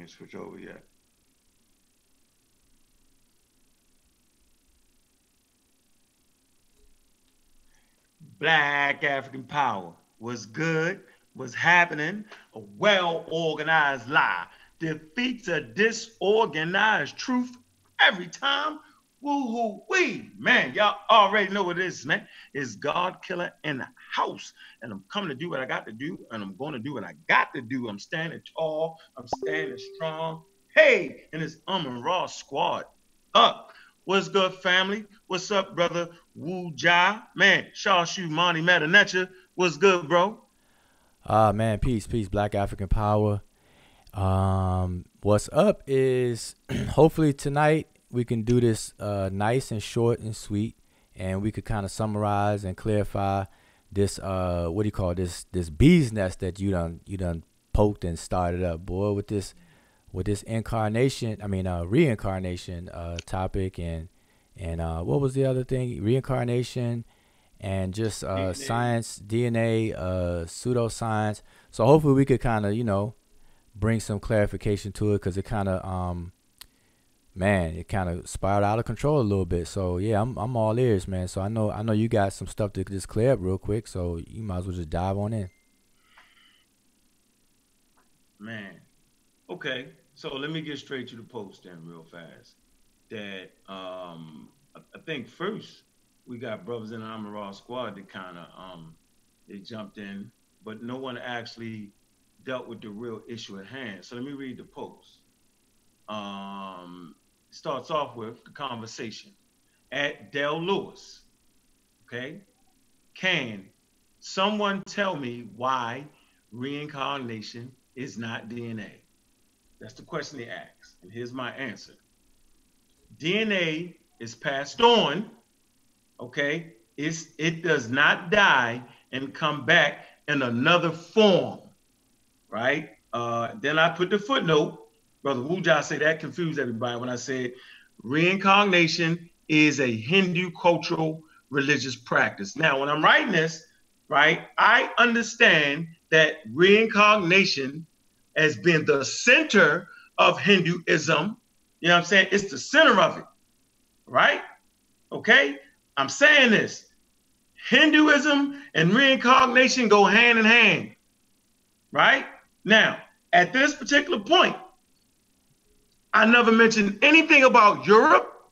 ain't switch over yet. Black African power was good, was happening. A well organized lie defeats a disorganized truth every time. Woo hoo wee. Man, y'all already know what it is, man. It's God Killer in the house. And I'm coming to do what I got to do, and I'm going to do what I got to do. I'm standing tall, I'm standing strong. Hey, and it's Raw Squad up. What's good, family? What's up, brother Wu Ja? Man, Shaw Shu Monty Metanecha. What's good, bro? Man, peace, peace, Black African power. What's up is hopefully tonight we can do this nice and short and sweet, and we could kind of summarize and clarify this what do you call this bee's nest that you done poked and started up, boy, with this reincarnation topic, and what was the other thing? Reincarnation and just science, DNA, pseudo-science. So hopefully we could kind of, bring some clarification to it, because it kind of, it kind of spiraled out of control a little bit. So yeah, I'm all ears, man. So I know you got some stuff to just clear up real quick. So you might as well just dive on in. Man. Okay. So let me get straight to the post then real fast. That I think first we got brothers in the Raw Squad that kind of they jumped in, but no one actually dealt with the real issue at hand. So let me read the post. Starts off with the conversation at Del Lewis. Okay. Can someone tell me why reincarnation is not DNA? That's the question he asks. And here's my answer. DNA is passed on, okay? It does not die and come back in another form, right? Then I put the footnote. Brother Wuja said that confused everybody when I said reincarnation is a Hindu cultural religious practice. Now, when I'm writing this, right, I understand that reincarnation has been the center of Hinduism. You know what I'm saying? It's the center of it, right? Okay? I'm saying this. Hinduism and reincarnation go hand in hand, right? Now, at this particular point, I never mentioned anything about Europe.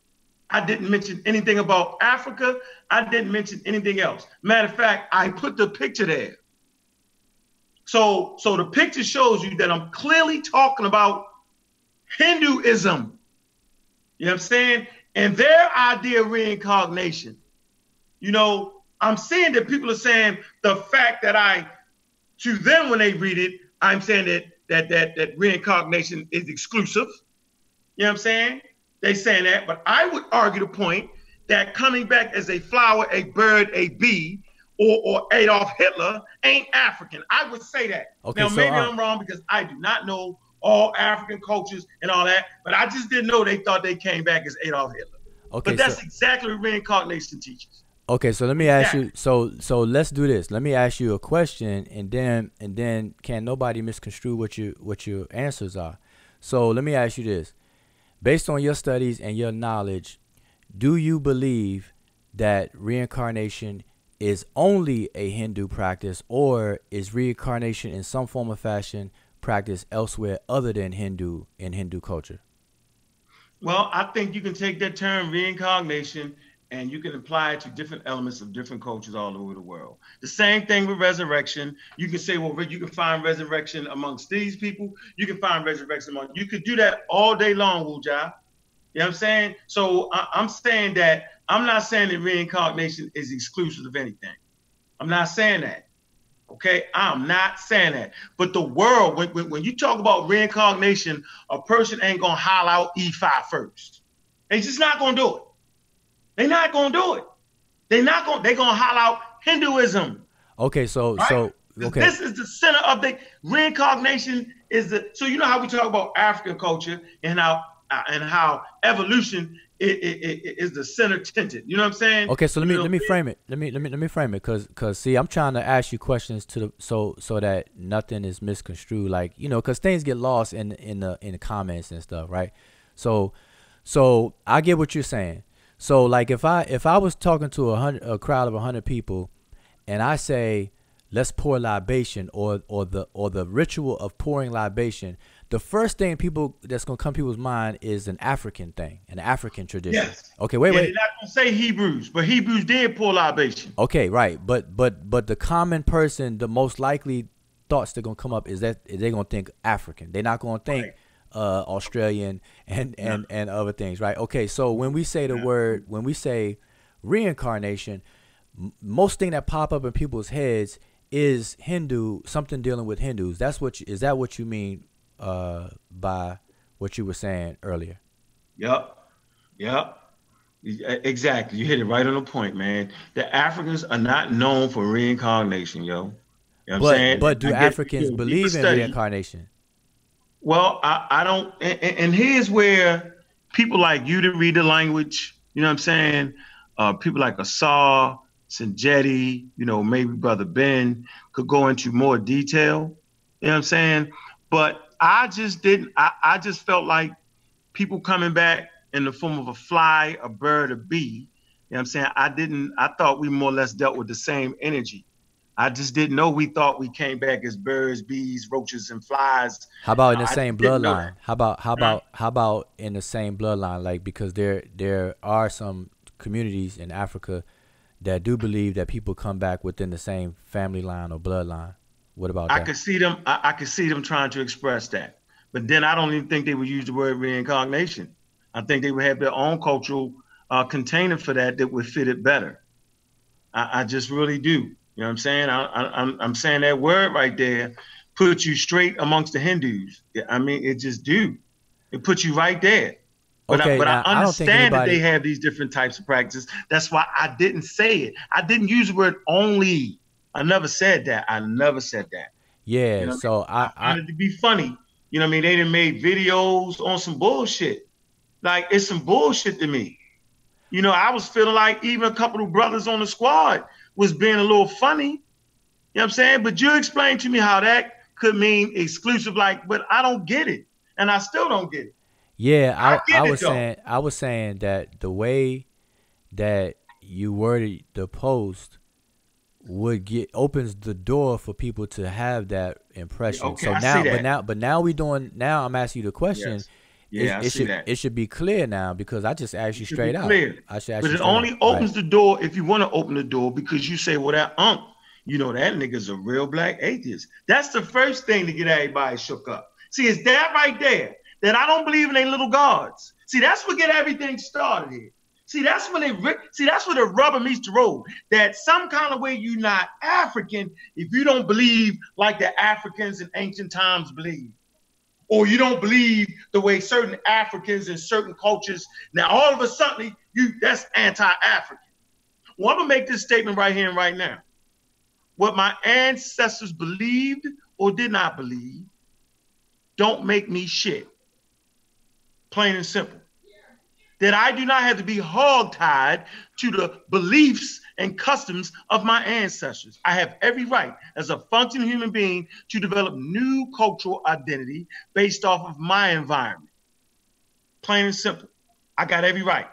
I didn't mention anything about Africa. I didn't mention anything else. Matter of fact, I put the picture there. So the picture shows you that I'm clearly talking about Hinduism. You know what I'm saying? And their idea of reincarnation. I'm seeing that people are saying the fact that to them when they read it, I'm saying that reincarnation is exclusive. You know what I'm saying? They saying that, but I would argue the point that coming back as a flower, a bird, a bee, or Adolf Hitler ain't African. I would say that. Okay, now, maybe I'm wrong because I do not know all African cultures and all that, but I just didn't know they thought they came back as Adolf Hitler. Okay, but that's exactly what reincarnation teaches. Okay, so let me ask you. So let's do this. Let me ask you a question, and then can nobody misconstrue what your answers are. So let me ask you this: based on your studies and your knowledge, do you believe that reincarnation is only a Hindu practice, or is reincarnation in some form or fashion practiced elsewhere other than Hindu in Hindu culture? Well, I think you can take that term reincarnation and you can apply it to different elements of different cultures all over the world. The same thing with resurrection. You can say, well, you can find resurrection amongst these people. You can find resurrection you could do that all day long, Wuja. You know what I'm saying? So I'm saying that I'm not saying that reincarnation is exclusive of anything. I'm not saying that. Okay, I'm not saying that. But the world, when you talk about reincarnation, a person ain't gonna holler out E5 first. They just not gonna do it. They're not gonna do it. They're gonna holler out Hinduism. Okay, right? This is the center of the reincarnation. So you know how we talk about African culture and how evolution is the center tinted. You know what I'm saying? Okay, so let You me know, let me frame it. Let me frame it, cause see, I'm trying to ask you questions to the so that nothing is misconstrued, like cause things get lost in the comments and stuff, right? So so I get what you're saying. So like if I was talking to a crowd of 100 people, and I say, let's pour libation, or the ritual of pouring libation, the first thing people that's gonna come to people's mind is an African thing, an African tradition. yes. Okay, wait, Yeah, they're wait. not gonna say Hebrews, but Hebrews did pour libation. Okay, right. But the common person, the most likely thoughts they're gonna come up is that they're gonna think African. They're not gonna think Right. Australian and No. and other things, right? Okay, so when we say Absolutely. when we say reincarnation, most thing that pop up in people's heads is Hindu, something dealing with Hindus. Is that what you mean by what you were saying earlier? Yep. Yep. Exactly. You hit it right on the point, man. The Africans are not known for reincarnation, yo. You know what I'm saying? But do I guess if you Africans do a deeper believe in study, reincarnation? well, I don't, and here's where people like you to read the language, you know what I'm saying? People like Asar, Sanjetti, maybe Brother Ben could go into more detail, you know what I'm saying? But I just didn't, I just felt like people coming back in the form of a fly, a bird, a bee, you know what I'm saying? I thought we more or less dealt with the same energy. I just didn't know we thought we came back as birds, bees, roaches, and flies. How about in the I same just didn't know bloodline? that. Huh? How about in the same bloodline? Like, because there are some communities in Africa that do believe that people come back within the same family line or bloodline. What about I that? could see them. I could see them trying to express that, but then I don't even think they would use the word reincarnation. I think they would have their own cultural container for that that would fit it better. I just really do. You know what I'm saying? I'm saying that word right there puts you straight amongst the Hindus. Yeah, I mean, it just do. It puts you right there. Okay, But I now I don't think understand that they anybody. have these different types of practices. That's why I didn't say it. I didn't use the word only. I never said that. I never said that. You Yeah, know what so I mean? I find it to be funny. You know what I mean? They done made videos on some bullshit. Like it's some bullshit to me. I was feeling like even a couple of brothers on the squad was being a little funny. You know what I'm saying? But you explained to me how that could mean exclusive, like, but I don't get it. And I still don't get it. yeah, I I get it was though. saying that the way that you worded the post would get opens the door for people to have that Yeah, impression. okay, So I see now, that. but now we doing now. I'm asking you the question. Yes. Yeah, I see It that. should be clear now because I just asked It you should be straight out. clear. I should ask But you it straight out. only Right. opens the door if you want to open the door because you say, well, that that nigga's a real black atheist. That's the first thing to get everybody shook up. See, it's that right there that I don't believe in their little gods. See, that's what get everything started here. See, that's where the rubber meets the road. That some kind of way you're not African if you don't believe like the Africans in ancient times believed or you don't believe the way certain Africans and certain cultures. Now, all of a sudden, that's anti-African. Well, I'm gonna make this statement right here and right now. What my ancestors believed or did not believe don't make me shit. Plain and simple. That I do not have to be hogtied to the beliefs and customs of my ancestors. I have every right as a functioning human being to develop new cultural identity based off of my environment. Plain and simple. I got every right.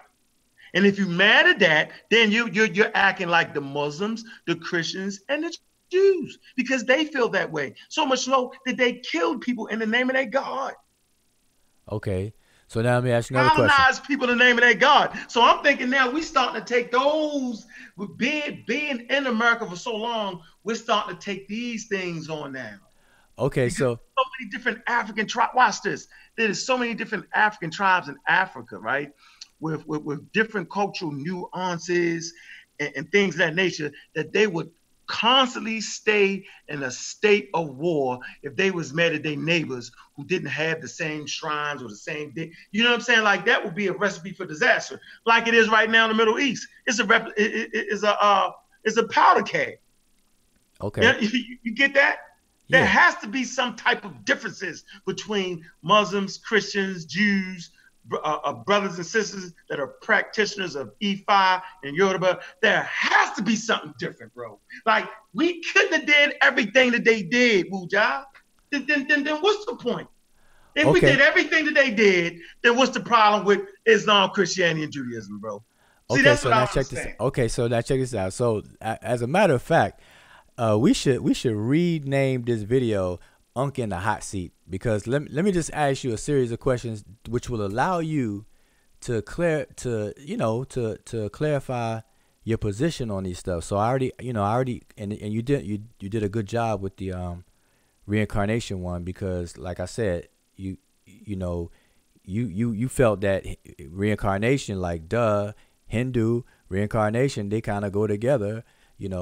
And if you're mad at that, then you're acting like the Muslims, the Christians, and the Jews because they feel that way. So much so that they killed people in the name of their God, Okay. So now let me ask you another question. colonized people in the name of their God. So I'm thinking now we starting to take those with being in America for so long, we're starting to take these things on now Okay. because So so many different African tribes. Watch this. There's so many different African tribes in Africa, right? With different cultural nuances and things of that nature that they would constantly stay in a state of war if they was mad at their neighbors who didn't have the same shrines or the same thing. You know what I'm saying? Like that would be a recipe for disaster, like it is right now in the Middle East. It's a powder keg. okay. Yeah, you get that? There Yeah. has to be some type of differences between Muslims, Christians, Jews, brothers and sisters that are practitioners of Ifa and Yoruba, there has to be something different, bro. Like, we couldn't have did everything that they did, Wuja. Then what's the point? If we did Okay. everything that they did, then what's the problem with Islam, Christianity, and Judaism, bro? See, Okay, that's so what I now don't check this. understand. Okay, so now check this out. So as a matter of fact, we should rename this video "Unk in the Hot Seat" because let me just ask you a series of questions which will allow you to clarify your position on these stuff. So I already and you did a good job with the reincarnation one because like I said, you know you felt that reincarnation, like duh, Hindu reincarnation, they kind of go together,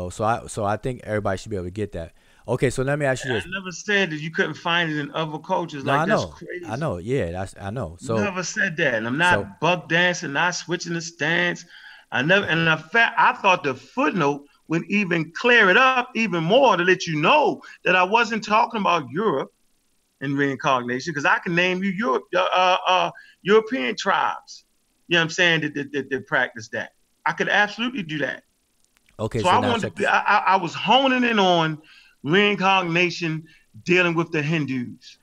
so I think everybody should be able to get that. Okay, so let me ask you I this. never said that you couldn't find it in other cultures. No, Like, I that's know. I crazy. know. Yeah, I know. Never said that. And I'm So not buck dancing, not switching the stance. I never, and in fact, I thought the footnote would even clear it up even more to let you know that I wasn't talking about Europe and reincarnation because I can name you European tribes. You know what I'm saying? That practice that. I could absolutely do that. okay, So so I now wanted check to be, this. I was honing in on reincarnation dealing with the Hindus,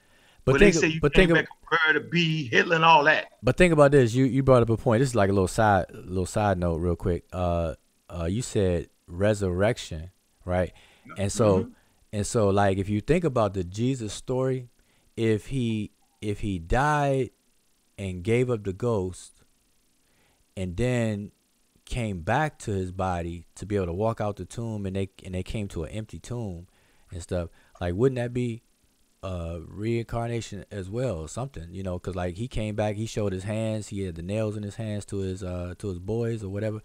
But where they think say you but think came back a bird, a bee, Hitler, and all that. but think about this. You brought up a point. This is like a little side note real quick. You said resurrection, right? And so Mm-hmm. and so like if you think about the Jesus story, if he died and gave up the ghost and then came back to his body to be able to walk out the tomb, and they came to an empty tomb and stuff, like wouldn't that be reincarnation as well or something, because like he came back, he showed his hands, he had the nails in his hands to his boys or whatever.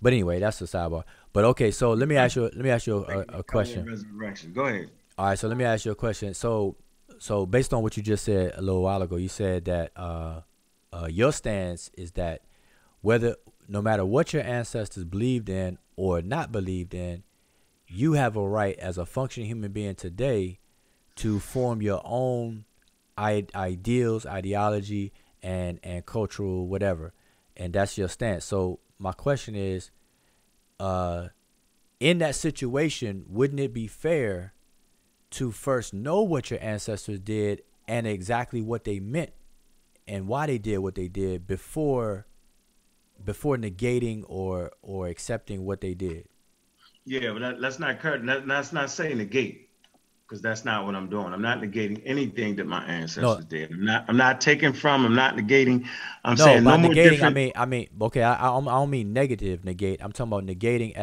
But anyway, that's the sidebar. But okay, so let me ask you a Call it question. resurrection. Go ahead. All right, so let me ask you a question. So based on what you just said a little while ago, you said that your stance is that whether no matter what your ancestors believed in or not believed in, you have a right as a functioning human being today to form your own ideals, ideology, and cultural whatever, and that's your stance. So my question is, uh, in that situation, wouldn't it be fair to first know what your ancestors did and exactly what they meant and why they did what they did before negating or accepting what they did? Yeah, but let's not let's not say negate because that's not what I'm doing. I'm not negating anything that my No, ancestors did. I'm not taking from. I'm not negating. I'm no, saying by no more negating, I different. mean, okay, I don't mean negative negate. I'm talking about negating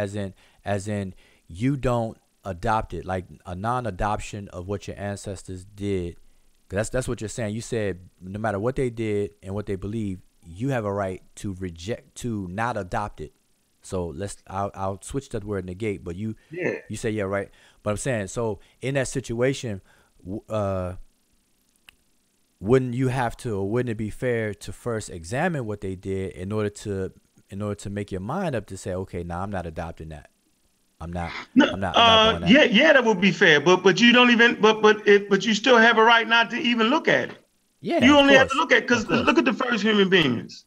as in you don't adopt it, like a non-adoption of what your ancestors did. 'Cause that's what you're saying. You said no matter what they did and what they believe, you have a right to reject, to not adopt it. So I'll switch that word negate, but you Yeah. you say yeah, right. But I'm saying, so in that situation, wouldn't you have to, or wouldn't it be fair to first examine what they did in order to make your mind up to say, okay, now I'm not adopting that. I'm not No, I'm not doing that. yeah, that would be fair, but you don't even, but you still have a right not to even look at it. Yeah, You of only have to course, look at of because course. look at the first human beings,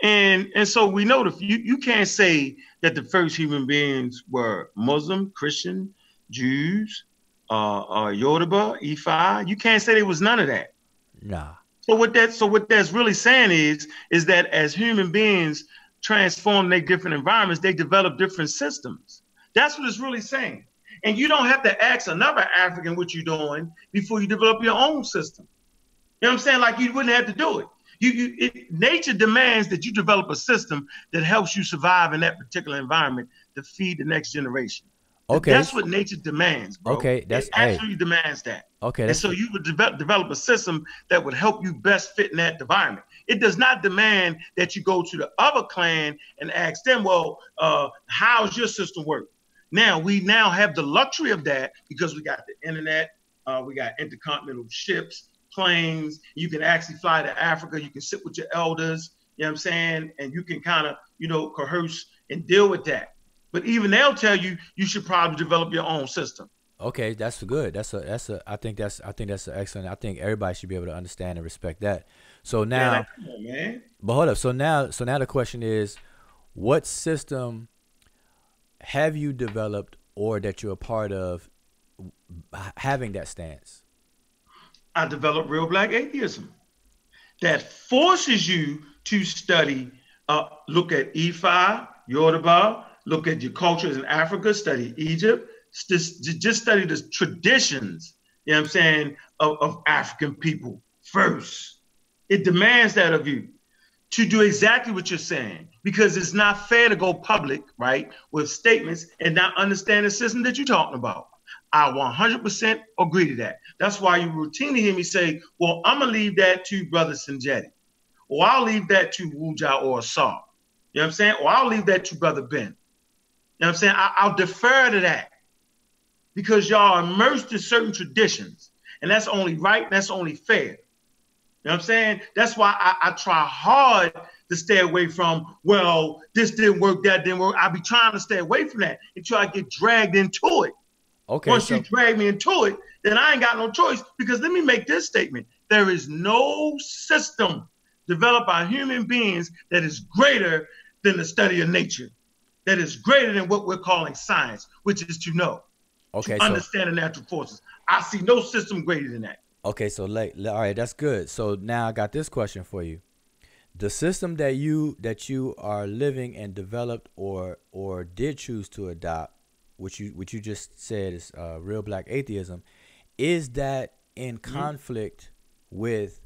and so we know that you can't say that the first human beings were Muslim, Christian, Jews, Yoruba, Ifa. You can't say there was none of that. Nah. So what that's really saying is that as human beings transform their different environments, they develop different systems. That's what it's really saying. And you don't have to ask another African what you're doing before you develop your own system. You know what I'm saying? Like, you wouldn't have to do it. Nature demands that you develop a system that helps you survive in that particular environment to feed the next generation. Okay. That's what nature demands, bro. Okay. It That's hey. absolutely demands that. Okay. And That's so you would develop a system that would help you best fit in that environment. It does not demand that you go to the other clan and ask them, well, how's your system work? Now, we now have the luxury of that because we got the internet, we got intercontinental ships, planes. You can actually fly to Africa. You can sit with your elders, you know what I'm saying? And you can kind of, coerce and deal with that. But even they'll tell you you should probably develop your own system. Okay, that's good. I think that's excellent. I think everybody should be able to understand and respect that. So Man, now, like, come on, man. but hold up. So now the question is, what system have you developed or that you're a part of having that stance? I developed real black atheism that forces you to study, look at Ifa, Yoruba, look at your cultures in Africa, study Egypt, just study the traditions, you know what I'm saying, of African people first. It demands that of you to do exactly what you're saying because it's not fair to go public, right, with statements and not understand the system that you're talking about. I 100% agree to that. That's why you routinely hear me say, well, I'm going to leave that to Brother Sanjetti, or I'll leave that to Wuja or Asar. You know what I'm saying? Or I'll leave that to Brother Ben. You know what I'm saying? I'll defer to that because y'all are immersed in certain traditions. And that's only right, and that's only fair. You know what I'm saying? That's why I try hard to stay away from, well, this didn't work, that didn't work. I'll be trying to stay away from that until I get dragged into it. Okay, Once you so drag me into it, then I ain't got no choice because let me make this statement. There is no system developed by human beings that is greater than the study of nature, that is greater than what we're calling science, which is to know, to okay, so understand the natural forces. I see no system greater than that. okay, so all right, that's good. So now I got this question for you. The system that you are living and developed or did choose to adopt, which you just said is real black atheism, is that in Mm-hmm. conflict with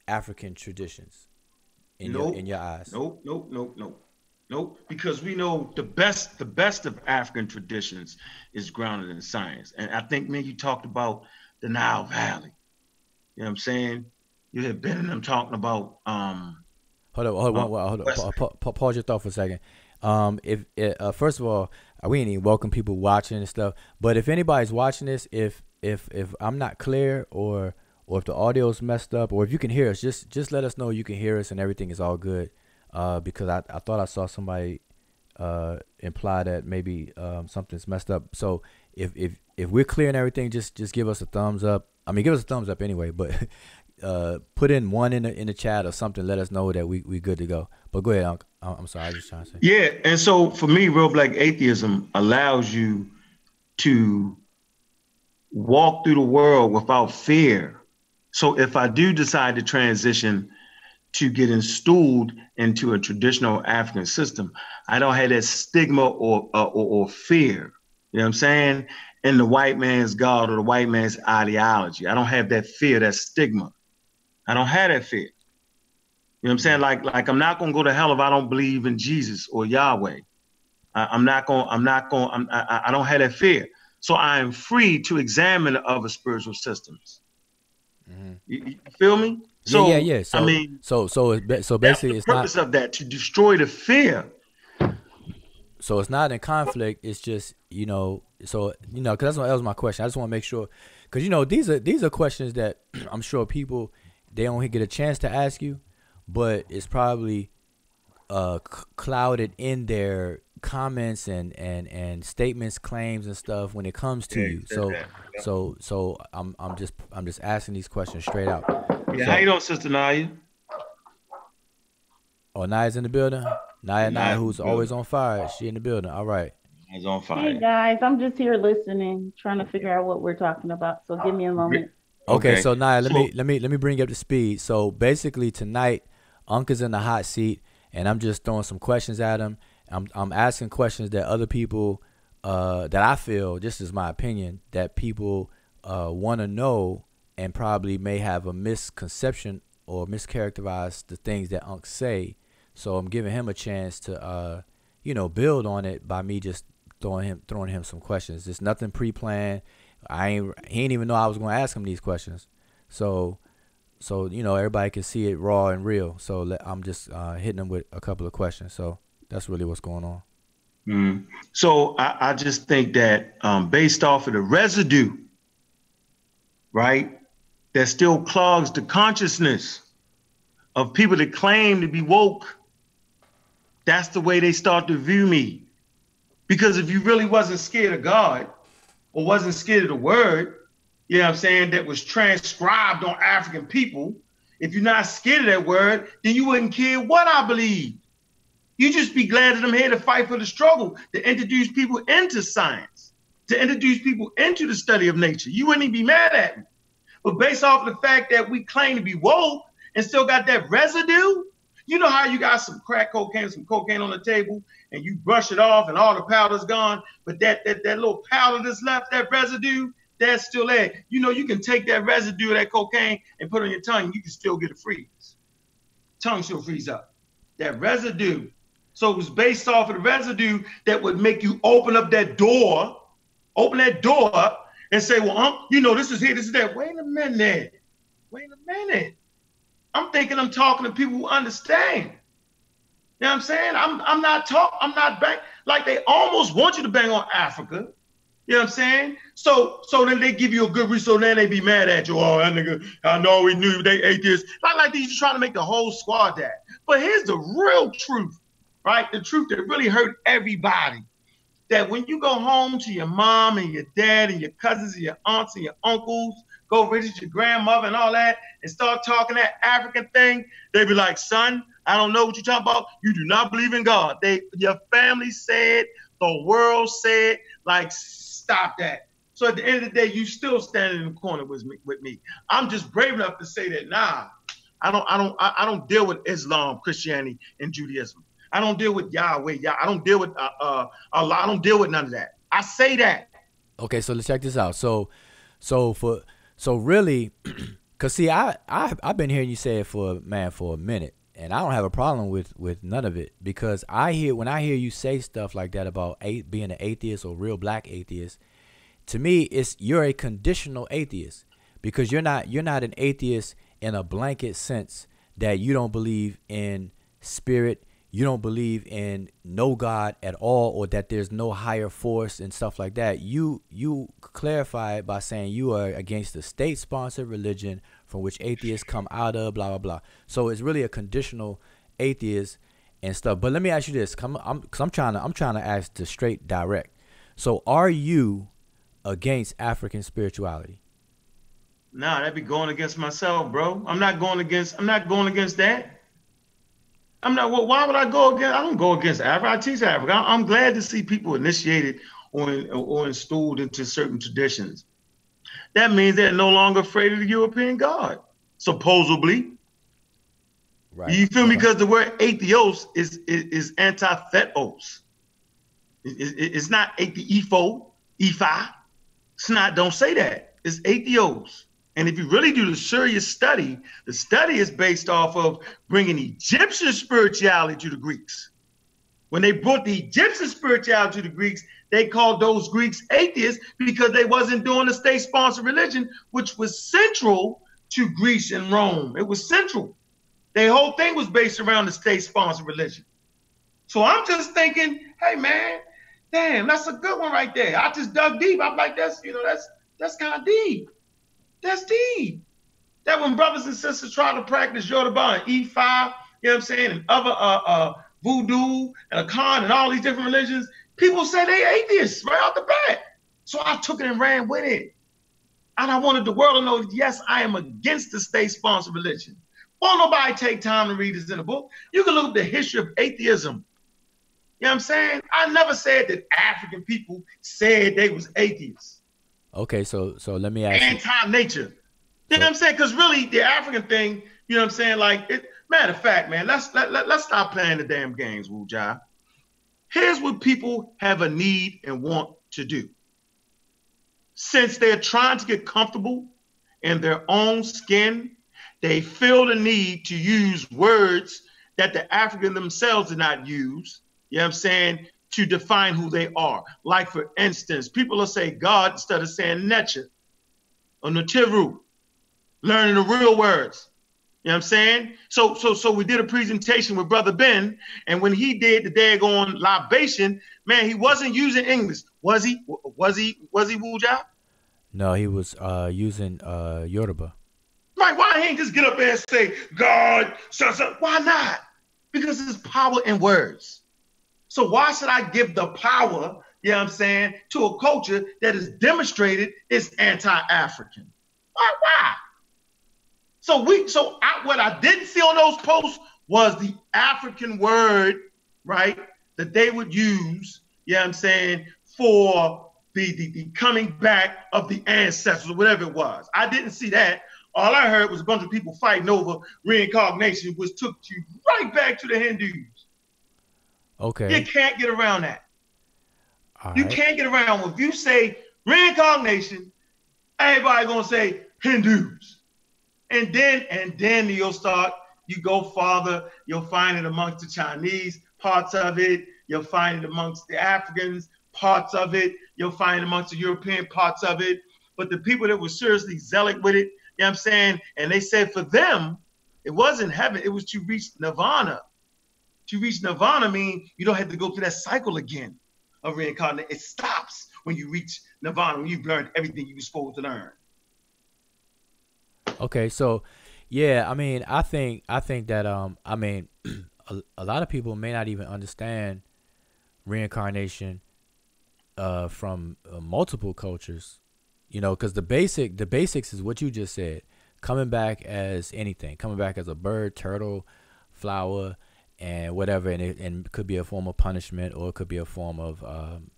African traditions in Nope, your eyes? nope. Because we know the best of African traditions is grounded in science. And I think, man, you talked about the Nile Valley. You know what I'm saying? You had been in them talking about Hold West. up. Pause your thought for a second. If first of all, we ain't even welcome people watching and stuff. But if anybody's watching this, if I'm not clear or if the audio's messed up or if you can hear us, just let us know you can hear us and everything is all good. Because I thought I saw somebody imply that maybe something's messed up. So if we're clear and everything, just give us a thumbs up. I mean, give us a thumbs up anyway, but put in one in the chat or something. Let us know that we good to go. But go ahead, Unc. I'm sorry. I was just trying to say. Yeah, and so for me, real black atheism allows you to walk through the world without fear. So if I do decide to transition to get installed into a traditional African system, I don't have that stigma or fear. You know what I'm saying? In the white man's God or the white man's ideology, I don't have that fear, that stigma. I don't have that fear. You know what I'm saying? Like I'm not gonna go to hell if I don't believe in Jesus or Yahweh. I'm not going. I'm not going. I don't have that fear. So I am free to examine the other spiritual systems. Mm-hmm. You feel me? So Yeah. I mean, So that's the basically, it's not. purpose of that, to destroy the fear. So it's not in conflict. It's just because that was my question. I just want to make sure because these are questions that I'm sure people they don't get a chance to ask you, but it's probably clouded in their comments and statements, claims, and stuff when it comes to you. So I'm just asking these questions straight out. Yeah, how you So doing, Sister Naya? oh, Naya's in the building. Naya, Naya's in who's the always building. on fire. She in the building. All right. Naya's on Hey fire. guys, I'm just here listening, trying to figure out what we're talking about. So give me a moment. Okay, Okay. so Naya, let So me let me let me bring you up to speed. So basically tonight, Unc is in the hot seat, and I'm just throwing some questions at him. I'm asking questions that other people, that I feel, just as my opinion, that people want to know and probably may have a misconception or mischaracterize the things that Unc say. So I'm giving him a chance to build on it by me just throwing him some questions. There's nothing pre-planned. He ain't even know I was going to ask him these questions. So everybody can see it raw and real. So I'm just hitting him with a couple of questions. So that's really what's going on. so I just think that based off of the residue, right, that still clogs the consciousness of people that claim to be woke, that's the way they start to view me. Because if you really wasn't scared of God, or wasn't scared of the word, you know what I'm saying, that was transcribed on African people, if you're not scared of that word, then you wouldn't care what I believe. You just be glad that I'm here to fight for the struggle, to introduce people into science, to introduce people into the study of nature. You wouldn't even be mad at me. But based off of the fact that we claim to be woke and still got that residue, you know how you got some crack cocaine, some cocaine on the table, and you brush it off and all the powder's gone, but that little powder that's left, that residue, that's still there. You know, you can take that residue of that cocaine and put it on your tongue, and you can still get a freeze. Tongue still freeze up. That residue. So it was based off of the residue that would make you open that door up and say, well, you know, this is here, this is that. Wait a minute. I'm thinking I'm talking to people who understand. You know what I'm saying? I'm not bang, like they almost want you to bang on Africa. You know what I'm saying? So then they give you a good reason, so then they be mad at you. Oh, that nigga, I know we knew they ate this. Like these trying to make the whole squad that. But here's the real truth, right? The truth that really hurt everybody. That when you go home to your mom and your dad and your cousins and your aunts and your uncles, go visit your grandmother and all that, and start talking that African thing, they be like, son, I don't know what you're talking about. You do not believe in God. Your family said, the world said, like, stop that. So at the end of the day, you still standing in the corner with me. I'm just brave enough to say that, nah, I don't deal with Islam, Christianity, and Judaism. I don't deal with Yahweh. I don't deal with Allah. I don't deal with none of that. I say that. Okay, so let's check this out. So really, cause see, I've been hearing you say it for a minute, and I don't have a problem with none of it, because when I hear you say stuff like that about being an atheist or real black atheist, to me you're a conditional atheist, because you're not an atheist in a blanket sense that you don't believe in spirit. You don't believe in no God at all, or that there's no higher force and stuff like that. You clarify it by saying you are against the state-sponsored religion from which atheists come out of, blah, blah, blah. So it's really a conditional atheist and stuff. But let me ask you this, cause I'm trying to ask the straight direct. So are you against African spirituality? Nah, that'd be going against myself, bro. I'm not going against that. I'm not. Well, why would I go against? I don't go against Africa. I teach Africa. I'm glad to see people initiated or installed into certain traditions. That means they're no longer afraid of the European God, supposedly. Right. You feel me? Because the word atheos is anti-theos. It's not atheifo, ephi. It's not. Don't say that. It's atheos. And if you really do the serious study, the study is based off of bringing Egyptian spirituality to the Greeks. When they brought the Egyptian spirituality to the Greeks, they called those Greeks atheists because they wasn't doing the state-sponsored religion, which was central to Greece and Rome. It was central. Their whole thing was based around the state-sponsored religion. So I'm just thinking, hey, man, damn, that's a good one right there. I just dug deep. I'm like, that's kind of deep. That's deep. That when brothers and sisters try to practice Yoruba and E5, you know what I'm saying, and other voodoo and Akan and all these different religions, people say they atheists right off the bat. So I took it and ran with it. And I wanted the world to know, yes, I am against the state-sponsored religion. Won't nobody take time to read this in a book? You can look at the history of atheism. You know what I'm saying? I never said that African people said they was atheists. Okay, so let me ask you. Anti-nature. You know what I'm saying? Because really, the African thing, you know what I'm saying? Like, matter of fact, man, let's stop playing the damn games, Wu-Jai. Here's what people have a need and want to do. Since they're trying to get comfortable in their own skin, they feel the need to use words that the African themselves did not use, you know what I'm saying, to define who they are. Like, for instance, people will say God instead of saying nature or nativu, learning the real words. You know what I'm saying? So we did a presentation with Brother Ben, and when he did the daggone libation, man, he wasn't using English. Was he Wu-Jai? No, he was using Yoruba. Right, why he ain't just get up there and say, God, why not? Because there's power in words. So why should I give the power you know what I'm saying, to a culture that is demonstrated is anti-African. Why? What I didn't see on those posts was the African word, right, that they would use, you know what I'm saying, for the coming back of the ancestors or whatever it was. I didn't see that. All I heard was a bunch of people fighting over reincarnation, which took you right back to the Hindus. Okay. You can't get around that. All You right. can't get around. If you say reincarnation, everybody gonna say Hindus. And then you go farther, you'll find it amongst the Chinese parts of it, you'll find it amongst the Africans parts of it, you'll find it amongst the European parts of it. But the people that were seriously zealot with it, you know what I'm saying? And they said for them, it wasn't heaven, it was to reach nirvana. To reach nirvana means you don't have to go through that cycle again of reincarnation. It stops when you reach nirvana, when you've learned everything you were supposed to learn. Okay, so yeah, I think that a lot of people may not even understand reincarnation from multiple cultures, because the basics is what you just said, coming back as anything, coming back as a bird, turtle, flower, and whatever, and it could be a form of punishment, or it could be a form of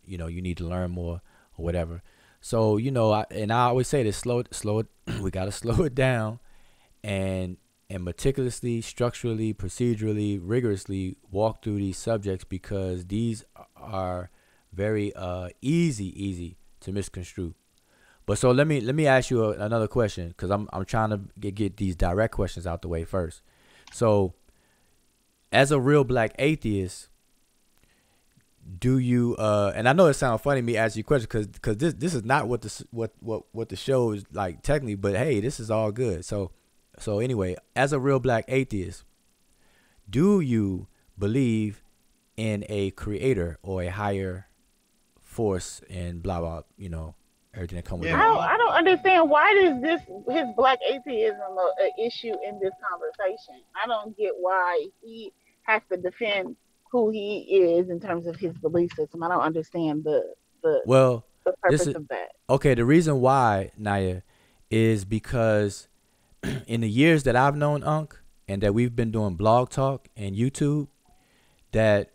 you need to learn more or whatever. So I always say this: slow it. We gotta slow it down, and meticulously, structurally, procedurally, rigorously walk through these subjects, because these are very easy to misconstrue. But so let me ask you another question, because I'm trying to get these direct questions out the way first. So, as a real black atheist, do you and I know it sounds funny me asking you a question, because this is not what the show is like technically, but hey, this is all good. So anyway, as a real black atheist, do you believe in a creator or a higher force and blah blah, everything that comes with that? I don't understand, why is his black atheism an issue in this conversation? I don't get why he has to defend who he is in terms of his belief system. I don't understand the Well, the this purpose is of that. okay. The reason why, Naya, is because in the years that I've known Unc, and that we've been doing blog talk and YouTube, that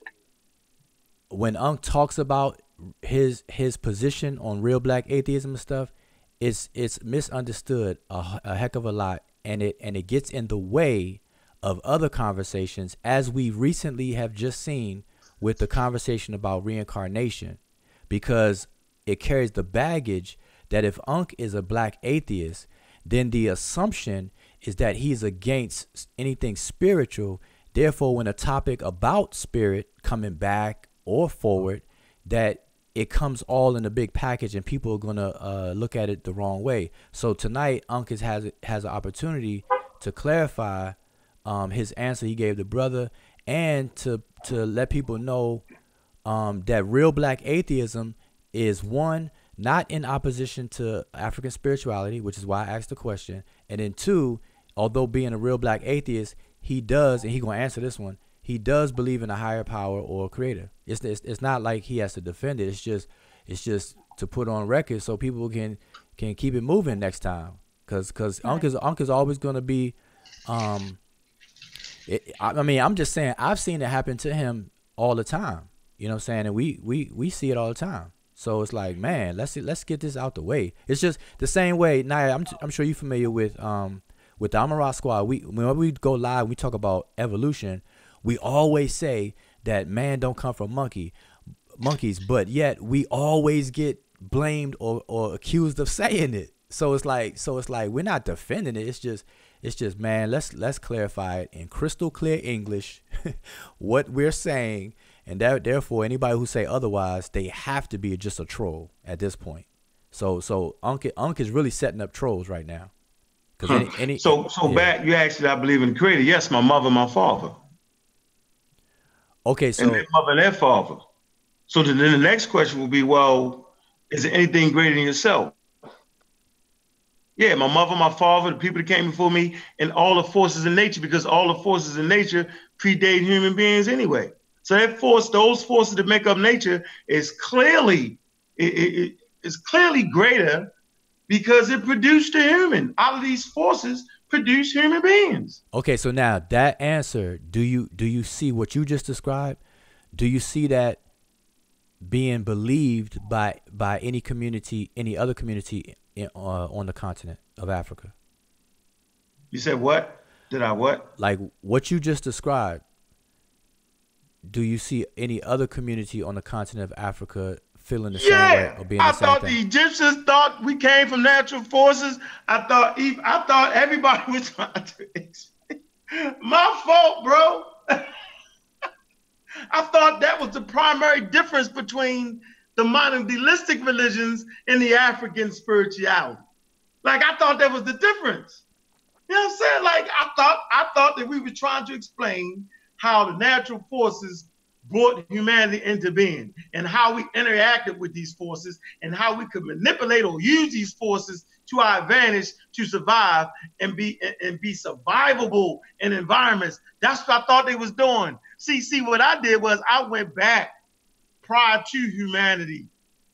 when Unc talks about his position on real black atheism and stuff, it's misunderstood a heck of a lot, and it gets in the way of other conversations, as we recently have just seen with the conversation about reincarnation, because it carries the baggage that if Unc is a black atheist, then the assumption is that he's against anything spiritual. Therefore, when a topic about spirit coming back or forward, that it comes all in a big package, and people are gonna look at it the wrong way. So tonight, Unc has an opportunity to clarify his answer he gave the brother, and to let people know that real black atheism is, one, not in opposition to African spirituality, which is why I asked the question, and then two, although being a real black atheist, he does, and he gonna answer this one, he does believe in a higher power or a creator. It's not like he has to defend it. It's just to put on record so people can keep it moving next time. Cause Unc is always gonna be I'm just saying, I've seen it happen to him all the time. You know what I'm saying? And we see it all the time. So it's like, man, let's get this out the way. It's just the same way. Naya, I'm sure you're familiar with the Amara Squad. Whenever we go live, we talk about evolution. We always say that man don't come from monkeys, but yet we always get blamed or accused of saying it. So it's like we're not defending it. It's just man, let's clarify it in crystal clear English what we're saying, and that therefore anybody who say otherwise, they have to be just a troll at this point. So Unc is really setting up trolls right now. Back, you asked did I believe in the creator? Yes, my mother, my father. Okay, so and their mother and their father. So then the next question will be, well, is there anything greater than yourself? Yeah, my mother, my father, the people that came before me, and all the forces in nature, because all the forces in nature predate human beings anyway. So that force, those forces that make up nature, is clearly is clearly greater because it produced a human. Out of these forces, produce human beings. Okay, so now that answer, do you see what you just described? Do you see that being believed by any community, any other community on the continent of Africa? You said what? Did I what? Like what you just described, do you see any other community on the continent of Africa feeling the same way Yeah, or being the I same thought thing? the Egyptians thought we came from natural forces. I thought everybody was trying to explain. My fault, bro. I thought that was the primary difference between the monotheistic religions and the African spirituality. Like I thought that was the difference. You know what I'm saying? Like I thought that we were trying to explain how the natural forces brought humanity into being and how we interacted with these forces and how we could manipulate or use these forces to our advantage to survive and be survivable in environments. That's what I thought they was doing. See, what I did was I went back prior to humanity,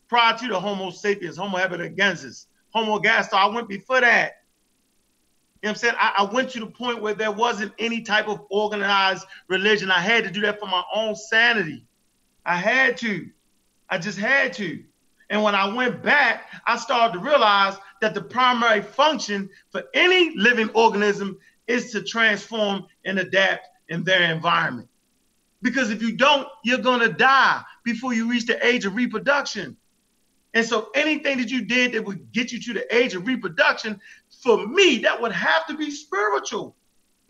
prior to the Homo sapiens, Homo habilis, Homo gaster. I went before that. You know what I'm saying? I went to the point where there wasn't any type of organized religion. I had to do that for my own sanity. I had to. I just had to. And when I went back, I started to realize that the primary function for any living organism is to transform and adapt in their environment. Because if you don't, you're going to die before you reach the age of reproduction. And so anything that you did that would get you to the age of reproduction, for me, that would have to be spiritual.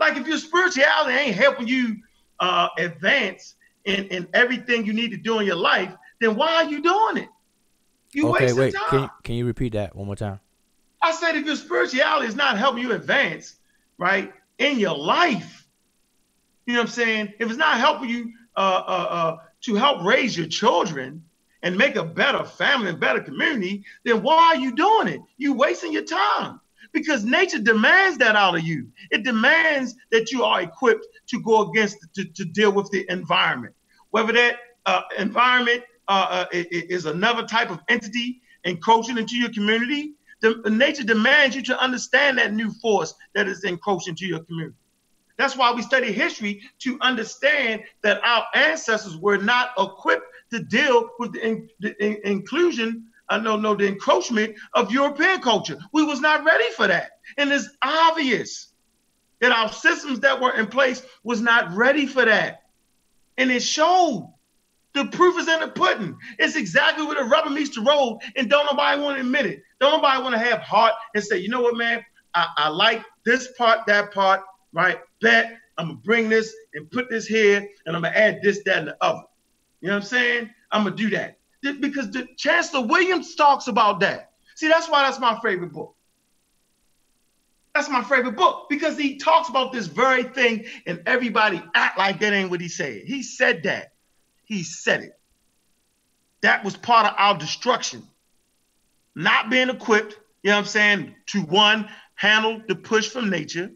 Like if your spirituality ain't helping you advance in everything you need to do in your life, then why are you doing it? You Okay, wasting wait. time. Can you repeat that one more time? I said if your spirituality is not helping you advance, right, in your life, you know what I'm saying? If it's not helping you to help raise your children and make a better family and better community, then why are you doing it? You wasting your time because nature demands that out of you. It demands that you are equipped to go against, to deal with the environment. Whether that environment is another type of entity encroaching into your community, nature demands you to understand that new force that is encroaching into your community. That's why we study history, to understand that our ancestors were not equipped to deal with the inclusion, the encroachment of European culture. We was not ready for that. And it's obvious that our systems that were in place was not ready for that. And it showed. The proof is in the pudding. It's exactly where the rubber meets the road, and don't nobody want to admit it. Don't nobody want to have heart and say, you know what, man, I like this part, that part, right? Bet I'm gonna bring this and put this here, and I'm gonna add this, that, and the other. You know what I'm saying? I'm gonna do that because the Chancellor Williams talks about that. See, that's why that's my favorite book. That's my favorite book because he talks about this very thing, and everybody act like that ain't what he said. He said that. He said it. That was part of our destruction. Not being equipped, you know what I'm saying, to one, handle the push from nature,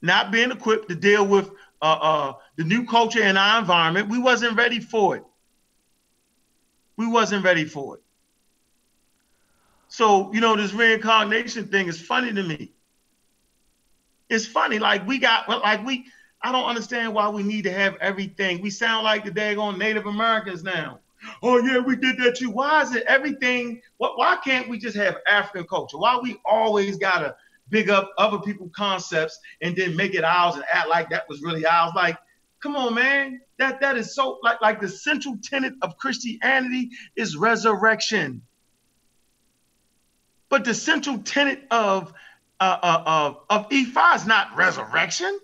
not being equipped to deal with the new culture in our environment. We wasn't ready for it. We wasn't ready for it. So, this reincarnation thing is funny to me. It's funny. I don't understand why we need to have everything. We sound like the daggone Native Americans now. Oh, yeah, we did that too. Why is it everything? Why can't we just have African culture? Why we always got to big up other people's concepts and then make it ours and act like that was really ours? Like, come on, man. That is so, like the central tenet of Christianity is resurrection. But the central tenet of Ifa is not resurrection.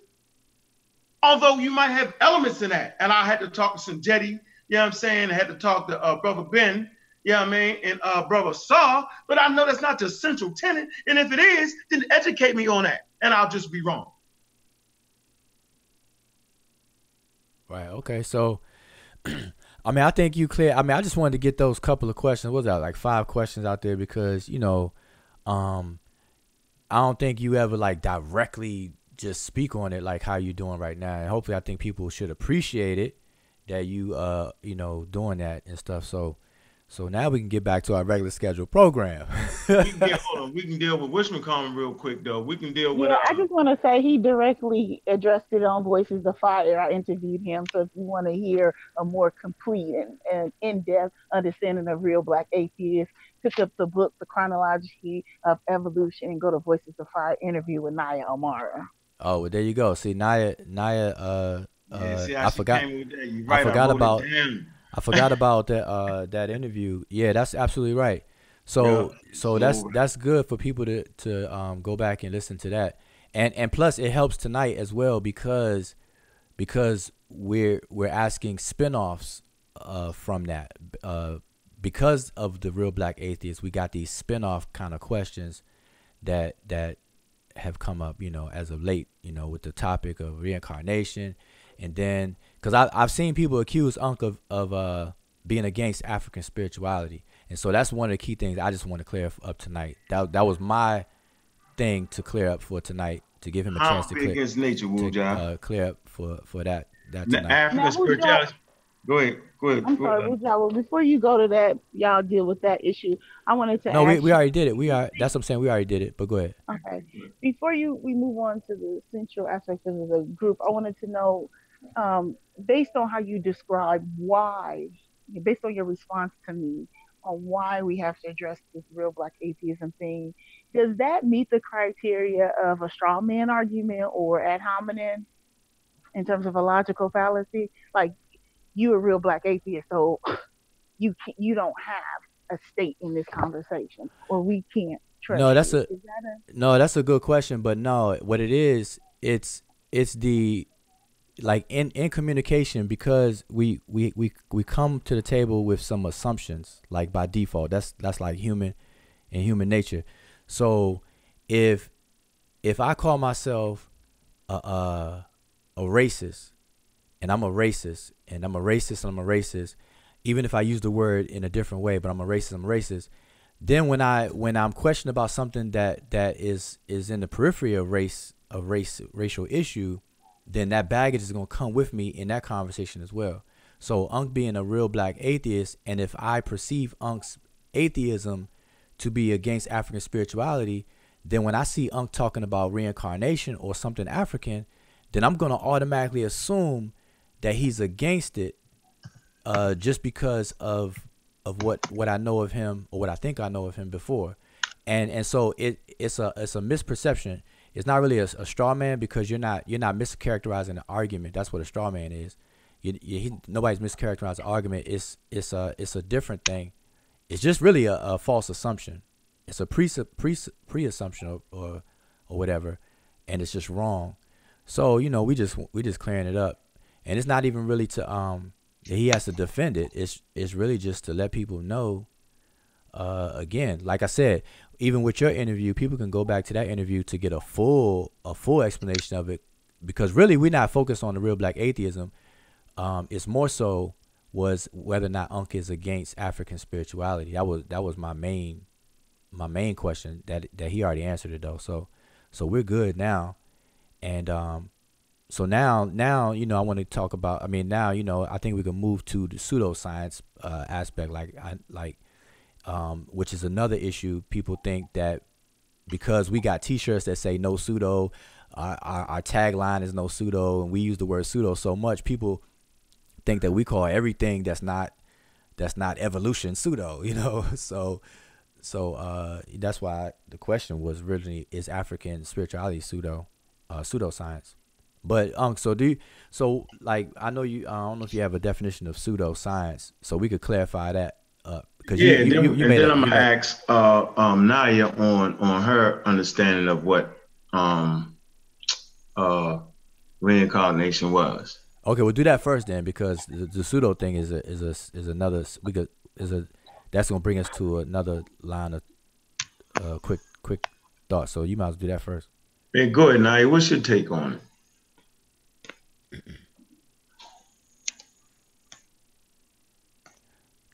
Although you might have elements in that. And I had to talk to some Jetty, you know what I'm saying? I had to talk to Brother Ben, you know what I mean? And Brother Saw, but I know that's not the central tenet. And if it is, then educate me on that. And I'll just be wrong. Right. Okay. So, I think you clear. I just wanted to get those couple of questions. What was that, like 5 questions out there? Because, I don't think you ever like directly just speak on it like how you're doing right now. And hopefully I think people should appreciate it that you doing that and stuff. So now we can get back to our regular scheduled program. We can get hold on. We can deal with Wishman Common real quick though. We can deal with Yeah, I just want to say he directly addressed it on Voices of Fire. I interviewed him, so if you want to hear a more complete and in-depth understanding of real Black atheists, pick up the book, The Chronology of Evolution, and go to Voices of Fire interview with Naya Amara. Oh, well, there you go. See, Naya, yeah. See how I she forgot, came with that. You I right? I forgot wrote it about, down. I forgot about that interview. Yeah, that's absolutely right. Yep. So that's So that's good for people to go back and listen to that, and plus it helps tonight as well because we're asking spinoffs from that because of the real Black atheists. We got these spinoff kind of questions that have come up, as of late, with the topic of reincarnation, and then because I've seen people accuse Unc of being against African spirituality, and so that's one of the key things I just want to clear up tonight. That was my thing to clear up for tonight, to give him a how chance to big against nature, Wujai? clear up for that tonight. African Now, who's y'all? spirituality. Go ahead. Go ahead. I'm Go sorry, ahead. who's y'all? Well, before you go to that, y'all deal with that issue. I wanted to No, we ask you. already did it. That's what I'm saying. We already did it. But go ahead. Okay. Before we move on to the central aspect of the group, I wanted to know, based on how you describe why, based on your response to me on why we have to address this real Black atheism thing, does that meet the criteria of a straw man argument or ad hominem in terms of a logical fallacy? Like, you a real Black atheist, so you don't have a stake in this conversation, or we can't trust No, that's you. a Is that a no, that's a good question. But no, what it is, it's the like in communication, because we come to the table with some assumptions, like by default. That's like human nature. So if I call myself a racist, and I'm a racist, and I'm a racist, and I'm a racist, even if I use the word in a different way, but I'm a racist, I'm a racist. Then when I'm questioned about something that is in the periphery of racial issue, then that baggage is gonna come with me in that conversation as well. So Unc being a real Black atheist, and if I perceive Unc's atheism to be against African spirituality, then when I see Unc talking about reincarnation or something African, then I'm gonna automatically assume that he's against it, just because of what I know of him, or what I think I know of him before, and so it's a misperception. It's not really a straw man, because you're not mischaracterizing the argument. That's what a straw man is. Nobody's mischaracterizing the argument. It's a different thing. It's just really a false assumption. It's a pre assumption, or whatever, and it's just wrong. So we just clearing it up, and it's not even really to he has to defend it. It's really just to let people know. Again, like I said, even with your interview, people can go back to that interview to get a full explanation of it, because really we're not focused on the real Black atheism. It's more so was whether or not Unc is against African spirituality. That was my main question, that he already answered it though. So we're good now. And so now I want to talk about. I mean, now I think we can move to the pseudoscience aspect, which is another issue. People think that because we got T-shirts that say no pseudo, our tagline is no pseudo, and we use the word pseudo so much, people think that we call everything that's not evolution pseudo. So that's why the question was originally, is African spirituality pseudoscience? But like, I know you. I don't know if you have a definition of pseudoscience, so we could clarify that. Because Yeah, and then, you and made then a I'm you gonna made ask Naya on her understanding of what um uh reincarnation was. Okay, we'll do that first then, because the pseudo thing is another, we could is a that's gonna bring us to another line of quick thought. So you might as well do that first. Hey, go ahead, Naya. What's your take on it?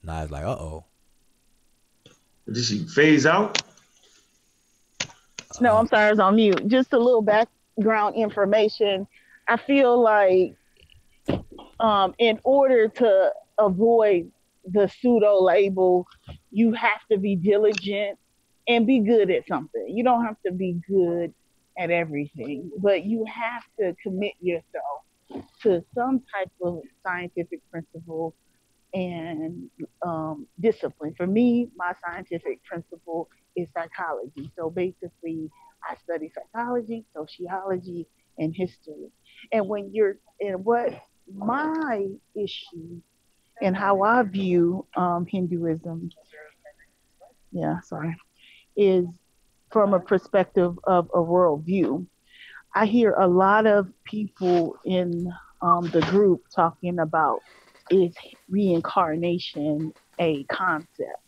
Now it's like, uh-oh. Did she phase out? no? Uh, I'm sorry, I was on mute. Just a little background information. I feel like In order to avoid the pseudo label, you have to be diligent and be good at something. You don't have to be good at everything, but you have to commit yourself to some type of scientific principle and discipline. For me, my scientific principle is psychology. So basically, I study psychology, sociology, and history. And when you're, and what my issue and how I view Hinduism, yeah, sorry, is from a perspective of a worldview. I hear a lot of people in the group talking about, is reincarnation a concept?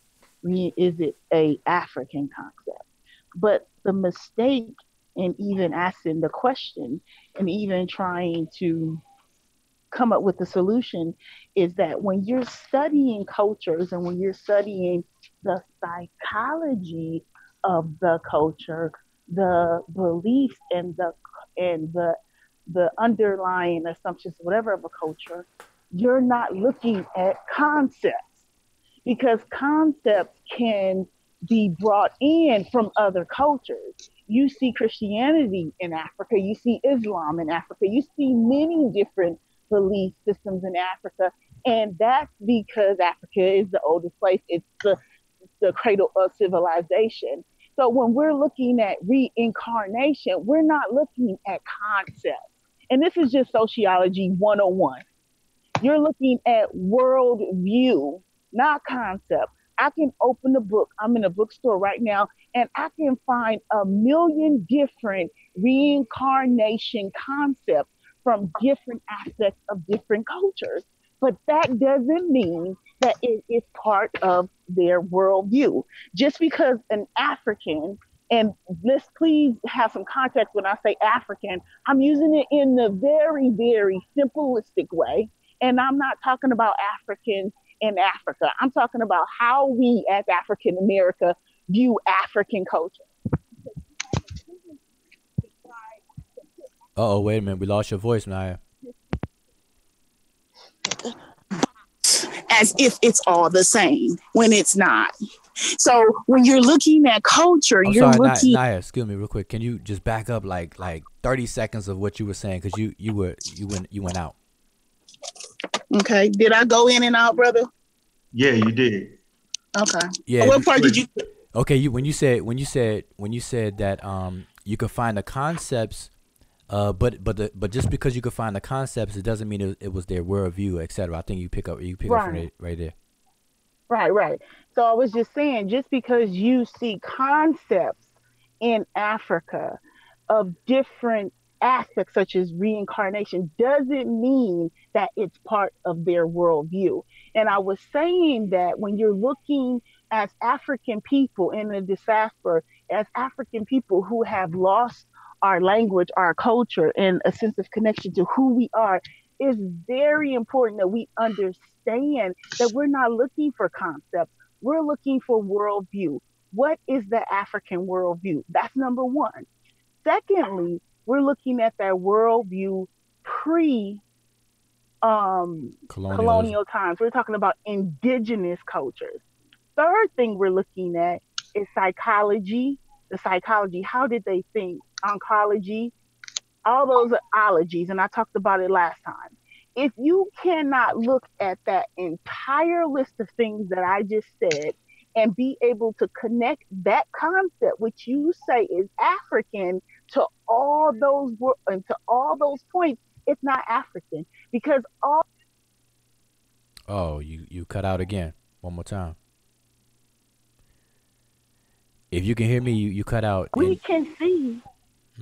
Is it a African concept? But the mistake in even asking the question and even trying to come up with a solution is that when you're studying cultures and when you're studying the psychology of the culture, the beliefs and the underlying assumptions, whatever of a culture, you're not looking at concepts because concepts can be brought in from other cultures. You see Christianity in Africa, you see Islam in Africa, you see many different belief systems in Africa, and that's because Africa is the oldest place. It's the cradle of civilization. So when we're looking at reincarnation, we're not looking at concepts. And this is just sociology 101. You're looking at world view, not concept. I can open a book. I'm in a bookstore right now, and I can find a million different reincarnation concepts from different aspects of different cultures. But that doesn't mean that it is part of their worldview. Just because an African, and let's please have some context when I say African, I'm using it in the very, very simplistic way, and I'm not talking about Africans in Africa. I'm talking about how we as African America view African culture. Uh oh, wait a minute. We lost your voice, Naya. As if it's all the same when it's not. So when you're looking at culture, I'm you're sorry, looking. Naya. Excuse me, real quick. Can you just back up like 30 seconds of what you were saying? Because you went out. Okay, did I go in and out, brother? Yeah, you did. Okay. Yeah. What part did you? Okay. When you said that you could find the concepts. But just because you could find the concepts, it doesn't mean it was their worldview, etc. I think you pick up from Right. it right there. Right, right. So I was just saying, just because you see concepts in Africa of different aspects, such as reincarnation, doesn't mean that it's part of their worldview. And I was saying that when you're looking as African people in the diaspora, as African people who have lost our language, our culture, and a sense of connection to who we are, it's very important that we understand that we're not looking for concepts. We're looking for worldview. What is the African worldview? That's number one. Secondly, we're looking at that worldview pre Colonialism. colonial times. We're talking about indigenous cultures. Third thing we're looking at is psychology. The psychology. How did they think? Oncology, all those are ologies, and I talked about it last time. If you cannot look at that entire list of things that I just said and be able to connect that concept, which you say is African, to and to all those points, it's not African because all Oh, you cut out again. One more time. If you can hear me, you cut out. we And can see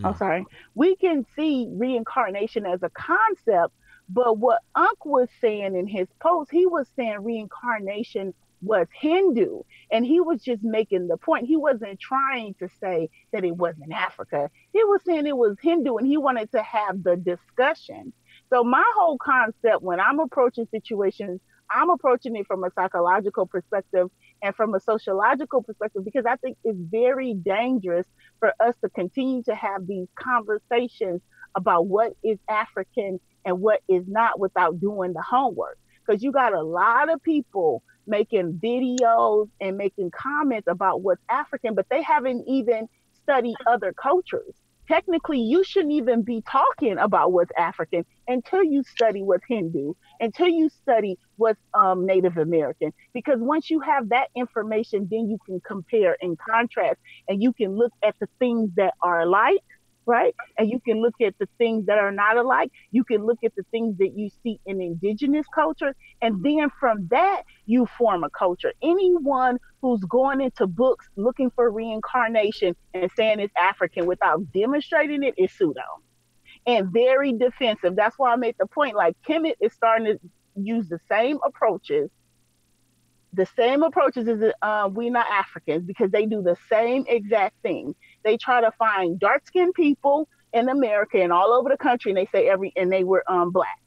I'm hmm. sorry, we can see reincarnation as a concept, but what Unc was saying in his post, he was saying reincarnation was Hindu, and he was just making the point. He wasn't trying to say that it wasn't Africa. He was saying it was Hindu, and he wanted to have the discussion. So my whole concept when I'm approaching situations, I'm approaching it from a psychological perspective and from a sociological perspective because I think it's very dangerous for us to continue to have these conversations about what is African and what is not without doing the homework. Because you got a lot of people making videos and making comments about what's African, but they haven't even studied other cultures. Technically, you shouldn't even be talking about what's African until you study what's Hindu, until you study what's Native American. Because once you have that information, then you can compare and contrast, and you can look at the things that are alike, right? And you can look at the things that are not alike. You can look at the things that you see in indigenous culture. And then from that, you form a culture. Anyone who's going into books looking for reincarnation and saying it's African without demonstrating it is pseudo and very defensive. That's why I made the point. Like Kemet is starting to use the same approaches as we not Africans because they do the same exact thing. They try to find dark skinned people in America and all over the country, and they say and they were black.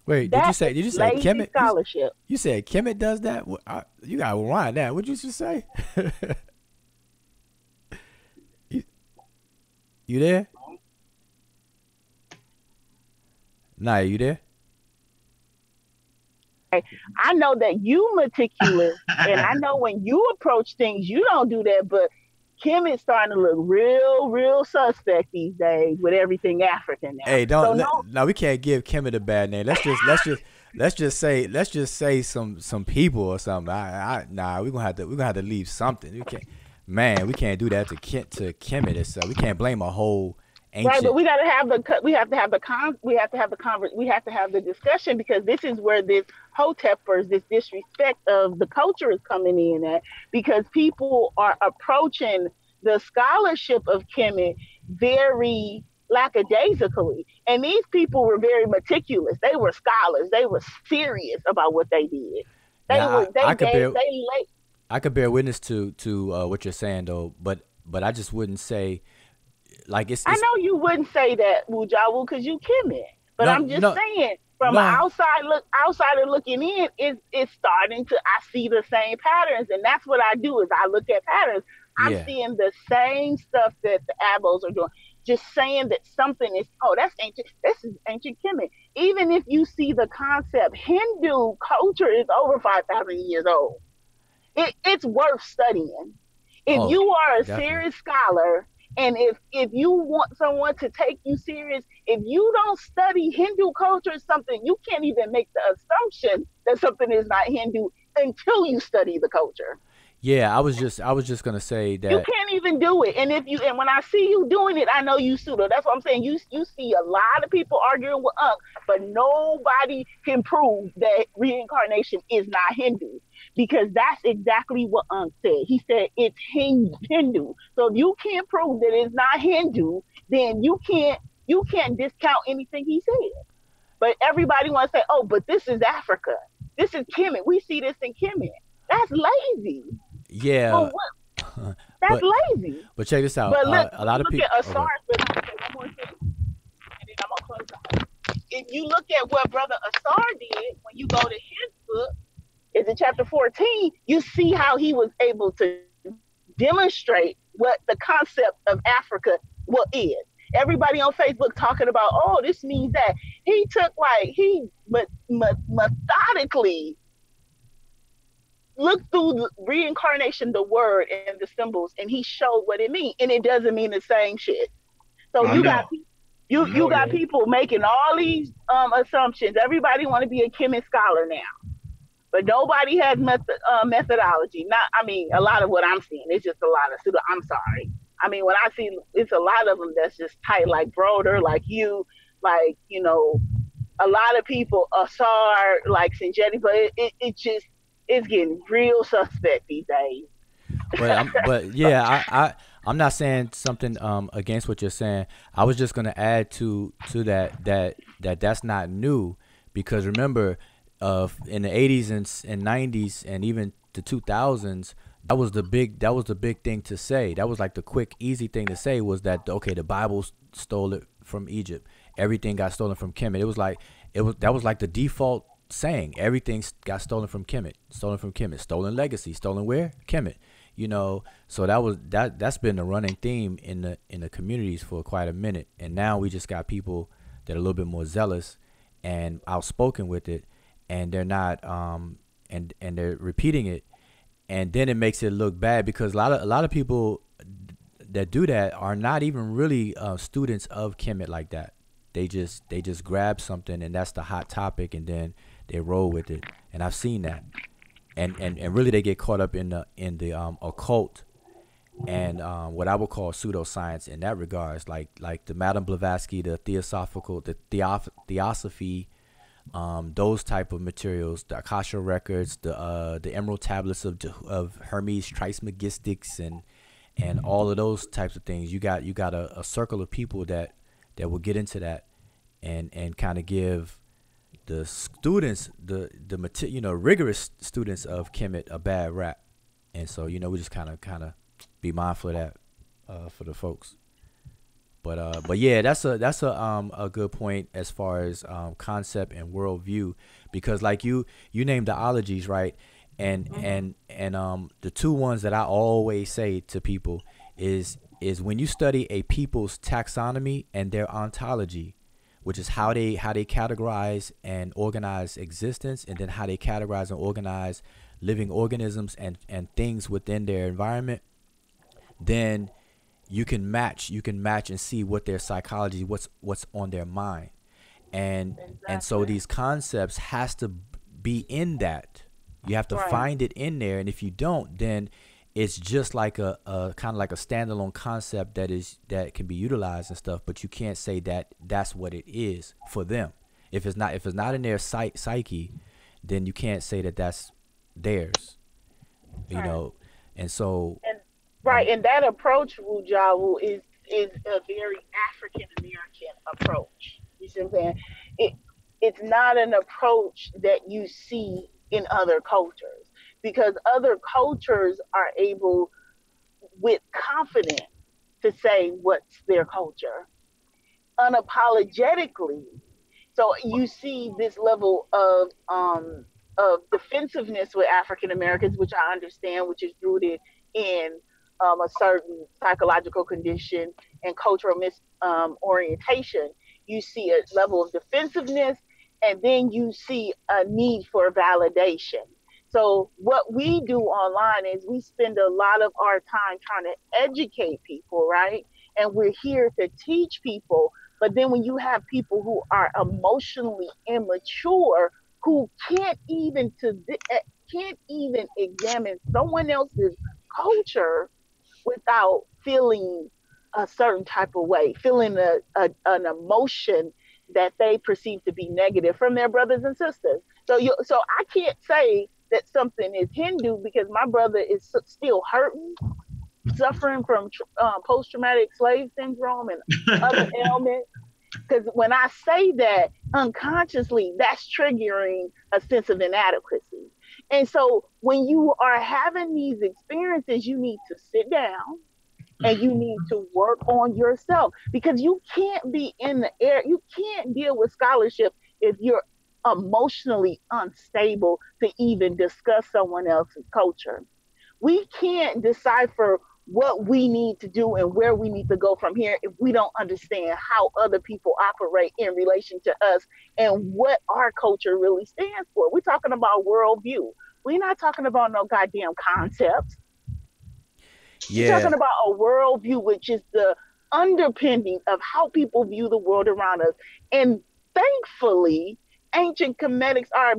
Wait, That is did you say lazy Kemet? scholarship. You said Kemet does that? You gotta rewind that. What'd you just say? you, you there? Nah, you there? I know that you meticulous, and I know when you approach things, you don't do that. But Kim is starting to look real, real suspect these days with everything African now. Hey, So no, we can't give Kemet a bad name. Let's just say some people or something. Nah, we're gonna have to leave something. We can't do that to Kemet itself. We can't blame a whole right, but ancient. we have to have the discussion because this is where this hotepers, this disrespect of the culture is coming in at because people are approaching the scholarship of Kemet very lackadaisically. And these people were very meticulous. They were scholars. They were serious about what they did. They Now were they I could gave bear they late. witness to what you're saying though, but I just wouldn't say like I it's know you wouldn't say that, Wujawu, because you Kemet. But no I'm just no saying, from an no outsider looking in, it's starting to. I see the same patterns, and that's what I do. Is I look at patterns. I'm yeah. seeing the same stuff that the Abos are doing. Just saying that something is. Oh, that's ancient. This is ancient Kemet. Even if you see the concept, Hindu culture is over 5,000 years old. It's worth studying. If Oh, you are a definitely. serious scholar and if you want someone to take you serious, if you don't study Hindu culture or something, you can't even make the assumption that something is not Hindu until you study the culture. Yeah, I was just gonna say You that. can't even do it. And when I see you doing it, I know you pseudo. That's what I'm saying. You see a lot of people arguing with Unc, but nobody can prove that reincarnation is not Hindu. Because that's exactly what Unc said. He said it's Hindu. So if you can't prove that it's not Hindu, then you can't discount anything he said. But everybody wants to say, oh, but this is Africa. This is Kemet. We see this in Kemet. That's lazy. For Yeah, what? That's but lazy. check this out. But look, A lot of look people. at Asar. Okay. But I'm gonna say one more thing, and then I'm gonna close out. If you look at what Brother Asar did when you go to his book, is in chapter 14, you see how he was able to demonstrate what the concept of Africa what is. Everybody on Facebook talking about, oh, this means that. He took he methodically looked through the reincarnation, the word and the symbols, and he showed what it means. And it doesn't mean the same shit. So I know. I you know got that. people making all these assumptions. Everybody want to be a chemist scholar now, but nobody has methodology. Not, I mean, a lot of what I'm seeing is just a lot of pseudo. I'm sorry. I mean, when I see it's a lot of them that's just tight, like Broder, like you, like a lot of people, Asar, like Sinjetti, but it just it's getting real suspect these days. But yeah, I'm not saying something against what you're saying. I was just gonna add to that's not new because remember, in the 80s and 90s and even the 2000s, that was the big thing to say. That was like the quick, easy thing to say was that okay, the Bible stole it from Egypt. Everything got stolen from Kemet. That was like the default saying. Everything got stolen from Kemet. Stolen from Kemet. Stolen legacy. Stolen where? Kemet. So that's been the running theme in the communities for quite a minute, and now we just got people that are a little bit more zealous and outspoken with it, and they're not and they're repeating it, and then it makes it look bad because a lot of people that do that are not even really students of Kemet like that. They just grab something and that's the hot topic, and then they roll with it. And I've seen that, and really they get caught up in the occult and what I would call pseudoscience in that regards, like the Madame Blavatsky, the theosophical, theosophy, those type of materials, the Akasha records, the Emerald tablets of Hermes Trismegistics, and all of those types of things. You got a circle of people that will get into that and kind of give the students the rigorous students of Kemet a bad rap. And so we just kind of be mindful of that for the folks. But yeah, that's a good point as far as concept and worldview, because like you named the ologies, right? And the two ones that I always say to people is when you study a people's taxonomy and their ontology, which is how they categorize and organize existence, and then how they categorize and organize living organisms and things within their environment, then you can match and see what their psychology, what's on their mind. And so Exactly. these concepts has to be in that. You have to Right. find it in there, and if you don't, then it's just like a kind of like a standalone concept that can be utilized and stuff, but you can't say that that's what it is for them. If it's not in their psyche, then you can't say that that's theirs. you Right. know and so And right, um and that approach, Wujawu, is a very African American approach. You see what I'm saying? It it's not an approach that you see in other cultures, because other cultures are able with confidence to say what's their culture unapologetically. So you see this level of defensiveness with African Americans, which I understand, which is rooted in a certain psychological condition and cultural misorientation. You see a level of defensiveness, and then you see a need for validation. So what we do online is we spend a lot of our time trying to educate people, right? And we're here to teach people, but then when you have people who are emotionally immature, who can't even examine someone else's culture without feeling a certain type of way, feeling an emotion that they perceive to be negative from their brothers and sisters. So I can't say that something is Hindu because my brother is still hurting, suffering from post traumatic slave syndrome and other ailments, because when I say that unconsciously, that's triggering a sense of inadequacy. And so when you are having these experiences, you need to sit down and you need to work on yourself, because you can't be in the air. You can't deal with scholarship if you're emotionally unstable to even discuss someone else's culture. We can't decipher what we need to do and where we need to go from here if we don't understand how other people operate in relation to us and what our culture really stands for. We're talking about worldview. We're not talking about no goddamn concepts. We're yeah talking about a worldview, which is the underpinning of how people view the world around us. And thankfully, ancient Comedics, our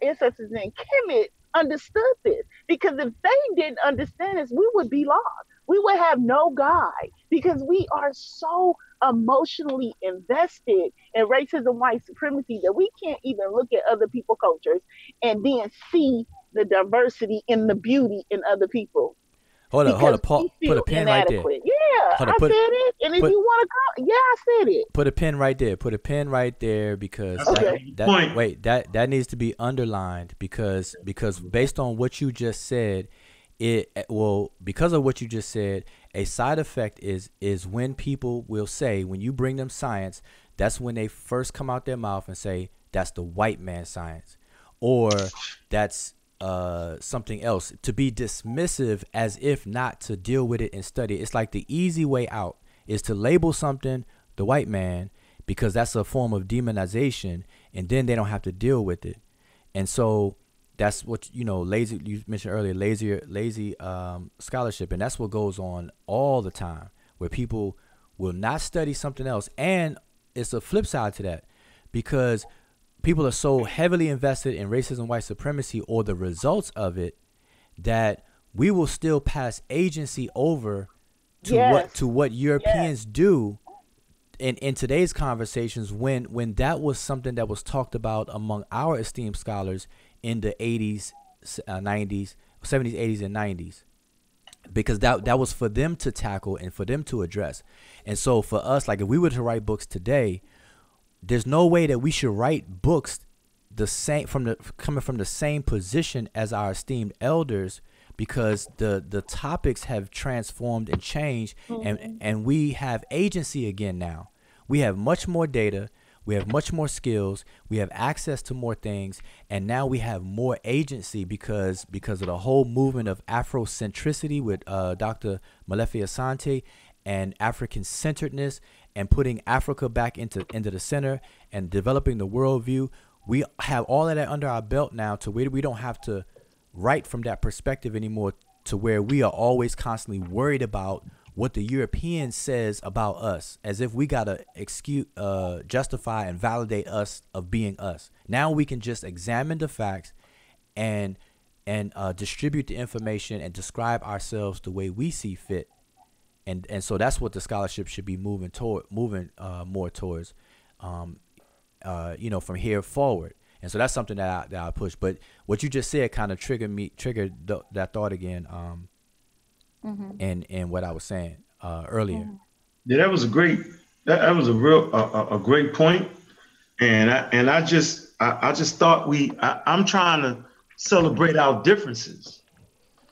ancestors in Kemet, understood this. Because if they didn't understand this, we would be lost. We would have no guide because we are so emotionally invested in racism, white supremacy, that we can't even look at other people's cultures and then see the diversity and the beauty in other people, hold because up, we put a feel pin right there. inadequate. Yeah, hold up I put said it. And if put you want to call, yeah, I said it. put a pin right there. Put a pin right there, because That's a that Okay. good that point. wait, that needs to be underlined, because based on what you just said, because of what you just said, a side effect is when people will say, when you bring them science, that's when they first come out their mouth and say that's the white man science, or that's something else, to be dismissive as if not to deal with it and study it. It's like the easy way out is to label something the white man, because that's a form of demonization, and then they don't have to deal with it. And so that's what, lazy, you mentioned earlier, lazy scholarship. And that's what goes on all the time, where people will not study something else. And it's a flip side to that, because people are so heavily invested in racism, white supremacy, or the results of it, that we will still pass agency over to what Europeans do in today's conversations, when that was something that was talked about among our esteemed scholars in the 80s, 90s, 70s, 80s, and 90s, because that was for them to tackle and for them to address. And so for us, like if we were to write books today, there's no way that we should write books the same coming from the same position as our esteemed elders, because the topics have transformed and changed, and we have agency again now. We have much more data, we have much more skills, we have access to more things, and now we have more agency because of the whole movement of Afrocentricity with Dr. Molefi Asante, and African centeredness, and putting Africa back into the center and developing the worldview. We have all of that under our belt now, to where we don't have to write from that perspective anymore, to where we are always constantly worried about what the European says about us, as if we gotta justify and validate us of being us. Now we can just examine the facts and distribute the information and describe ourselves the way we see fit. And so that's what the scholarship should be moving more towards, from here forward. And so that's something that I push. But what you just said kind of triggered that thought again, and what I was saying earlier. Yeah, that was a great. That was a real a great point. And I just thought I'm trying to celebrate our differences.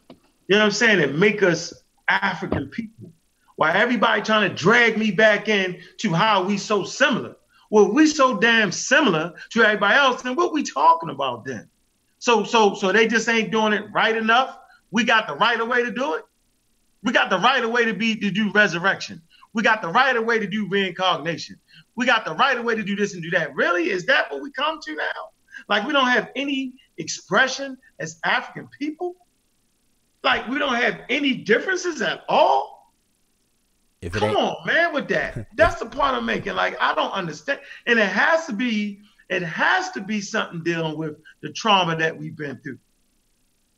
You know what I'm saying? And make us African people. While everybody trying to drag me back in to how we so similar. Well, we so damn similar to everybody else, then what we talking about then? So they just ain't doing it right enough. We got the right way to do it. We got the right way to do resurrection. We got the right way to do reincarnation. We got the right way to do this and do that. Really? Is that what we come to now? Like we don't have any expression as African people? Like we don't have any differences at all? Come on, man, with that. That's the point I'm making. Like, I don't understand. And it has to be something dealing with the trauma that we've been through.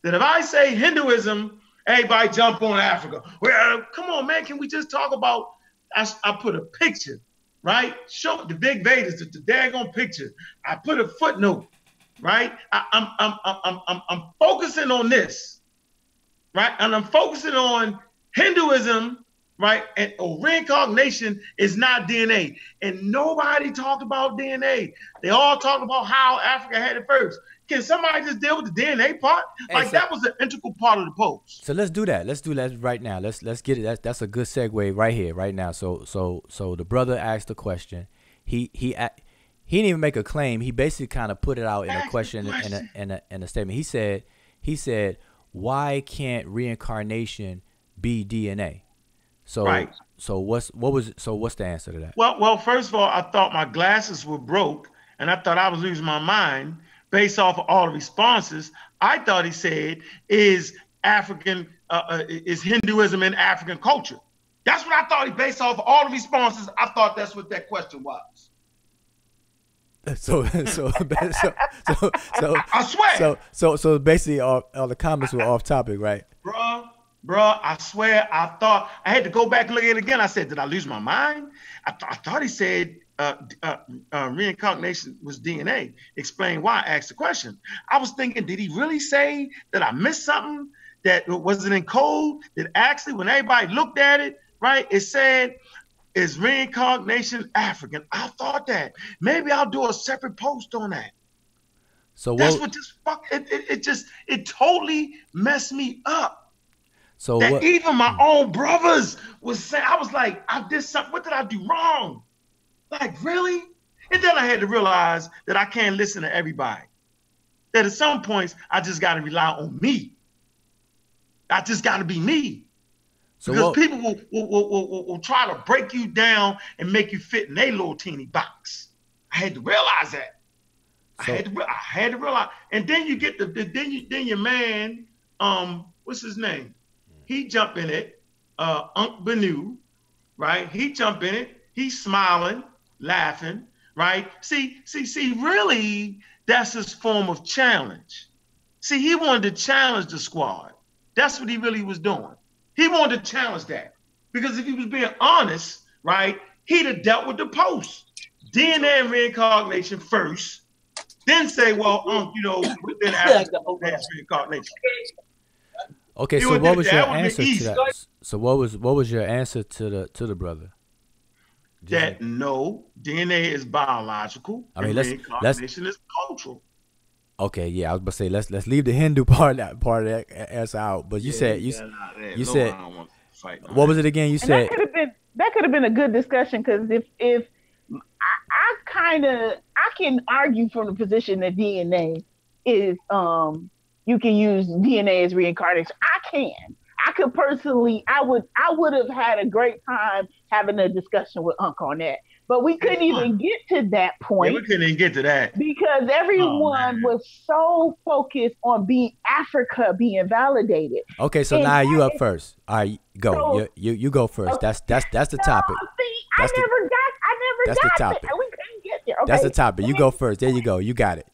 That if I say Hinduism, everybody jump on Africa. Well, come on, man, can we just talk about, I put a picture, right? Show the big Vedas, the daggone picture. I put a footnote, right? I'm focusing on this, right? And I'm focusing on Hinduism, right? And reincarnation is not DNA. And nobody talked about DNA. They all talked about how Africa had it first. Can somebody just deal with the DNA part? That was an integral part of the post. So let's do that. Let's do that right now. Let's get it. That's a good segue right here, right now. So the brother asked a question. He didn't even make a claim. He basically kind of put it out in a question in a statement. He said, why can't reincarnation be DNA? So right. So what's the answer to that? Well, first of all, I thought my glasses were broke, and I thought I was losing my mind based off of all the responses. I thought he said is Hinduism in African culture. That's what I thought he based off of all the responses. I thought that's what that question was. So I swear. So basically all the comments were off topic, right? Bro, I swear, I thought I had to go back and look at it again. I said, did I lose my mind? I thought he said reincarnation was DNA. Explain why. I asked the question. I was thinking, did he really say that I missed something? That was it in code? That actually, when everybody looked at it, right, it said, is reincarnation African? I thought that. Maybe I'll do a separate post on that. So that's what just it totally messed me up. So that even my own brothers was saying, I was like, I did something. What did I do wrong? Like, really? And then I had to realize that I can't listen to everybody. that at some points I just got to rely on me. I just got to be me. So Because what? people will try to break you down and make you fit in their little teeny box. I had to realize that. So I had to realize. And then you get then your man, what's his name? He jump in it, Unc Benu, right? He jump in it. He's smiling, laughing, right? See, really, that's his form of challenge. See, he wanted to challenge the squad. That's what he really was doing. He wanted to challenge that. Because if he was being honest, right, he'd have dealt with the post. DNA and reincarnation first, then say, well, within Africa, that's reincarnation. okay, so what was your answer to that? So what was your answer to the brother? That no, DNA is biological. I mean, reincarnation is cultural. Okay, yeah, I was about to say let's leave the Hindu part of that answer out. But you said I don't want to fight what was it again? You said that could have been a good discussion, because if I can argue from the position that DNA is you can use DNA as reincarnation. I could personally, I would have had a great time having a discussion with Uncle on that. But we couldn't even get to that point. Yeah, we couldn't even get to that. Because everyone was so focused on Africa being validated. Okay, so now you up first. All right, go. So, you go first. Okay. That's the topic. See, I never got the topic. We couldn't get there. Okay. That's the topic. You go first. There you go. You got it.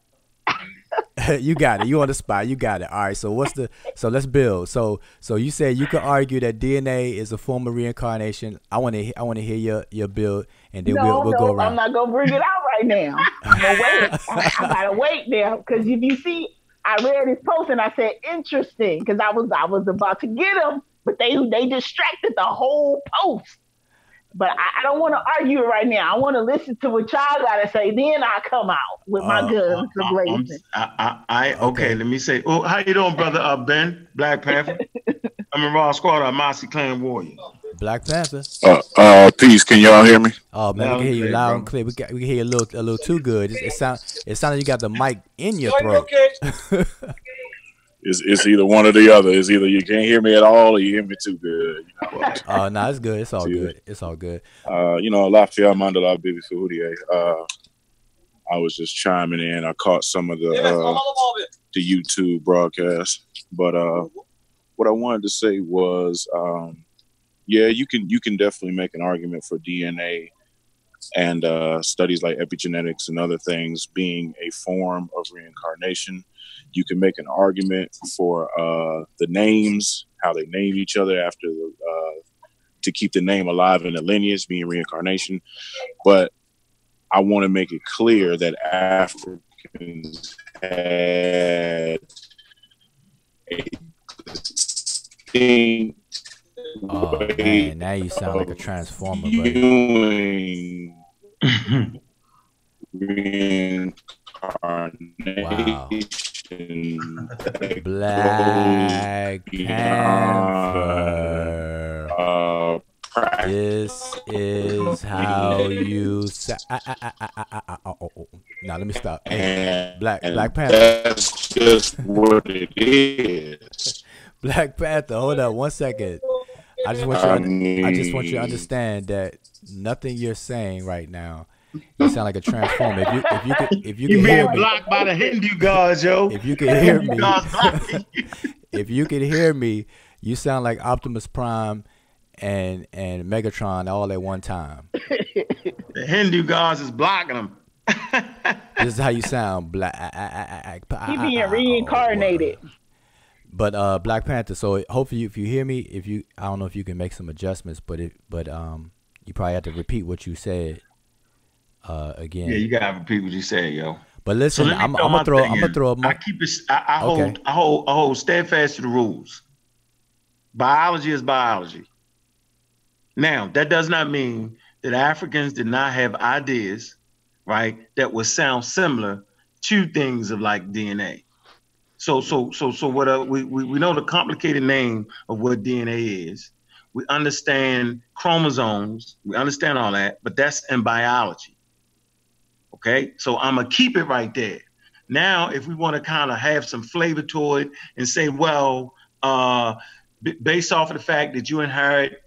You got it. You on the spot. You got it. All right. So let's build. So you said you could argue that DNA is a form of reincarnation. I want to hear your build, and then we'll go around. I'm not gonna bring it out right now. I'm gonna wait. I gotta wait now, because if you see, I read his post and I said interesting, because I was about to get him, but they distracted the whole post. But I don't want to argue it right now. I want to listen to what y'all got to say. Then I come out with my guns blazing. Okay, let me say. Oh, how you doing, brother Ben, Black Panther? I'm in Raw Squad, a Mossy Clan Warrior. Black Panther. Peace. Can y'all hear me? Oh man, we can hear you loud and clear. We can hear you a little too good. It sounds like you got the mic in your throat. It's either one or the other. It's either you can't hear me at all or you hear me too good. No, it's good. It's all good. It's all good. Lafayette Mandela Bibi Fuhudier. I was just chiming in. I caught some of the YouTube broadcast, but what I wanted to say was, you can definitely make an argument for DNA and studies like epigenetics and other things being a form of reincarnation. You can make an argument for the names, how they name each other after to keep the name alive in the lineage, being reincarnation. But I want to make it clear that Africans had a distinct man, now you sound like a transformer, buddy. Wow. Black Panther. This is how you now let me stop. Black Panther. That's just what it is. Black Panther, hold up 1 second. I just want you to understand that nothing you're saying right now, you sound like a transformer. If you can hear me, blocked by the Hindu gods, yo. If you can hear me, if you can hear me, you sound like Optimus Prime and Megatron all at one time. The Hindu gods is blocking them. This is how you sound, Black. He being reincarnated. But Black Panther. So hopefully, if you hear me, I don't know if you can make some adjustments, but you probably have to repeat what you said. Again. Yeah, you gotta repeat what you said, yo. But listen, so I'm gonna throw. I keep it. I hold steadfast to the rules. Biology is biology. Now, that does not mean that Africans did not have ideas, right, that would sound similar to things of like DNA. So what we know the complicated name of what DNA is. We understand chromosomes. We understand all that, but that's in biology. Okay, so I'm gonna keep it right there. Now, if we want to kind of have some flavor to it and say, well, based off of the fact that you inherit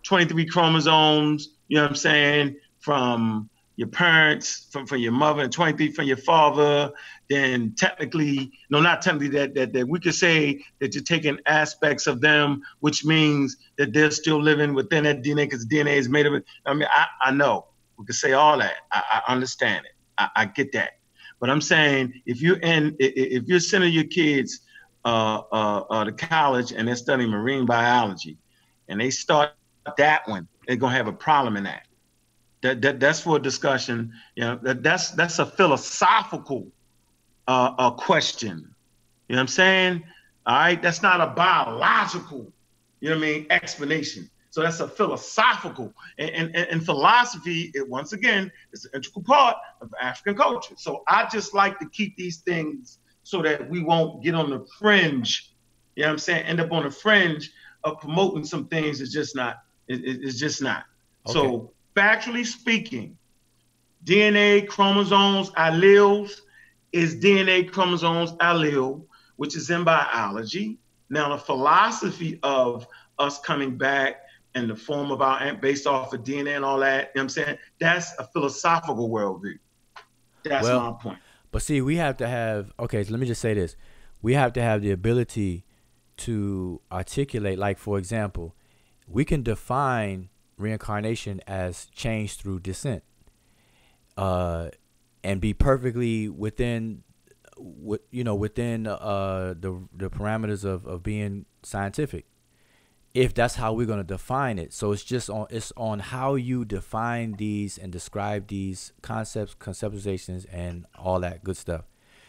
23 chromosomes, you know what I'm saying, from your parents, from your mother, and 23 from your father, then technically, no, not technically, that we could say that you're taking aspects of them, which means that they're still living within that DNA because DNA is made of it. I mean, I know we could say all that. I understand it. I get that. But I'm saying if you're sending your kids to college and they're studying marine biology, and they start that one, they're gonna have a problem in that. That's for a discussion. You know, that's a philosophical question. You know what I'm saying? All right, that's not a biological, you know what I mean, explanation. So that's a philosophical, and philosophy, once again, is an integral part of African culture. So I just like to keep these things so that we won't get on the fringe. You know what I'm saying? End up on the fringe of promoting some things. It's just not. It's just not. Okay. So factually speaking, DNA, chromosomes, alleles is DNA, chromosomes, allele, which is in biology. Now, the philosophy of us coming back in the form of our, based off of DNA and all that, you know what I'm saying? That's a philosophical worldview. That's Well, my point. but see, we have to have, okay, so let me just say this. We have to have the ability to articulate, like, for example, we can define reincarnation as change through descent, and be perfectly within, within the parameters of being scientific, if that's how we're going to define it. So it's on how you define these and describe these concepts, conceptualizations, and all that good stuff.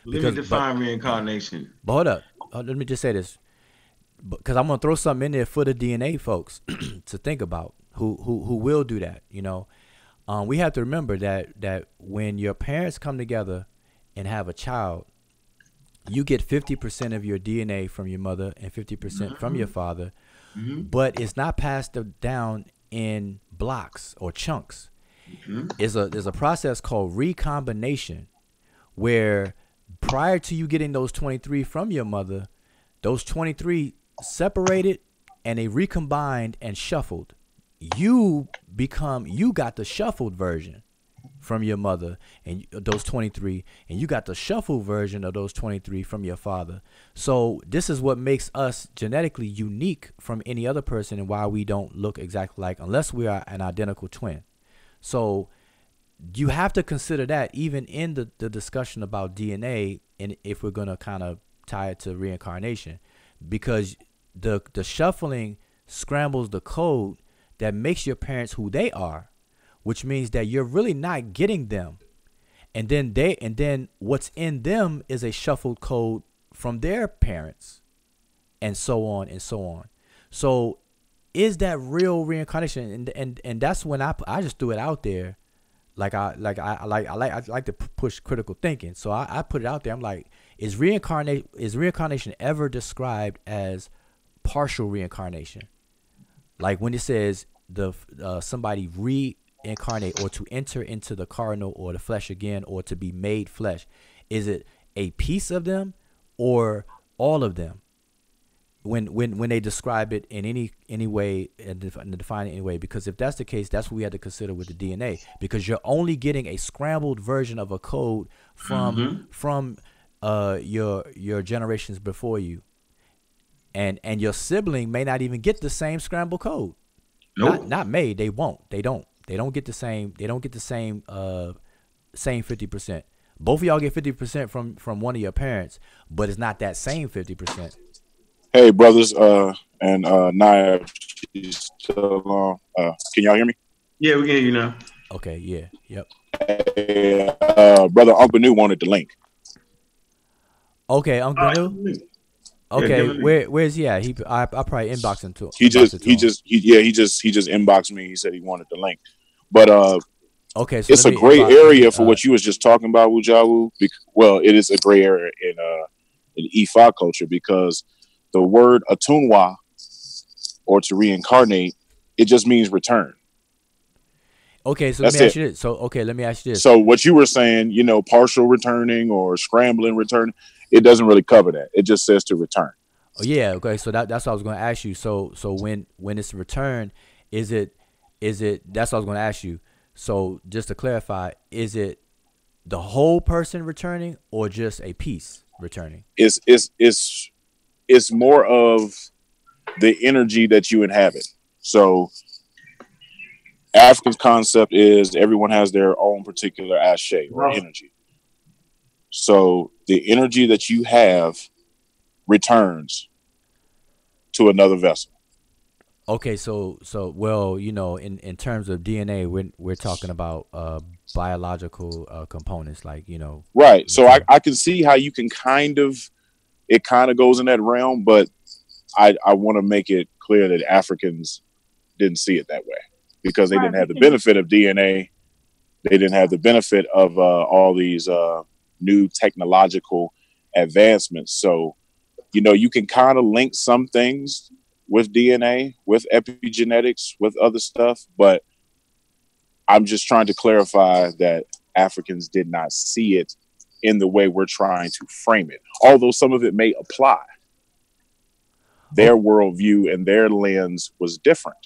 Let me define reincarnation. But hold up, let me just say this, because I'm gonna throw something in there for the DNA folks to think about, who will do that. We have to remember that when your parents come together and have a child, you get 50% of your DNA from your mother and 50% from your father, but it's not passed down in blocks or chunks. There's a process called recombination, where prior to you getting those 23 from your mother, those 23 separated and they recombined and shuffled. You got the shuffled version from your mother and those 23, and you got the shuffled version of those 23 from your father. So this is what makes us genetically unique from any other person, and why we don't look exactly like, unless we are an identical twin. So you have to consider that even in the discussion about DNA, and if we're going to kind of tie it to reincarnation, because the shuffling scrambles the code that makes your parents who they are, which means that you're really not getting them. And then what's in them is a shuffled code from their parents, and so on and so on. So is that real reincarnation? And that's when I just threw it out there. I like to push critical thinking. So I put it out there. I'm like, is reincarnation ever described as partial reincarnation? Like when it says somebody reincarnate, or to enter into the carnal or the flesh again, or to be made flesh, is it a piece of them or all of them? When they describe it in any way and define it anyway, because if that's the case, that's what we have to consider with the DNA, because you're only getting a scrambled version of a code from your generations before you, and your sibling may not even get the same scrambled code. Nope. Not may, they won't. They don't get the same. They don't get the same 50%. Both of y'all get 50% from one of your parents, but it's not that same 50%. Hey, brothers, and Naya, she's still on. Can y'all hear me? Yeah, we can hear you now. Okay, yeah, yep. Hey, brother Uncle New wanted the link. Okay, Uncle New. Okay, Yeah, where's he at? I probably inboxed him too. He just inboxed me. He said he wanted the link, but okay, so it's a gray area for what you was just talking about, Wujawu. Well, it is a gray area in Ifa culture, because the word atunwa, or to reincarnate, it just means return. Okay, so let me That's ask it. you this. So okay, let me ask you this. So what you were saying, partial returning or scrambling return, it doesn't really cover that. It just says to return. Oh yeah, okay. So that's what I was going to ask you. So when it's returned, is it that's what I was going to ask you. So just to clarify, is it the whole person returning or just a piece returning? It's more of the energy that you inhabit. So African's concept is everyone has their own particular ashe or energy. So the energy that you have returns to another vessel. Okay, so well, in terms of DNA, we're talking about biological components, like Right. So I, return. I can see how you can it kind of goes in that realm, but I want to make it clear that Africans didn't see it that way because they Right, didn't have the benefit of DNA. They didn't have the benefit of all these new technological advancements. So, you can kind of link some things with DNA, with epigenetics, with other stuff, but I'm just trying to clarify that Africans did not see it in the way we're trying to frame it. Although some of it may apply, their Okay, worldview and their lens was different.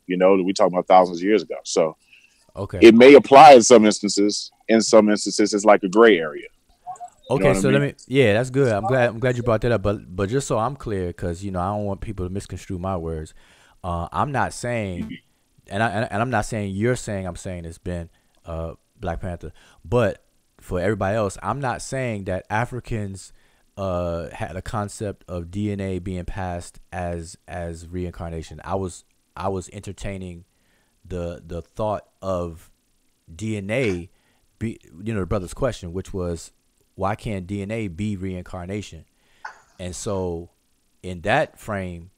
We talked about thousands of years ago. So okay, it may apply in some instances. In some instances, it's like a gray area. You know okay. what I So let mean? me. Yeah, that's good. I'm glad you brought that up. But just so I'm clear, because I don't want people to misconstrue my words. I'm not saying, and I'm not saying you're saying. I'm saying it's been Black Panther, but for everybody else, I'm not saying that Africans had a concept of DNA being passed as reincarnation. I was entertaining the thought of DNA be the brother's question, which was why can't DNA be reincarnation? And so in that frame,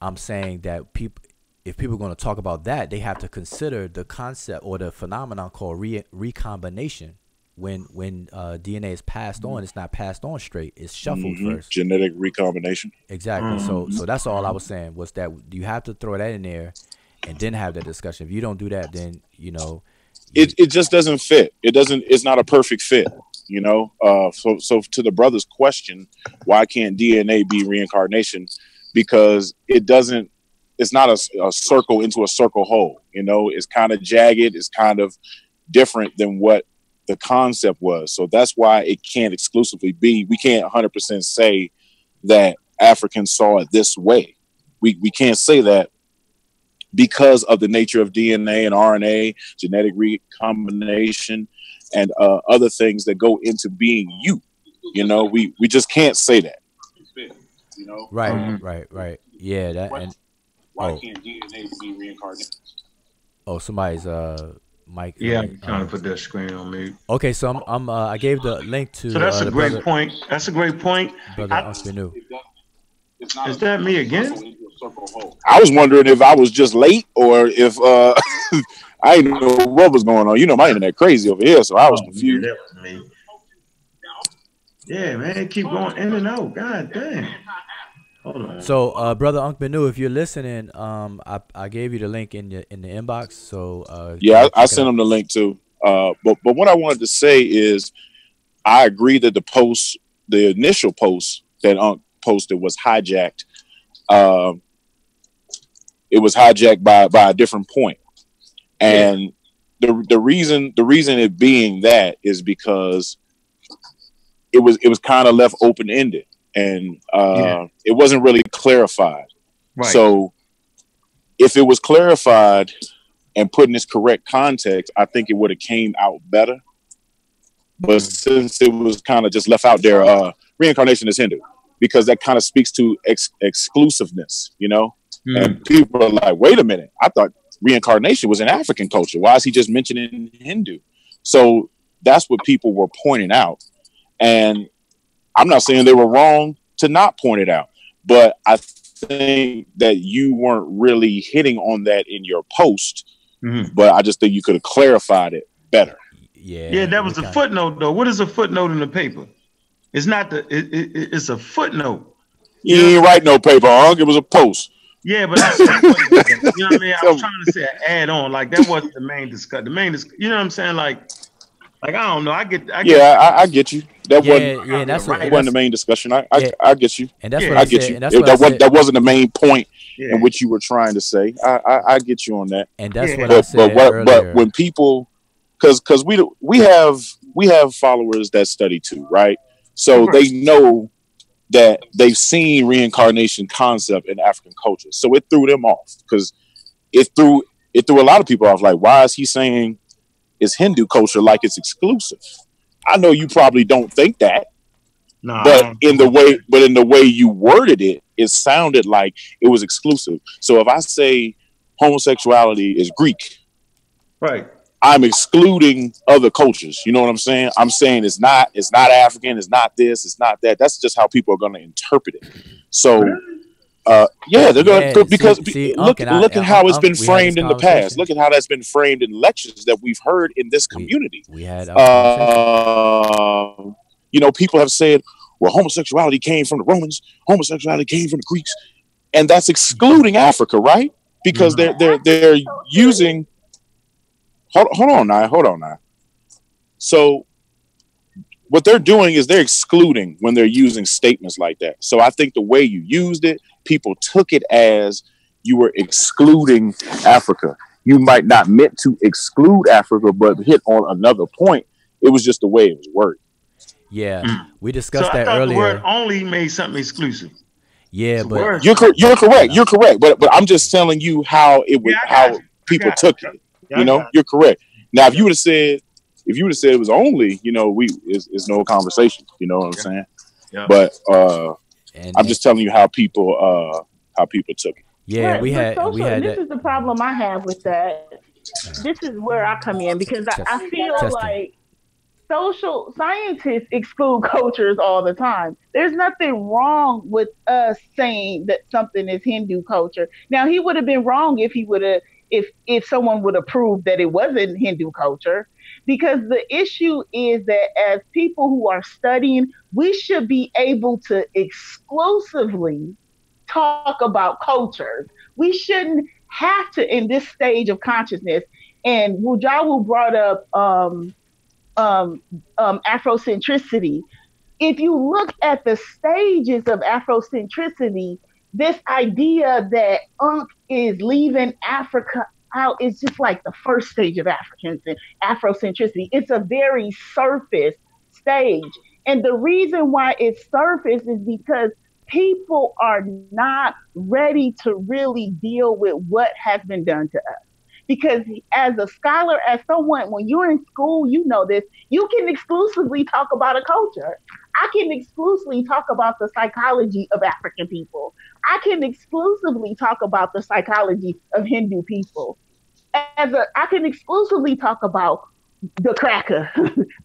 I'm saying that if people are going to talk about that, they have to consider the concept or the phenomenon called recombination. When DNA is passed on, it's not passed on straight; it's shuffled first. Genetic recombination. Exactly. So that's all I was saying was that you have to throw that in there, and then have that discussion. If you don't do that, then you It just doesn't fit. It's not a perfect fit. So to the brother's question, why can't DNA be reincarnation? Because it doesn't. It's not a circle into a circle hole. It's kind of jagged. It's kind of different than what the concept was. So that's why it can't exclusively be. We can't 100% say that Africans saw it this way. We can't say that because of the nature of DNA and RNA, genetic recombination, and other things that go into being you. We just can't say that. right, Mhm. right. Yeah, that and Why oh can't DNA be reincarnated? somebody's mic. Yeah, I'm trying to put that screen on me. Okay, so I gave the link So to that's a the great brother point. That's a great point. brother I, Unc Benu. is that me again? I was wondering if I was just late or if I didn't know what was going on. My internet crazy over here, so I was Oh yeah, confused. that was me. Yeah, man, keep going in and out. God damn. Hold on. So brother Unc Benu, if you're listening, I gave you the link in the inbox, so go Yeah, ahead I check it sent out. him the link too. But what I wanted to say is I agree that the initial post that Unc posted was hijacked. Um, it was hijacked by a different point, Yeah, and the reason it being that is because it was kind of left open ended, and yeah, it wasn't really clarified. right. So if it was clarified and put in its correct context, I think it would have came out better. But Mm. since it was kind of just left out there, reincarnation is Hindu because that kind of speaks to exclusiveness. And Mm. people are like, wait a minute, I thought reincarnation was in African culture. Why is he just mentioning Hindu? So that's what people were pointing out. And I'm not saying they were wrong to not point it out, but I think that you weren't really hitting on that in your post. Mm. But I just think you could have clarified it better. Yeah, Yeah, that we was a kind of. footnote though. What is a footnote in the paper? It's not it's a footnote. You know You what ain't I write no paper, Hunk. It was a post. Yeah, but I said further though. You know what I mean? I was So, trying to say add on. Like that wasn't the main discuss. You know what I'm saying? Like I don't know. I get yeah, I get you. That wasn't Yeah, yeah, probably a that writer. wasn't the main discussion. yeah, I get you. and that's what I Yeah, I get said, you. and that's what I said, That wasn't the main point in yeah, which you were trying to say. I get you on that. and that's what yeah. I But said when earlier. people, because we have followers that study too, right? So Right. they know that they've seen reincarnation concept in African culture. So it threw them off because it threw it threw a lot of people off. Like, why is he saying it's Hindu culture like it's exclusive? I know you probably don't think that, No, I don't know about that. but in the way you worded it, it sounded like it was exclusive. So if I say homosexuality is Greek, Right. I'm excluding other cultures. You know what I'm saying? I'm saying it's not African, it's not this, it's not that. That's just how people are going to interpret it. So Really? yeah, they're going Yeah, to because see, Unc and look at how it's been We had this framed in the past. conversation. Look at how that's been framed in lectures that we've heard in this We community. we had our conversation. People have said, well, homosexuality came from the Romans, homosexuality came from the Greeks, and that's excluding Africa, right? Because Mm-hmm. they're using. Hold on now. So what they're doing is they're excluding when they're using statements like that. So I think the way you used it, people took it as you were excluding Africa. You might not meant to exclude Africa, but hit on another point. It was just the way it was worded. Yeah, Mm. we So discussed I that thought the word earlier. only made something exclusive. Yeah, So but words. You're correct. yeah, You're correct. But I'm just telling you how it was Yeah, I got how you. I people got you. took Yep. it. Yeah, I got You're correct. Now, you. Yep. if you would have said it was only, it's no conversation. You know what I'm Yep. saying? Yep. But I'm and just telling you how people took it. yeah, Right, but and we social, had and this that is the problem I have with that. This is where I come in because I test feel testing. like social scientists exclude cultures all the time. There's nothing wrong with us saying that something is Hindu culture. Now he would have been wrong if he would have if someone would have proved that it wasn't Hindu culture. Because the issue is that as people who are studying, we should be able to exclusively talk about cultures. We shouldn't have to in this stage of consciousness. And Wujawu brought up um, Afrocentricity. If you look at the stages of Afrocentricity, this idea that Unk is leaving Africa out is just like the first stage of Afrocentricity. It's a very surface stage. And the reason why it's surface is because people are not ready to really deal with what has been done to us because as a scholar, as someone, when you're in school, you know this, you can exclusively talk about a culture. I can exclusively talk about the psychology of African people. I can exclusively talk about the psychology of Hindu people. I can exclusively talk about the cracker.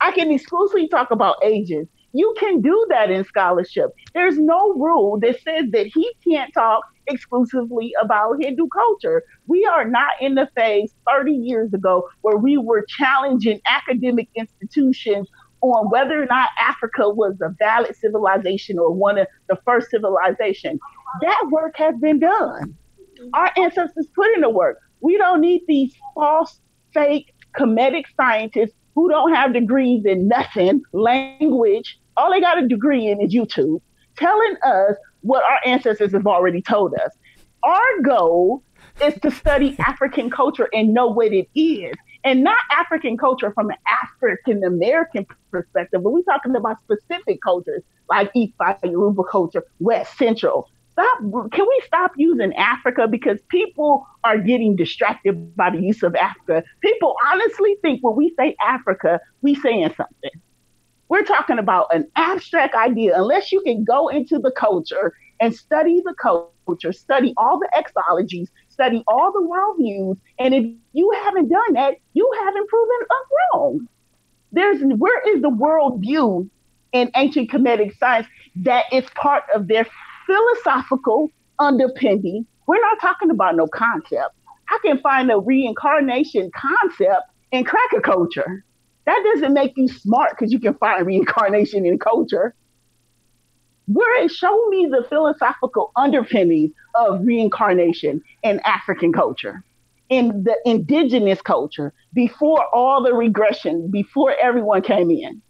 I can exclusively talk about Asians. You can do that in scholarship. There's no rule that says that he can't talk exclusively about Hindu culture. We are not in the phase 30 years ago where we were challenging academic institutions on whether or not Africa was a valid civilization or one of the first civilizations. That work has been done. Our ancestors put in the work. We don't need these false, fake, comedic scientists who don't have degrees in nothing, language. All they got a degree in is YouTube, telling us what our ancestors have already told us. Our goal is to study African culture and know what it is. And not African culture from an African American perspective, but we're talking about specific cultures like Ifa, Yoruba culture, West Central. Stop. Can we stop using Africa because people are getting distracted by the use of Africa? People honestly think when we say Africa, we saying something. We're talking about an abstract idea. Unless you can go into the culture and study the culture, study all the exologies, study all the worldviews, and if you haven't done that, you haven't proven us wrong. Where is the worldview in ancient Kemetic science that is part of their philosophical underpinning? We're not talking about no concept. I can find a reincarnation concept in cracker culture. That doesn't make you smart because you can find reincarnation in culture. Where it showed me the philosophical underpinnings of reincarnation in African culture, in the indigenous culture, before all the regression, before everyone came in,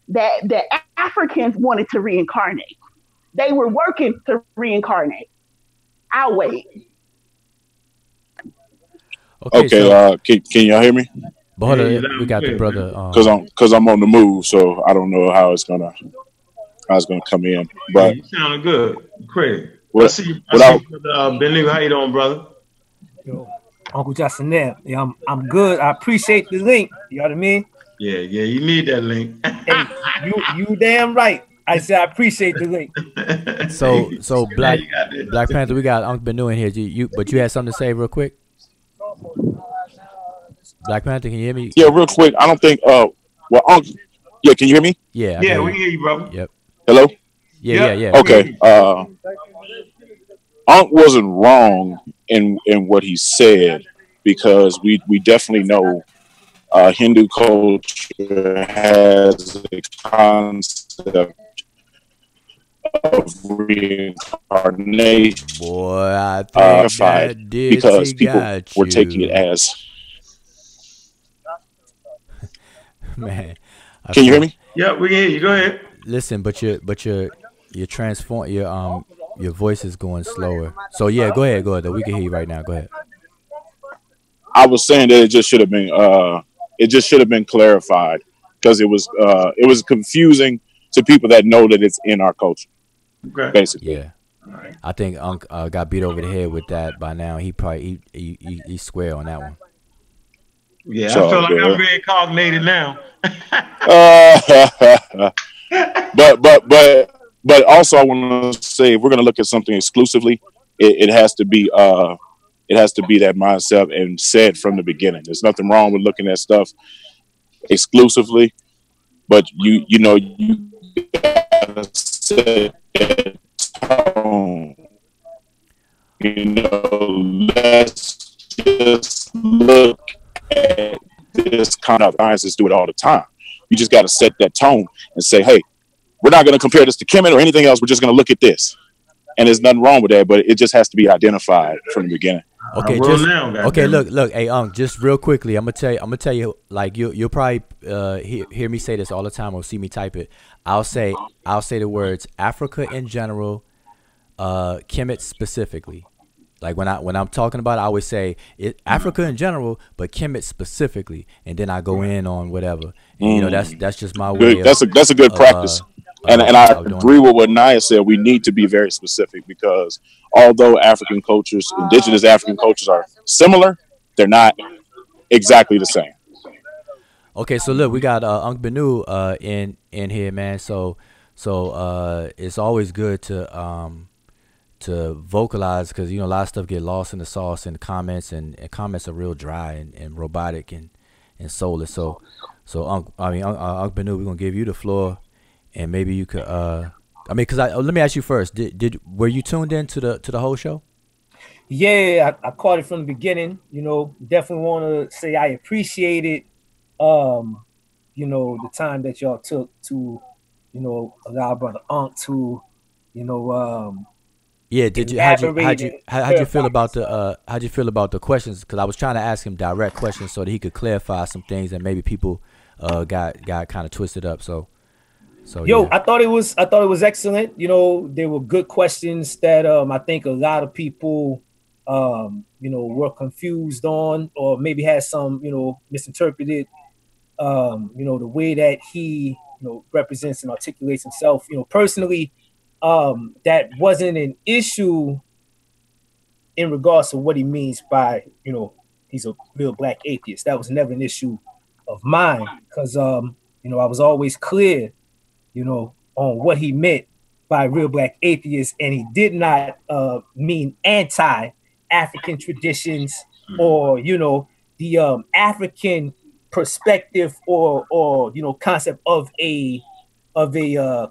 that the Africans wanted to reincarnate. They were working to reincarnate. I'll wait. Okay, Okay, so can y'all hear me? but Yeah, hold you on, loud we and got the clear, man. brother. Cause I'm on the move, so I don't know how it's gonna come in. Yeah, But you sounding good, Craig. I what see you. I what see I you, brother Benny. How you doing, brother? Yo, Uncle Justin there. Yeah, I'm good. I appreciate the link. You know what I mean? Yeah, yeah. You need that link. Hey, you damn right. I said I appreciate the link. So Now Black you got Black it. Panther, we got Unc Benu in here. But you had something to say real quick. Black Panther, can you hear me? yeah, real quick. I don't think well, yeah, can you hear me? Yeah, I can Yeah, hear we you. can hear you, brother. Yep. Hello. Yeah, yeah, Yep, yeah. we can hear Okay. you. Wasn't wrong in what he said because we definitely know Hindu culture has a concept of reincarnation Boy, I think that because Dixie people got were taking it you. as. Man, I Can you hear feel me? Yep, we can hear you. Go ahead. listen, but your transform your voice is going slower. So yeah, go ahead though. We can hear you right now. Go ahead. I was saying that it just should have been clarified because it was confusing to people that know that it's in our culture, Okay. basically. Yeah. All right. I think Unc got beat over the head with that by now. He probably he's square on that one. Yeah, I So feel like I'm good. reincarnated now. Uh, but also I want to say if we're going to look at something exclusively, it has to be that mindset and said from the beginning. There's nothing wrong with looking at stuff exclusively, but you gotta set that tone. Let's just look at this kind of scientists do it all the time. You just got to set that tone and say, hey, we're not going to compare this to Kemet or anything else. We're just going to look at this. And there's nothing wrong with that, but it just has to be identified from the beginning. I Okay, will just now, okay. goddamn it. Look. Hey, just real quickly, I'm gonna tell you. Like you'll probably hear me say this all the time or see me type it. I'll say the words Africa in general, Kemet specifically. Like when I'm talking about it, I always say Africa in general, but Kemet specifically, and then I go in on whatever. And that's just my way Good. That's a good of practice. And I of doing agree it. with what Naya said. We need to be very specific because although indigenous African cultures are similar, they're not exactly the same. Okay, so look, we got Unc Benu in here, man. So it's always good to vocalize because a lot of stuff get lost in the sauce in the comments and comments are real dry and robotic and soulless. So Unc Benu, we're gonna give you the floor and maybe you could because let me ask you first. Were you tuned in to the whole show? Yeah, I caught it from the beginning. Definitely want to say I appreciated the time that y'all took to, allow Brother Unc to, you know, um, Yeah, did you elaborate and how'd you feel clarify about some stuff. how'd you feel about the questions? Because I was trying to ask him direct questions so that he could clarify some things that maybe people got kind of twisted up. So Yo, yeah. I thought it was excellent. They were good questions that I think a lot of people were confused on or maybe had some, misinterpreted the way that he, represents and articulates himself. Personally, that wasn't an issue in regards to what he means by, he's a real black atheist. That was never an issue of mine because, I was always clear, on what he meant by real black atheist, and he did not mean anti-African traditions or the African perspective or concept of a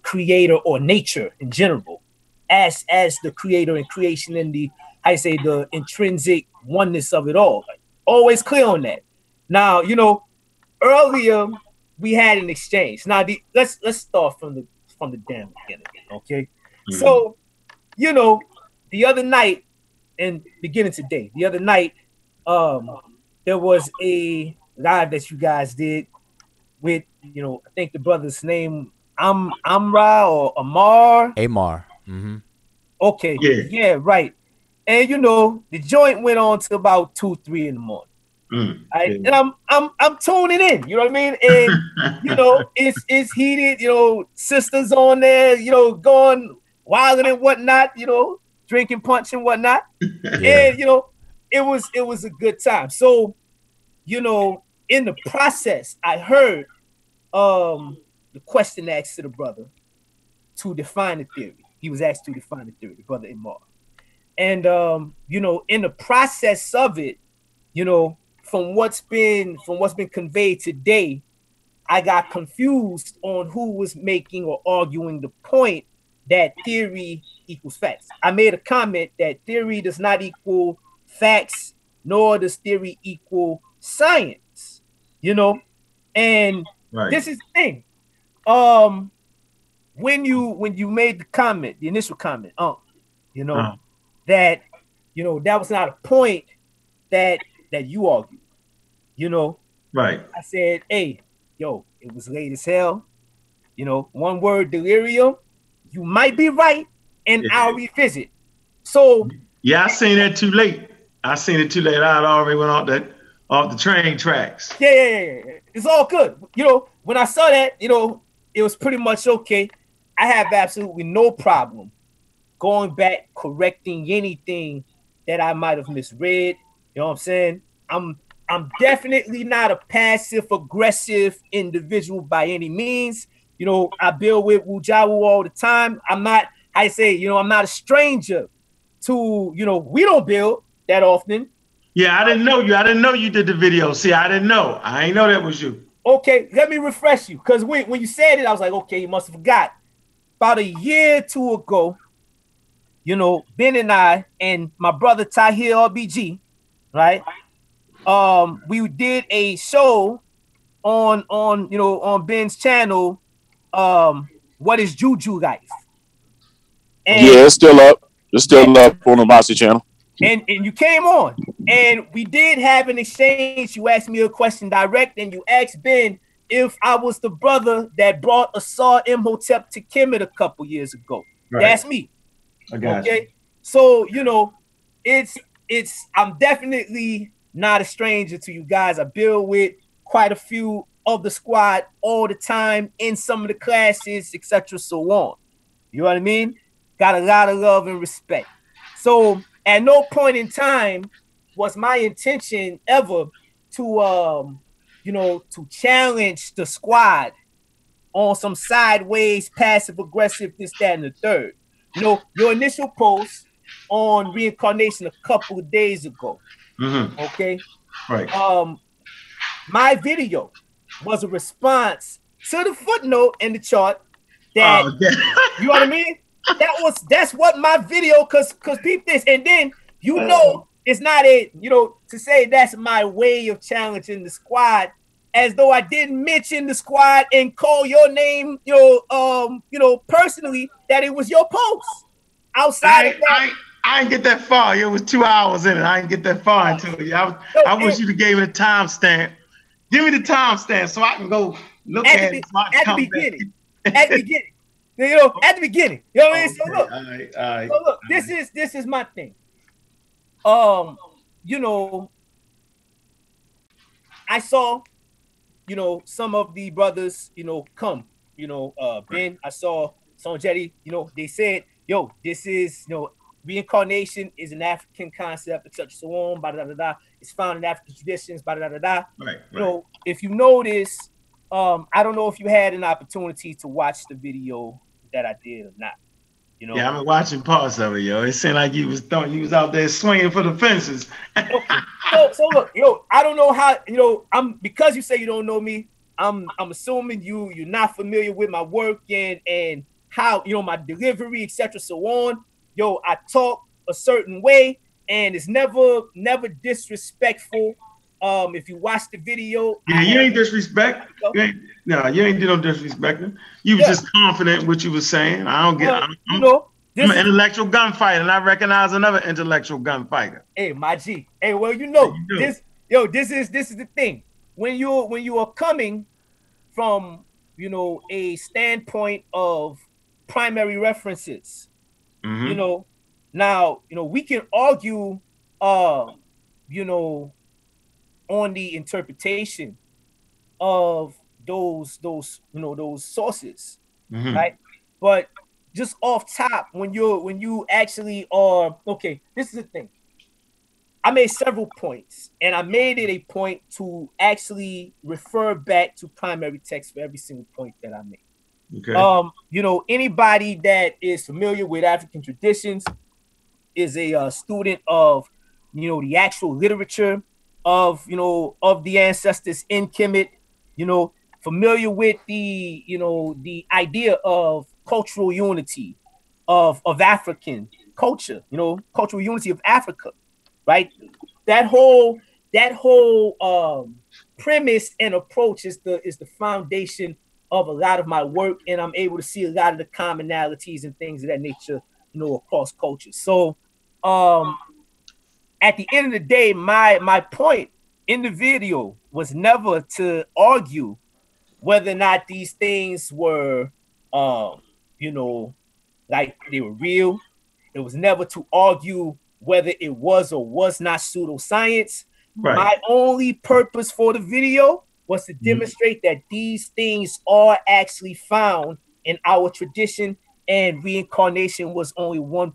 creator or nature in general, as the creator and creation and I say the intrinsic oneness of it all. Like, always clear on that. Now, earlier we had an exchange. Now let's start from the damn beginning, okay? So, you know, the other night and beginning today, the other night, there was a live that you guys did with, you know, I think the brother's name Amra or Amar. Amar. Mm-hmm. Okay, Yeah. yeah, right. And you know, the joint went on to about 2, 3 in the morning. Right? Yeah. And I'm tuning in, you know what I mean? And you know, it's heated, you know, sisters on there, you know, going wilding and whatnot, you know, drinking punch and whatnot. Yeah. And you know, it was a good time. So, you know, in the process, I heard the question asked to the brother to define the theory. He was asked to define the theory, the brother Imar. And you know, in the process of it, you know, from what's been conveyed today, I got confused on who was making or arguing the point that theory equals facts. I made a comment that theory does not equal facts, nor does theory equal science. You know, and Right. this is the thing. When you made the comment, the initial comment, you know, that you know that was not a point that you argued. You know, Right. I said, hey, yo, it was late as hell. You know, one word delirium. You might be right, and Yeah. I'll revisit. So Yeah, I seen that too late. I seen it too late. I'd already went off the train tracks. yeah. It's all good. You know, when I saw that, you know, it was pretty much okay. I have absolutely no problem going back, correcting anything that I might have misread. You know what I'm saying? I'm definitely not a passive aggressive individual by any means. You know, I build with Wujawu all the time. I'm not, I say, you know, I'm not a stranger to, you know, we don't build that often. Yeah, I didn't know you. I didn't know you did the video. See, I didn't know. I ain't know that was you. Okay, let me refresh you. Because when you said it, I was like, okay, you must have forgot. About a year or two ago, you know, Ben and I and my brother Tahir RBG, right? We did a show on you know on Ben's channel. What is Juju life? And Yeah, it's still up. It's still up on the Mossy channel. and you came on, and we did have an exchange. You asked me a question direct, and you asked Ben if I was the brother that brought Asar Imhotep to Kemet a couple years ago. Right. That's me. I got you. Okay, so you know, it's I'm definitely not a stranger to you guys. I build with quite a few of the squad all the time in some of the classes, etc. So on. You know what I mean? Got a lot of love and respect. So at no point in time was my intention ever to you know, to challenge the squad on some sideways, passive aggressive, this, that, and the third. You know, your initial post on reincarnation a couple of days ago. Okay. Right. My video was a response to the footnote in the chart that you know what I mean? That's what my video, cause peep this, and then you know it's not a, you know, to say that's my way of challenging the squad, as though I didn't mention the squad and call your name, you know, personally, that it was your post. Outside of that, I didn't get that far. It was 2 hours in it. I didn't get that far into it. I wish you'd have gave me the timestamp. Give me the timestamp so I can go look at it. At the beginning. At the beginning. You know, at the beginning. You know what I mean? So look. All right. So look, this is my thing. You know, I saw, you know, some of the brothers, you know, come, you know, Ben, I saw Sonjeti, you know, they said, yo, this is, you know, reincarnation is an African concept, etc. So on, blah, blah, blah, blah. It's found in African traditions, blah, blah, blah, blah. Right. You know, if you notice, I don't know if you had an opportunity to watch the video that I did or not. You know, yeah, I've been watching parts of it, yo. It seemed like you was out there swinging for the fences. so look, yo, I don't know how, you know, because you say you don't know me, I'm assuming you're not familiar with my work and how, you know, my delivery, etc. So on. Yo, I talk a certain way, and it's never disrespectful. If you watch the video, yeah, you ain't disrespect. You ain't do no disrespecting. You was just confident what you was saying. I don't get. you know, I'm This an is intellectual gunfighter, and I recognize another intellectual gunfighter. hey, my G. Hey, well, you How know, you do? this is the thing. When you are coming from, a standpoint of primary references, you Mm-hmm. know, now, we can argue, you know, on the interpretation of those sources, Mm-hmm. right? But just off top, when you actually are okay, this is the thing. I made several points, and I made it a point to actually refer back to primary text for every single point that I made. Okay. Anybody that is familiar with African traditions is a student of the actual literature of the ancestors in Kemet, familiar with the idea of cultural unity of African culture, cultural unity of Africa, right? That whole premise and approach is the foundation of a lot of my work, and I'm able to see a lot of the commonalities and things of that nature, across cultures. So, um, at the end of the day, my point in the video was never to argue whether or not these things were, you know, like they were real. It was never to argue whether it was or was not pseudoscience. Right. My only purpose for the video was to Mm-hmm. demonstrate that these things are actually found in our tradition, and reincarnation was only one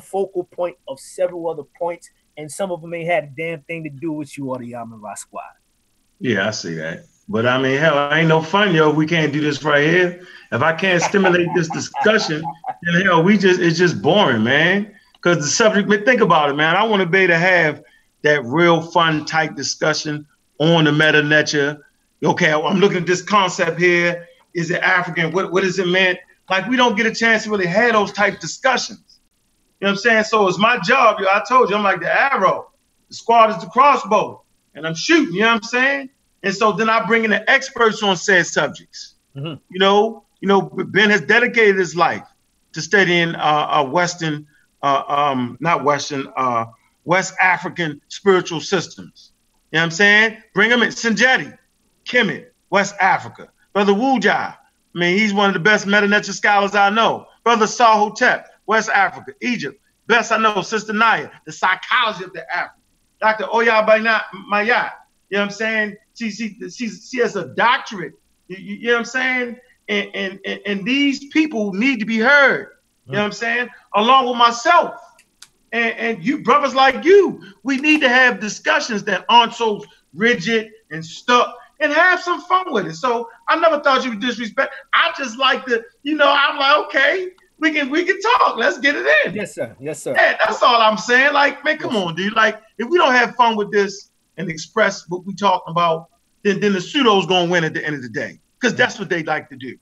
focal point of several other points, and some of them ain't had a damn thing to do with you or the Yamara squad. Yeah, I see that. But I mean, hell, ain't no fun, yo. If we can't do this right here. If I can't stimulate this discussion, then hell, it's just boring, man. Because the subject, man, think about it, man. I want to be able to have that real fun type discussion on the meta nature. Okay, I'm looking at this concept here. Is it African? What does it mean? Like, we don't get a chance to really have those type discussions. You know what I'm saying? So it's my job. Yo, I told you, I'm like the arrow. The squad is the crossbow. And I'm shooting, you know what I'm saying? And so then I bring in the experts on said subjects. Mm-hmm. Ben has dedicated his life to studying Western, not Western, West African spiritual systems. You know what I'm saying? Bring him in. Sanjeti, Kemet, West Africa. Brother Wujai, I mean, he's one of the best Meta-Nature scholars I know. Brother Sahotep, West Africa, Egypt. Best I know, Sister Naya, the psychology of the African. Dr. Oya Mayat, you know what I'm saying? She has a doctorate, you know what I'm saying? And these people need to be heard, you know what I'm saying? Along with myself and you brothers like you, we need to have discussions that aren't so rigid and stuck and have some fun with it. So I never thought you would disrespect. I just like to, I'm like, okay, we can talk. Let's get it in. Yes, sir. Yes, sir. Yeah, that's all I'm saying. Like, man, come Yes, on, dude. Like, if we don't have fun with this and express what we talking about, then the pseudo's gonna win at the end of the day. Because that's what they like to do.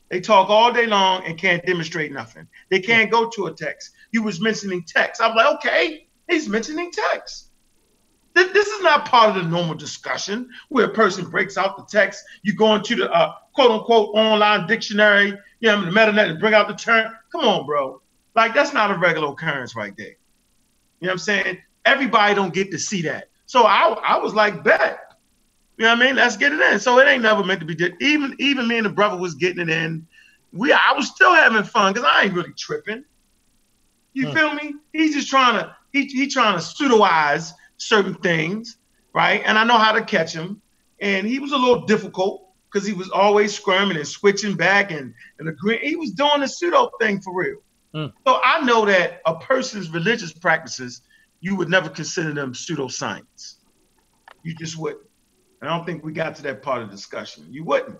They talk all day long and can't demonstrate nothing. They can't go to a text. You was mentioning text. I'm like, okay, he's mentioning text. This is not part of the normal discussion where a person breaks out the text. You go into the quote unquote online dictionary, the metanet, and bring out the term. Come on, bro. Like, that's not a regular occurrence right there. You know what I'm saying? Everybody don't get to see that. So I was like, bet. You know what I mean? Let's get it in. So it ain't never meant to be did. Even me and the brother was getting it in. I was still having fun because I ain't really tripping. You feel me? He's just trying to trying to pseudoize certain things, right? And I know how to catch him. And he was a little difficult because he was always squirming and switching back and agreeing. He was doing the pseudo thing for real. So I know that a person's religious practices, you would never consider them pseudoscience. You just wouldn't. I don't think we got to that part of the discussion. You wouldn't.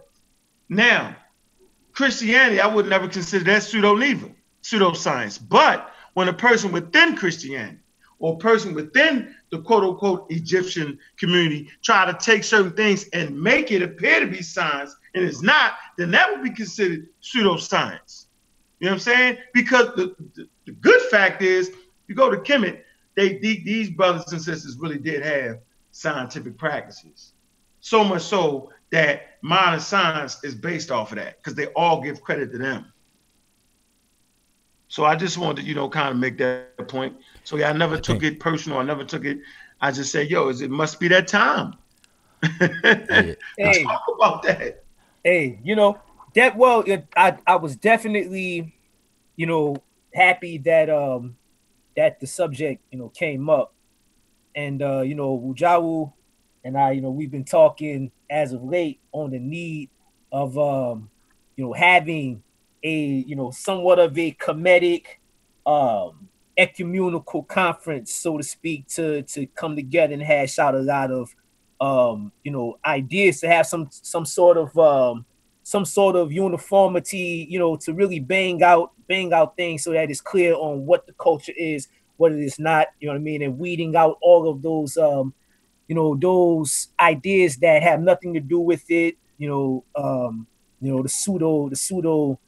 Now, Christianity, I would never consider that pseudoscience. But when a person within Christianity or a person within the quote unquote Egyptian community try to take certain things and make it appear to be science and it's not, then that would be considered pseudoscience. You know what I'm saying? Because the good fact is, you go to Kemet, these brothers and sisters really did have scientific practices. So much so that modern science is based off of that because they all give credit to them. So I just wanted to, kind of make that point. So yeah, I never I took think it personal. I never took it. I just said, yo, it must be that time I to Hey, talk about that. hey, that I was definitely, you know, happy that that the subject, came up. And Wujawu and I, we've been talking as of late on the need of having a somewhat of a comedic ecumenical conference, so to speak, to come together and hash out a lot of ideas, to have some sort of uniformity, to really bang out things so that it's clear on what the culture is, what it is not, you know what I mean, and weeding out all of those those ideas that have nothing to do with it, the pseudo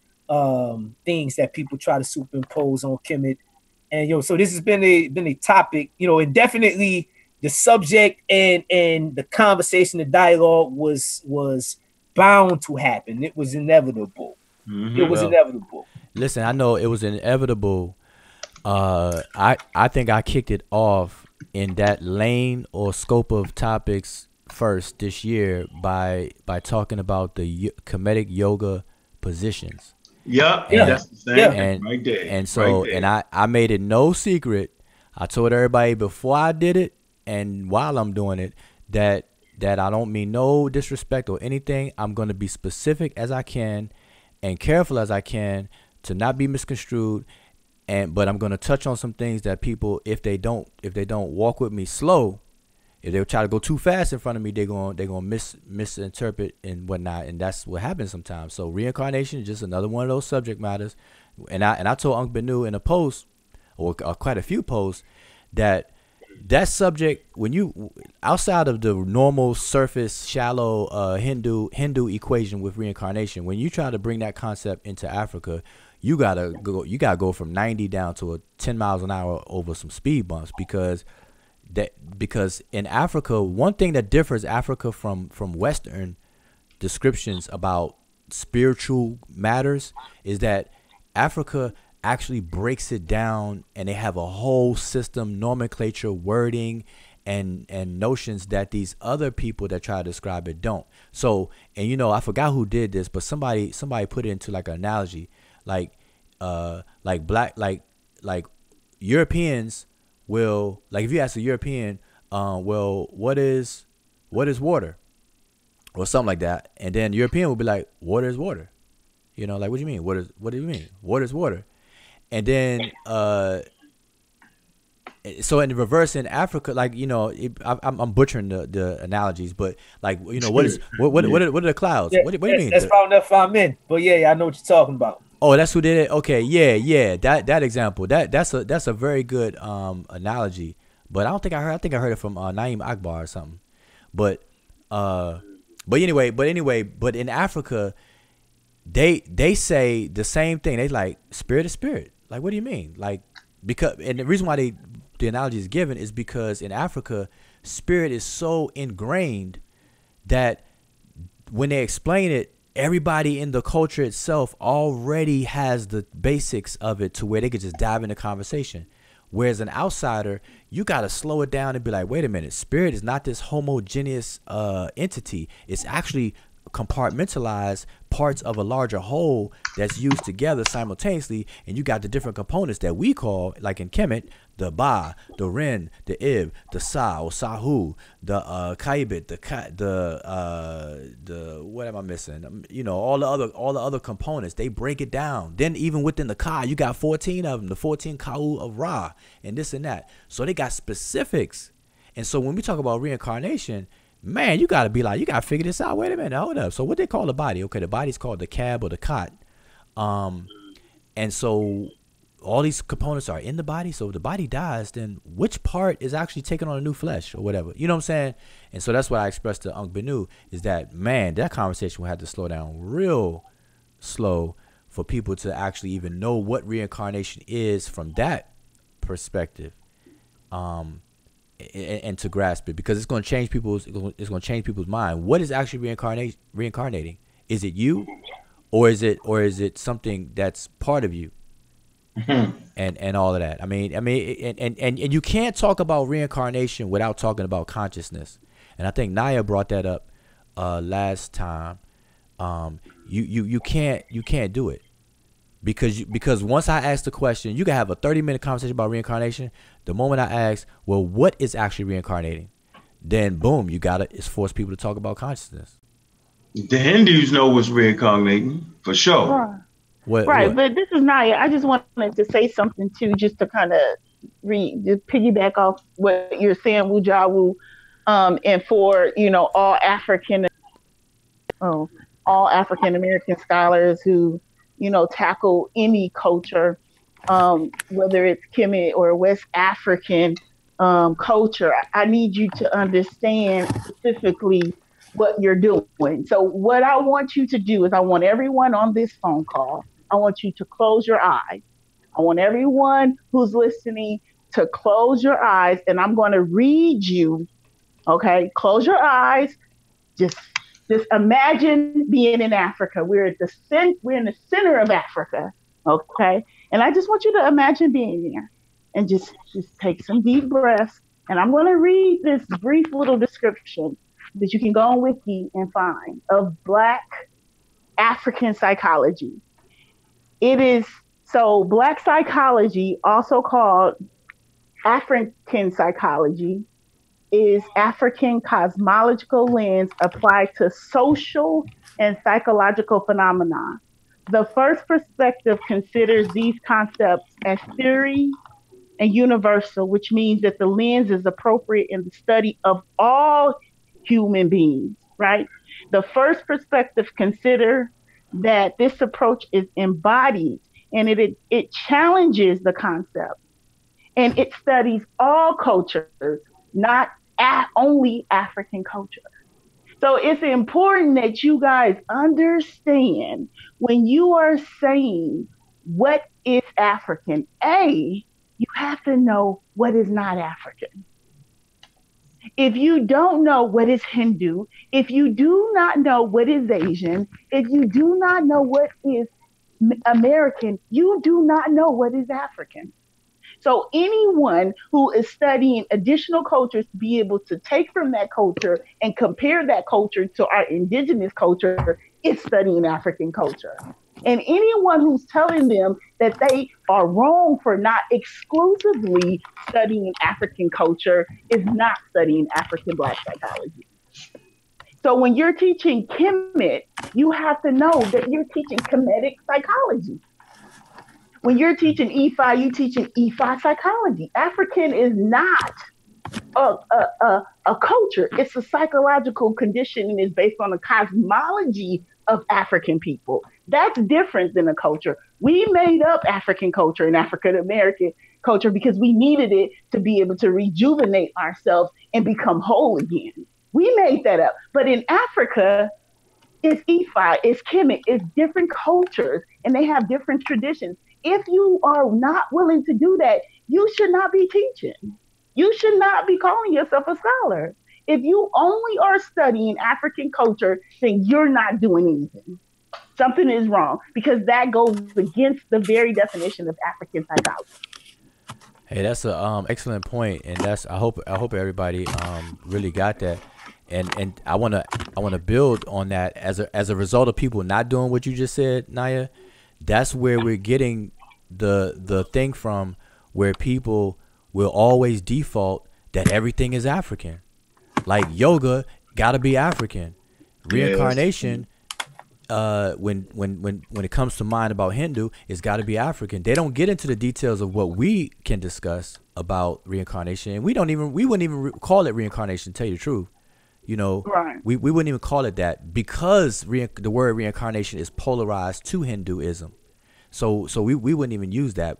things that people try to superimpose on Kemet. And so this has been a topic, and definitely the subject and the conversation, the dialogue was bound to happen. It was inevitable. It Mm-hmm. was well, inevitable. listen, I know it was inevitable. I think I kicked it off in that lane or scope of topics first this year by talking about the comedic yoga positions. Yep, Yeah, and that's the same yeah, thing and right there. and Right so there. and I made it no secret. I told everybody before I did it and while I'm doing it that I don't mean no disrespect or anything. I'm going to be specific as I can and careful as I can to not be misconstrued. And but I'm going to touch on some things that people, if they don't walk with me slow, if they try to go too fast in front of me, they're gonna misinterpret and whatnot, and that's what happens sometimes. So reincarnation is just another one of those subject matters, and I told Uncle Benu in a post, or quite a few posts, that that subject, when you outside of the normal surface shallow Hindu equation with reincarnation, when you try to bring that concept into Africa, you gotta go from 90 down to a 10 miles an hour over some speed bumps, because in Africa, one thing that differs Africa from Western descriptions about spiritual matters is that Africa actually breaks it down, and they have a whole system, nomenclature, wording, and notions that these other people that try to describe it don't. So, and I forgot who did this, but somebody put it into like an analogy, like black, like Europeans will, like, if you ask a European, well, what is water, or something like that, and then the European will be like, water is water. Like, what do you mean? What do you mean? Water is water. And then so in the reverse in Africa, like, I'm butchering the analogies, but like, what is Yeah. what are the clouds? yeah. What do you mean? That's probably enough I'm in. But yeah, I know what you're talking about. Oh, that's who did it. Okay, yeah. That example, that's a very good analogy. But I don't think I heard. I think I heard it from Naeem Akbar or something. But uh, but in Africa, they say the same thing. They like spirit is spirit. Like, what do you mean? Like, because, and the reason why the analogy is given is because in Africa, spirit is so ingrained that when they explain it, everybody in the culture itself already has the basics of it to where they could just dive into conversation. Whereas an outsider, you got to slow it down and be like, wait a minute, spirit is not this homogeneous entity. It's actually compartmentalized parts of a larger whole that's used together simultaneously, and you got the different components that we call, like in Kemet, the Ba, the Ren, the Ib, the Sa or Sahu, the Kaibit, the what am I missing? All the other components. They break it down. Then even within the Ka, you got 14 of them, the 14 Ka'u of Ra, and this and that. So they got specifics. And so when we talk about reincarnation, man, you gotta be like, you gotta figure this out. Wait a minute, hold up. So what they call the body? Okay, the body's called the cab or the cot. And so all these components are in the body. So if the body dies, then which part is actually taking on a new flesh or whatever? You know what I'm saying? And so that's what I expressed to Unc Benu, is that, man, that conversation will have to slow down real slow for people to actually even know what reincarnation is from that perspective. And to grasp it, because it's going to change people's mind. What is actually reincarnating? Is it you, or is it something that's part of you? and all of that. And you can't talk about reincarnation without talking about consciousness. And I think Naya brought that up last time. You can't do it because once I ask the question, you can have a 30-minute conversation about reincarnation. The moment I ask, well, what is actually reincarnating? Then boom, it's force people to talk about consciousness. The Hindus know what's reincarnating for sure. Right. Right, What? but this is Naya. I just wanted to say something too, just to kind of just piggyback off what you're saying, Wujawu, and for oh, all African American scholars who tackle any culture, whether it's Kemet or West African culture. I need you to understand specifically what you're doing. So, what I want you to do is, I want everyone on this phone call, I want you to close your eyes. I want everyone who's listening to close your eyes, and I'm going to read you. Okay, close your eyes. Just just imagine being in Africa. We're in the center of Africa. Okay, and I just want you to imagine being there, and just take some deep breaths. And I'm going to read this brief little description that you can go on Wiki and find of Black African psychology. It is so Black psychology, also called African psychology, is African cosmological lens applied to social and psychological phenomena. The first perspective considers these concepts as theory and universal, which means that the lens is appropriate in the study of all human beings, right? The first perspective consider that this approach is embodied, and it challenges the concept, and it studies all cultures, not only African culture. So it's important that you guys understand when you are saying what is African, you have to know what is not African. If you don't know what is Hindu, if you do not know what is Asian, if you do not know what is American, you do not know what is African. So anyone who is studying additional cultures to be able to take from that culture and compare that culture to our indigenous culture is studying African culture. And anyone who's telling them that they are wrong for not exclusively studying African culture is not studying African Black psychology. So when you're teaching Kemet, you have to know that you're teaching Kemetic psychology. When you're teaching Ifa, you're teaching Ifa psychology. African is not a culture. It's a psychological condition, and is based on the cosmology of African people. That's different than a culture. We made up African culture and African American culture because we needed it to be able to rejuvenate ourselves and become whole again. We made that up. But in Africa, it's Ifa, it's Kemet, it's different cultures, and they have different traditions. If you are not willing to do that, you should not be teaching. You should not be calling yourself a scholar. If you only are studying African culture, then you're not doing anything. Something is wrong, because that goes against the very definition of African psychology. Hey, that's a excellent point, and I hope everybody really got that, and I wanna build on that as a result of people not doing what you just said, Naya. That's where we're getting the thing from, where people will always default that everything is African. Like yoga gotta be African. Reincarnation, when it comes to mind about Hindu, it's gotta be African. They don't get into the details of what we can discuss about reincarnation, and we wouldn't even call it reincarnation, to tell you the truth. Right. We wouldn't even call it that, because the word reincarnation is polarized to Hinduism. So we wouldn't even use that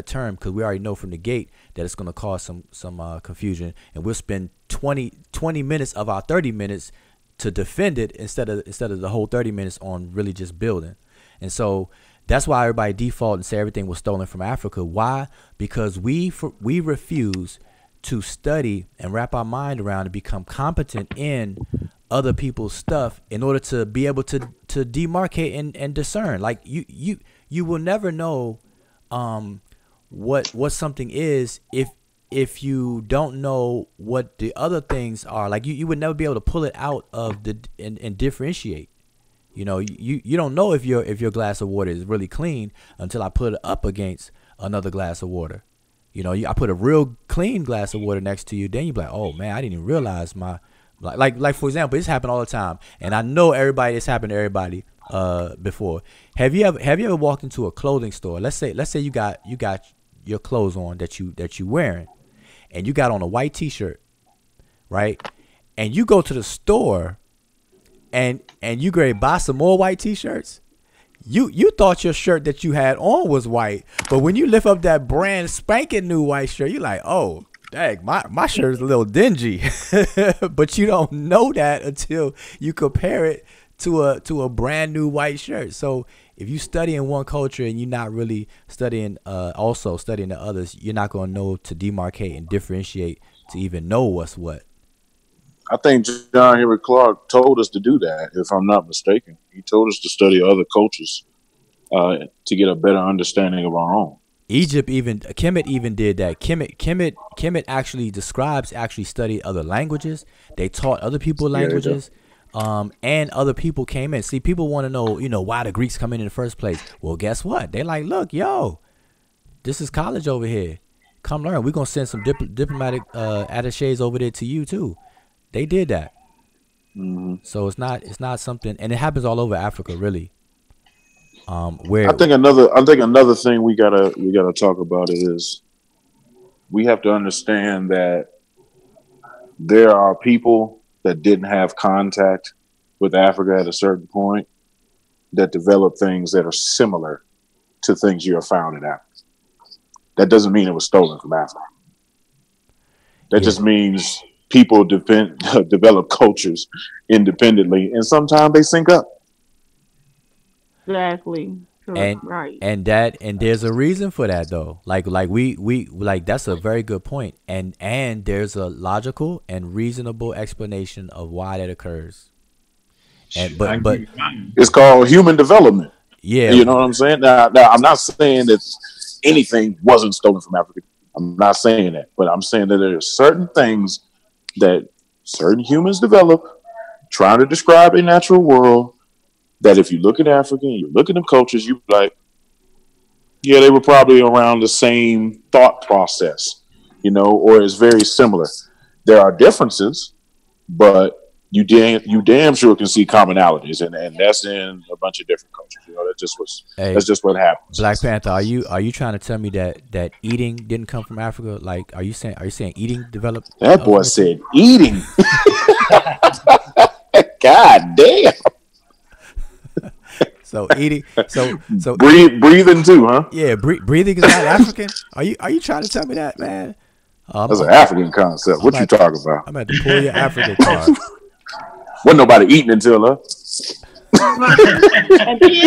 term, because we already know from the gate that it's going to cause some confusion, and we'll spend 20 minutes of our 30 minutes to defend it instead of the whole 30 minutes on really just building. And so that's why everybody default and say everything was stolen from Africa. Why? Because we refuse to study and wrap our mind around and become competent in other people's stuff in order to be able to demarcate and discern. Like you will never know what something is if you don't know what the other things are. Like you would never be able to pull it out of the and differentiate. You know, you don't know if your glass of water is really clean until I put it up against another glass of water. You know, I put a real clean glass of water next to you, then you be like, oh man, I didn't even realize my like for example, this happen all the time, and I know it's happened to everybody before. Have you ever walked into a clothing store? Let's say you got your clothes on that you wearing, and you got on a white t-shirt, right? And you go to the store and you go buy some more white t-shirts. You thought your shirt that you had on was white, but when you lift up that brand spanking new white shirt, you're like, oh, dang, my shirt is a little dingy. But you don't know that until you compare it to a brand new white shirt. So if you study in one culture and you're not really studying also studying the others, you're not going to know to demarcate and differentiate to even know what's what. I think John Henry Clark told us to do that, if I'm not mistaken. He told us to study other cultures to get a better understanding of our own. Egypt Kemet even did that. Kemet actually studied other languages. They taught other people languages. And other people came in. See, people want to know, why the Greeks come in the first place. Well, guess what? They like, look, yo, this is college over here. Come learn. We're gonna send some diplomatic attaches over there to you too. They did that. Mm-hmm. So it's not something, and it happens all over Africa, really. Where I think another thing we gotta talk about it is we have to understand that there are people that didn't have contact with Africa at a certain point that develop things that are similar to things you have found in Africa. That doesn't mean it was stolen from Africa. That just means people develop cultures independently, and sometimes they sync up. Exactly. Right. And there's a reason for that though. Like we that's a very good point. And there's a logical and reasonable explanation of why that occurs. And but it's called human development. Yeah. You know what I'm saying? Now I'm not saying that anything wasn't stolen from Africa. I'm not saying that, but I'm saying that there are certain things that certain humans develop trying to describe a natural world that if you look at Africa and you look at them cultures, you like, yeah, they were probably around the same thought process, or it's very similar. There are differences, but you damn sure can see commonalities, and that's in a bunch of different cultures. That's just what happens. Black Panther, are you trying to tell me that eating didn't come from Africa? Like, are you saying eating developed? That boy said eating. God damn. So eating, so breathing too, huh? Yeah, breathing is not African. Are you trying to tell me that, man? That's an African concept. What you talking about? I'm at to pull your African card. Wasn't nobody eating until and then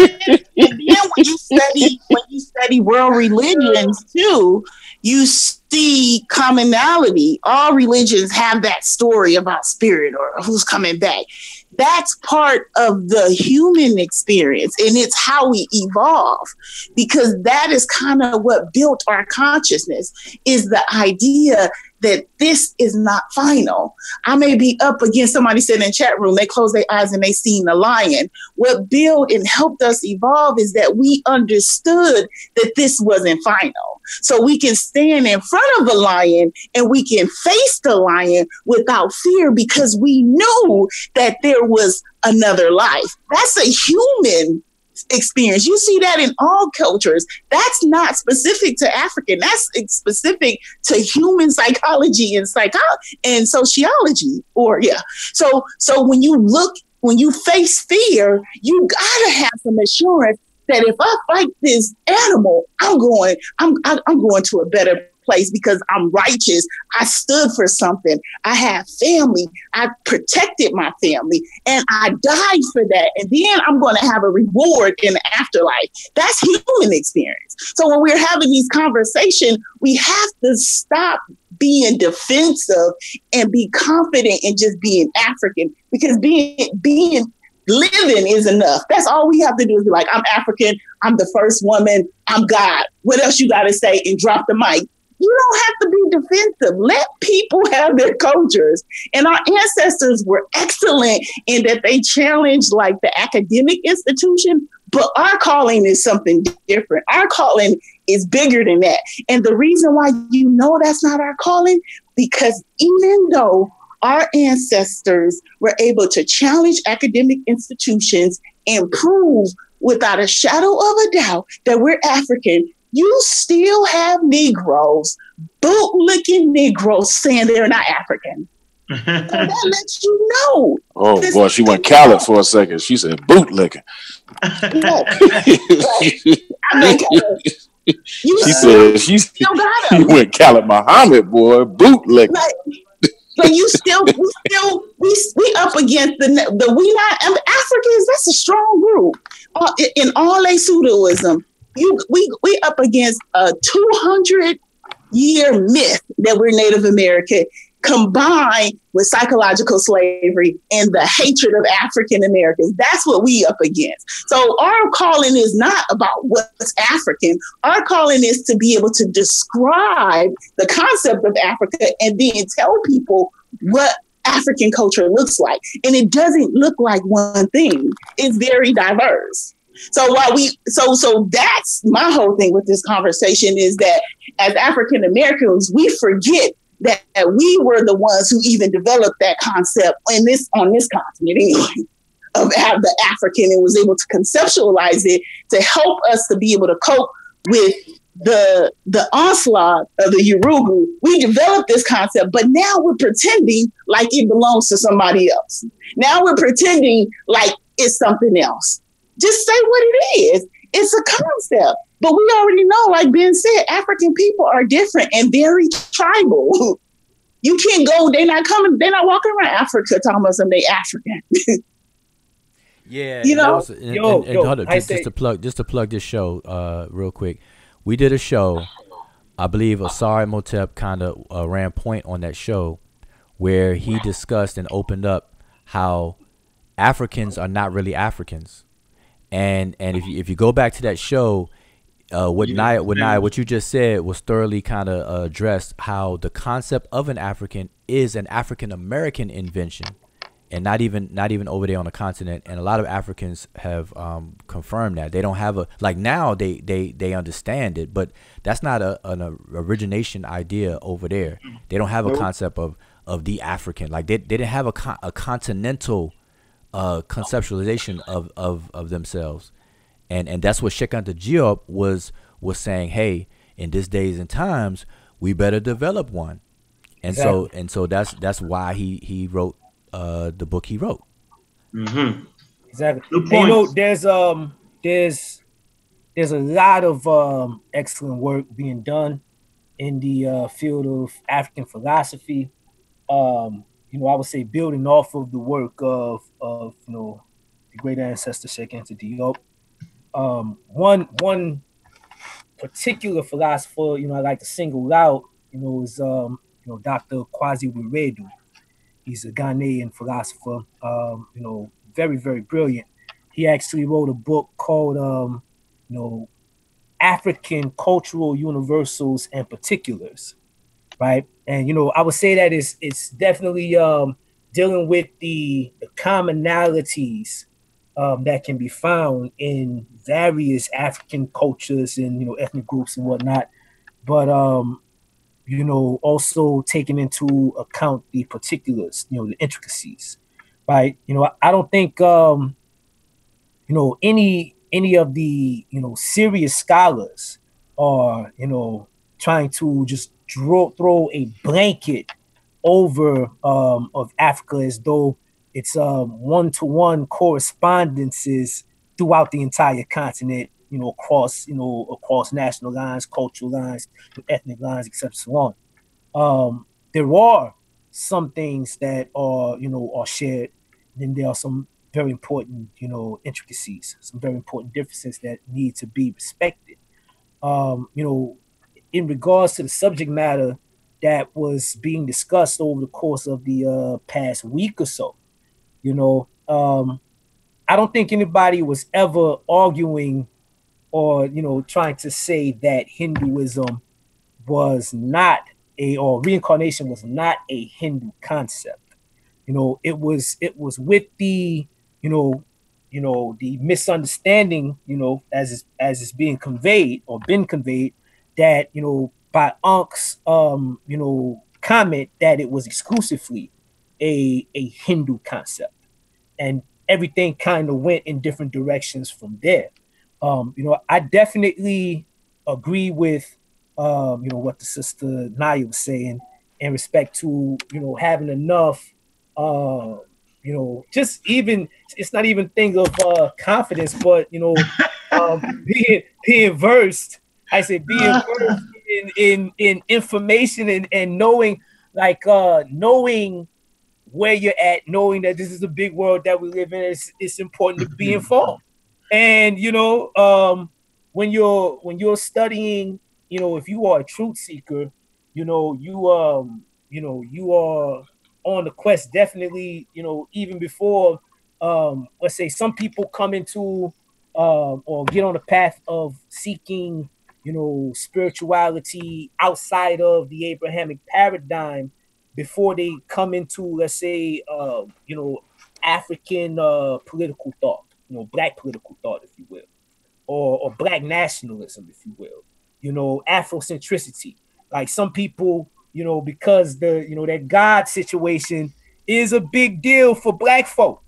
when you study world religions too, you see commonality. All religions have that story about spirit or who's coming back. That's part of the human experience, and it's how we evolve, because that is kind of what built our consciousness, is the idea that this is not final. I may be up against somebody sitting in the chat room, they close their eyes and they seen the lion. What built and helped us evolve is that we understood that this wasn't final. So we can stand in front of the lion and we can face the lion without fear, because we knew that there was another life. That's a human experience. You see that in all cultures. That's not specific to African. That's specific to human psychology and sociology. So when you face fear, you gotta have some assurance that if I fight this animal, I'm going to a better place because I'm righteous. I stood for something. I have family. I protected my family, and I died for that. And then I'm going to have a reward in the afterlife. That's human experience. So when we're having these conversations, we have to stop being defensive and be confident in just being African, because being living is enough. That's all we have to do is be like, I'm African. I'm the first woman, I'm God. What else you got to say? And drop the mic. You don't have to be defensive. Let people have their cultures. And our ancestors were excellent in that they challenged like the academic institution, but our calling is something different. Our calling is bigger than that. And the reason why you know that's not our calling, because even though our ancestors were able to challenge academic institutions and prove without a shadow of a doubt that we're African, you still have Negroes, bootlicking Negroes saying they're not African. So that lets you know. Oh boy, she went Khaled for a second. She said bootlicking. Look, I mean, you She still, said she got them. went Khaled Muhammad, boy, bootlicking. But you still, we up against the we not Africans. That's a strong group in all a pseudoism. We up against a 200-year myth that we're Native American, combined with psychological slavery and the hatred of African Americans. That's what we up against. So our calling is not about what's African. Our calling is to be able to describe the concept of Africa and then tell people what African culture looks like. And it doesn't look like one thing. It's very diverse. So so that's my whole thing with this conversation, is that as African Americans, we forget that we were the ones who even developed that concept on this continent anyway, of the African, and was able to conceptualize it to help us to be able to cope with the onslaught of the Yoruba. We developed this concept, but now we're pretending like it belongs to somebody else. Now we're pretending like it's something else. Just say what it is. It's a concept. But we already know, like Ben said, African people are different and very tribal. You can't go, they're not walking around Africa talking about something they African. Yeah, you know? Hold up, just to plug this show real quick. We did a show, I believe Asari Motep kind of ran point on that show, where he discussed and opened up how Africans are not really Africans. And if you go back to that show, what you just said was thoroughly kind of addressed, how the concept of an African is an African American invention, and not even over there on the continent. And a lot of Africans have confirmed that they don't have now they understand it, but that's not an origination idea over there. They don't have a concept of the African. Like they didn't have a continental conceptualization of themselves, and that's what Sheikh Anta Diop was saying. Hey, in these days and times, we better develop one, and exactly. so that's why he wrote the book he wrote. Mm-hmm. Exactly. And, there's a lot of excellent work being done in the field of African philosophy. I would say building off of the work of the great ancestor Sheikh Anta Diop. One particular philosopher, I like to single out, is Dr. Kwasi Wiredu. He's a Ghanaian philosopher, very, very brilliant. He actually wrote a book called African Cultural Universals and Particulars. Right. And, I would say that it's definitely dealing with the commonalities that can be found in various African cultures and, ethnic groups and whatnot. But, also taking into account the particulars, the intricacies. Right. I don't think, any of the, serious scholars are, trying to just throw a blanket over of Africa as though it's one-to-one correspondences throughout the entire continent, across national lines, cultural lines, ethnic lines, etc. So on. There are some things that are shared. Then there are some very important, intricacies, some very important differences that need to be respected. In regards to the subject matter that was being discussed over the course of the past week or so, I don't think anybody was ever arguing or trying to say that Hinduism was not or reincarnation was not a Hindu concept. It was with the the misunderstanding, as it's being conveyed or been conveyed, that by Unc's comment that it was exclusively a Hindu concept, and everything kind of went in different directions from there. I definitely agree with what the sister Naya was saying in respect to having enough just even, it's not even things of confidence, but being versed. I said being versed in information, and knowing, like knowing where you're at, knowing that this is a big world that we live in. It's important to be informed. And when you're studying, if you are a truth seeker, you are on the quest, definitely, even before let's say some people come into or get on the path of seeking spirituality outside of the Abrahamic paradigm, before they come into, let's say, African political thought, black political thought, if you will, or black nationalism, if you will, Afrocentricity. Like some people, because that God situation is a big deal for black folk.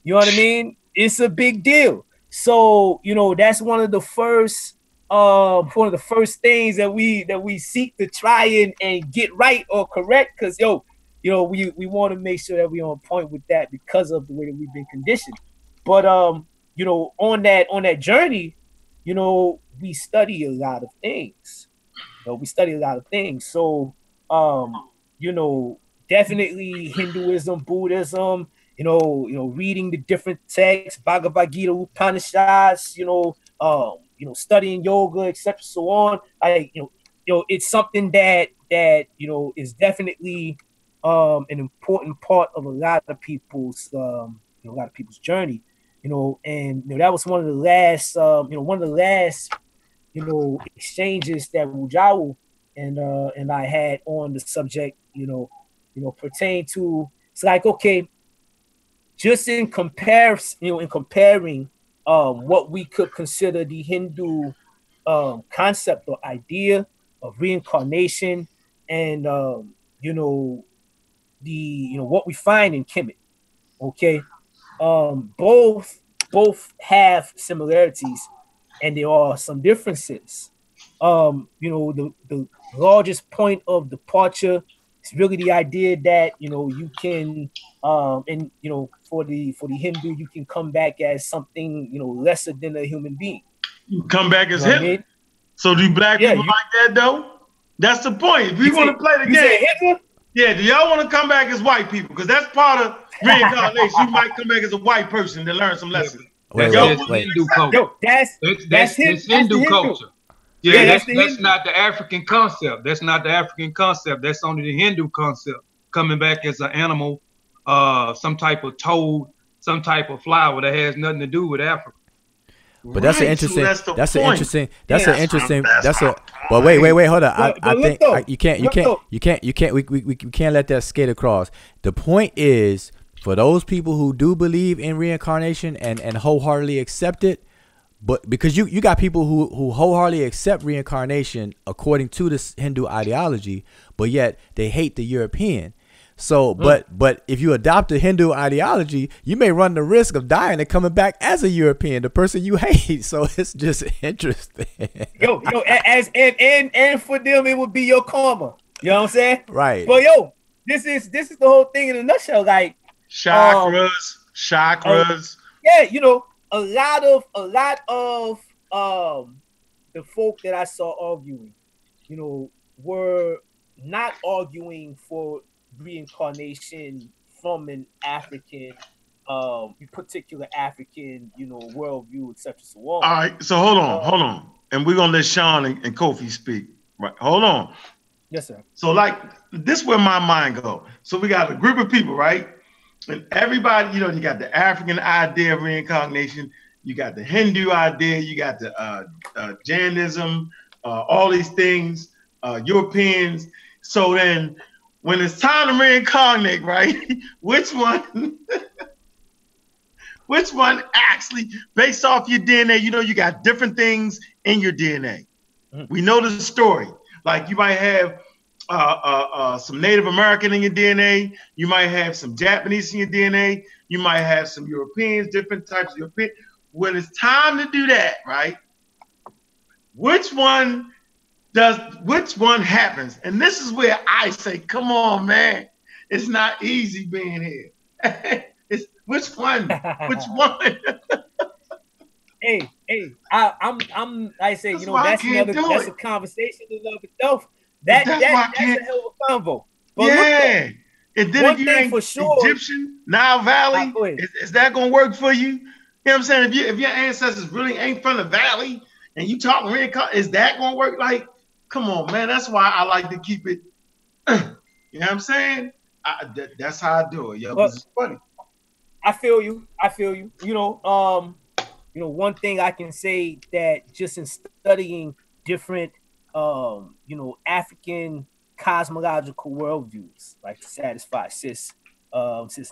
You know what I mean? It's a big deal. So, that's one of the first things that we seek to try and get right or correct, because we want to make sure that we're on point with that because of the way that we've been conditioned. But on that journey, we study a lot of things. We study a lot of things. So you know, definitely Hinduism, Buddhism, reading the different texts, Bhagavad Gita, Upanishads, studying yoga, etc., so on. It's something that is definitely an important part of a lot of people's journey. And that was one of the last exchanges that Mujawu and I had on the subject, pertain to. It's like, okay, just in comparison, in comparing what we could consider the Hindu concept or idea of reincarnation, and what we find in Kemet. Okay, both have similarities, and there are some differences. The largest point of departure is really the idea that you can and for the Hindu, you can come back as something lesser than a human being. You come back as You know what I Hitler. mean? So do black Yeah, people like that though? That's the point. If we want to play the You say game, Hitler? yeah, do y'all want to come back as white people? Because that's part of reincarnation. You might come back as a white person to learn some lessons. Wait, Y'all wait, want wait. Hindu culture. Yo, that's Hindu culture. Yeah, that's that's not the African concept. That's not the African concept. That's only the Hindu concept. Coming back as an animal, some type of toad, some type of flower that has nothing to do with Africa. But that's an Right, so interesting. that's the That's an point. interesting. That's Yeah, an interesting. that's my But wait, hold on. But I look think though, you can't. We can't let that skate across. The point is, for those people who do believe in reincarnation and wholeheartedly accept it, but because you got people who wholeheartedly accept reincarnation according to this Hindu ideology, but yet they hate the European. So, but if you adopt the Hindu ideology, you may run the risk of dying and coming back as a European, the person you hate. So it's just interesting. And for them, it would be your karma. You know what I'm saying? Right. But this is the whole thing in a nutshell. Like chakras. Yeah, a lot of the folk that I saw arguing, were not arguing for reincarnation from an African, particular African, worldview, etc. So on. All right, so hold on. And we're gonna let Sean and Kofi speak. Right. Hold on. Yes, sir. So like this is where my mind go. So we got a group of people, right? And everybody, you got the African idea of reincarnation, you got the Hindu idea, you got the Jainism, all these things, Europeans. So then, when it's time to reincarnate, right? Which one? Which one actually, based off your DNA? You know, you got different things in your DNA. We know the story. Like you might have some Native American in your DNA. You might have some Japanese in your DNA. You might have some Europeans, different types of European. When it's time to do that, right? Which one happens? And this is where I say, come on, man. It's not easy being here. It's which one? Which one? Hey, I say, That's you know, why I that's can't another, do that's it. a conversation in and of itself. That's That's why I a can't. hell of a convo. But look Yeah. though, And then one if you thing ain't for sure, Egyptian, Nile Valley, go ahead. is that gonna work for you? You know what I'm saying? If your ancestors really ain't from the valley and you talking reincarnation, is that gonna work? Like, come on, man. That's why I like to keep it. You know what I'm saying? That's how I do it, yo. But Because it's funny. I feel you. I feel you. You know, one thing I can say that just in studying different, African cosmological worldviews, like to satisfy sis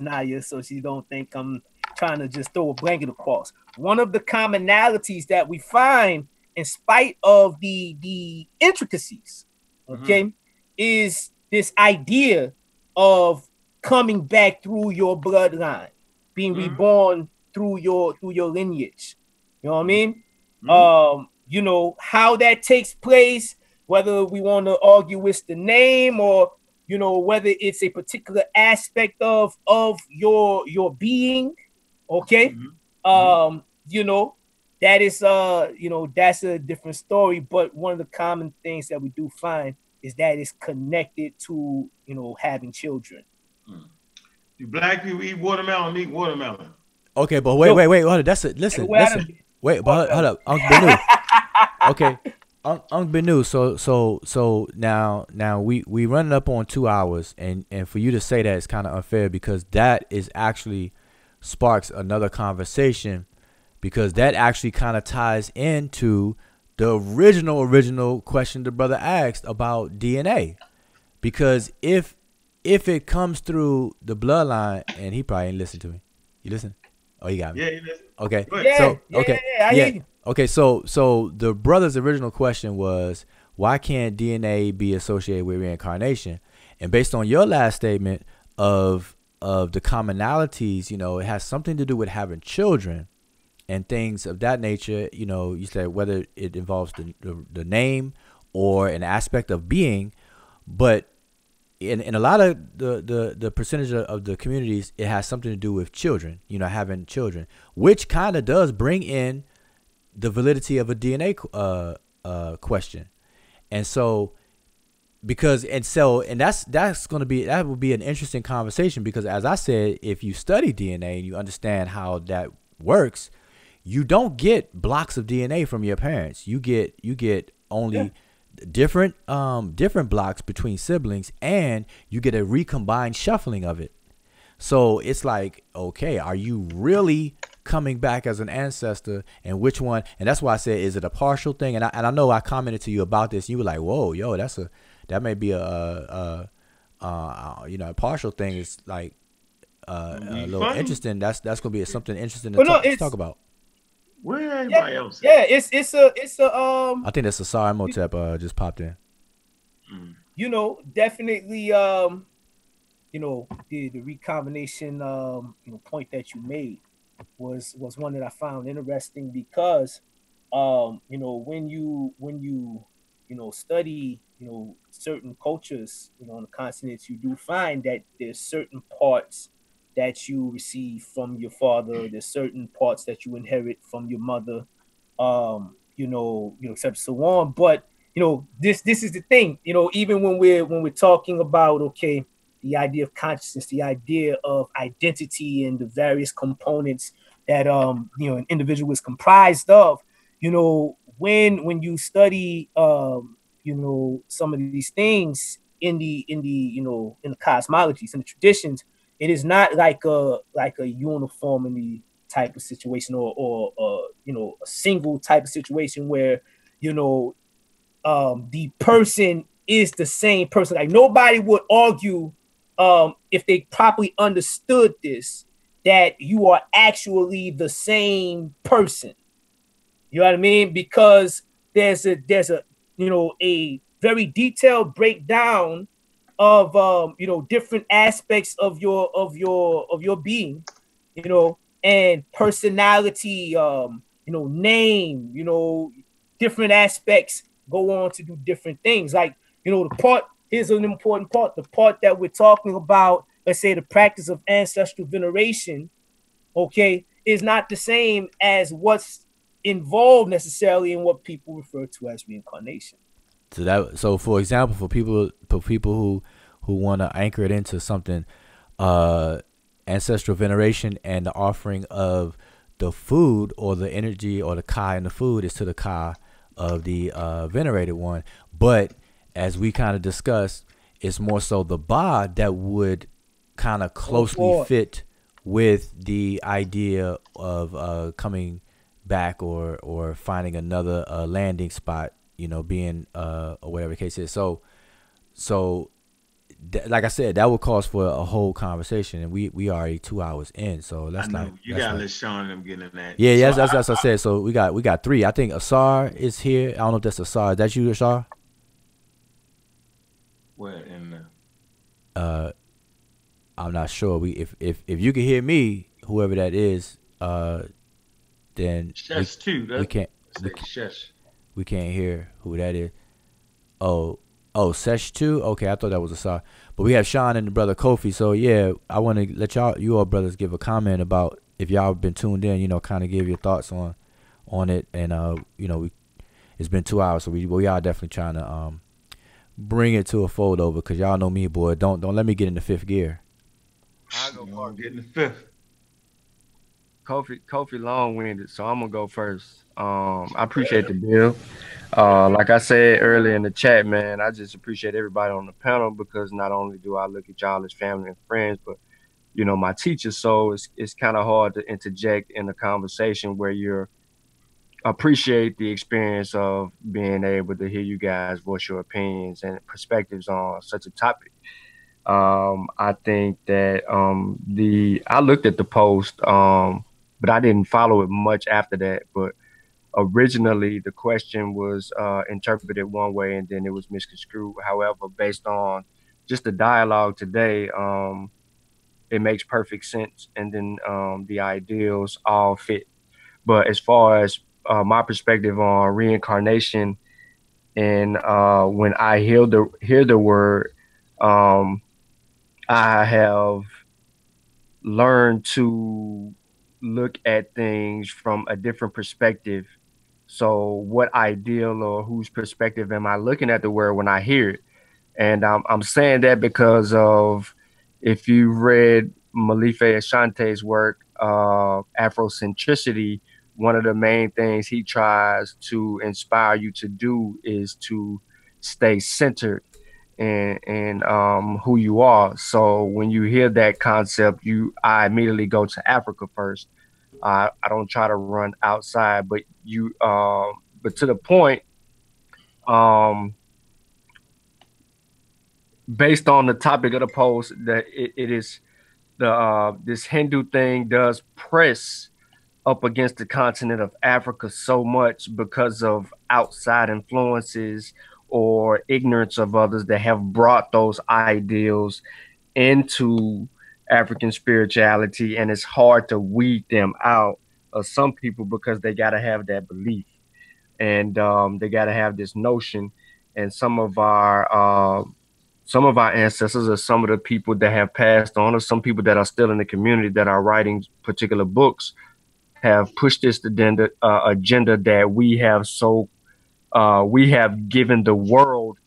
Naya, so she don't think I'm trying to just throw a blanket across. One of the commonalities that we find, in spite of the intricacies, okay, is this idea of coming back through your bloodline, being reborn through your lineage. You know what I mean? You know how that takes place, whether we want to argue with the name or whether it's a particular aspect of your being. Okay. You know, that is that's a different story. But one of the common things that we do find is that it's connected to having children. Do black people eat watermelon? Eat watermelon. Okay, but wait, hold on. Listen. Wait, but hold up, Uncle Benu. Okay, Uncle Benu. So now we running up on 2 hours, and for you to say that is kind of unfair because that is actually sparks another conversation because that actually kind of ties into the original question the brother asked about DNA. Because if it comes through the bloodline, and he probably ain't listen to me. You listen? Oh, you got me. Yeah, you listen. Okay. I hear you. Okay, so the brother's original question was, why can't DNA be associated with reincarnation? And based on your last statement of the commonalities, it has something to do with having children and things of that nature. You said whether it involves the name or an aspect of being, but in a lot of the percentage of the communities, it has something to do with children, having children, which kind of does bring in the validity of a DNA question. And so that's going to be, that would be an interesting conversation because as I said, if you study DNA and you understand how that works, you don't get blocks of DNA from your parents. You get only different blocks between siblings, and you get a recombined shuffling of it. So it's like, okay, are you really coming back as an ancestor, and which one? And that's why I said, is it a partial thing? And I know I commented to you about this. You were like, whoa, yo, that may be a partial thing. It's like a little interesting. That's gonna be something interesting to talk about. Where everybody else? Yeah, it's a I think that's a Sar Motep just popped in. Definitely the recombination point that you made was one that I found interesting because when you study certain cultures on the continents, you do find that there's certain parts that you receive from your father, there's certain parts that you inherit from your mother, etc. so on. But this is the thing, even when we're talking about the idea of consciousness, the idea of identity and the various components that an individual is comprised of, when you study some of these things in the cosmologies and the traditions, it is not like a uniformity type of situation, or a single type of situation where the person is the same person. Like nobody would argue if they properly understood this, that you are actually the same person. You know what I mean? Because there's a a very detailed breakdown of different aspects of your being, and personality, name, different aspects go on to do different things. Like, the part, here's an important part, the part that we're talking about, let's say the practice of ancestral veneration, okay, is not the same as what's involved necessarily in what people refer to as reincarnation. So for example, for people who want to anchor it into something, ancestral veneration and the offering of the food or the energy or the ka in the food is to the ka of the venerated one. But as we kind of discussed, it's more so the ba that would kind of closely fit with the idea of coming back or finding another landing spot, being or whatever the case is. So like I said, that would cause for a whole conversation, and we already 2 hours in, so let's not. You gotta let Sean and them get in that. Yeah, yes, that's what I said. So we got three. I think Asar is here. I don't know if that's Asar. Is that you, Asar? Where in I'm not sure. If you can hear me, whoever that is, then Shesh too. We can't hear who that is. Oh, Sesh 2? Okay, I thought that was Asar. But we have Sean and the brother Kofi. So, yeah, I want to let you all brothers give a comment about, if y'all been tuned in, kind of give your thoughts on it. And, it's been 2 hours, so we are definitely trying to bring it to a fold over, because y'all know me, boy. Don't let me get in the fifth gear. I'll go first. Get in the fifth. Kofi long-winded, so I'm gonna go first. I appreciate the bill. Like I said earlier in the chat, man, I just appreciate everybody on the panel, because not only do I look at y'all as family and friends, but my teacher. So it's kind of hard to interject in a conversation where you're appreciate the experience of being able to hear you guys voice your opinions and perspectives on such a topic. I think that I looked at the post, but I didn't follow it much after that. But originally, the question was interpreted one way, and then it was misconstrued. However, based on just the dialogue today, it makes perfect sense, and then the ideals all fit. But as far as my perspective on reincarnation, and when I hear the word, um, I have learned to look at things from a different perspective. So, what ideal or whose perspective am I looking at the word when I hear it? And I'm saying that because of, if you read Malife Ashante's work, Afrocentricity, one of the main things he tries to inspire you to do is to stay centered and who you are. So when you hear that concept, I immediately go to Africa first. I don't try to run outside, but but to the point, um, based on the topic of the post, that it is this Hindu thing does press up against the continent of Africa so much because of outside influences or ignorance of others that have brought those ideals into African spirituality, and it's hard to weed them out of some people because they got to have that belief, and they got to have this notion. And some of our ancestors, or some of the people that have passed on, or some people that are still in the community that are writing particular books, have pushed this agenda that we have given the world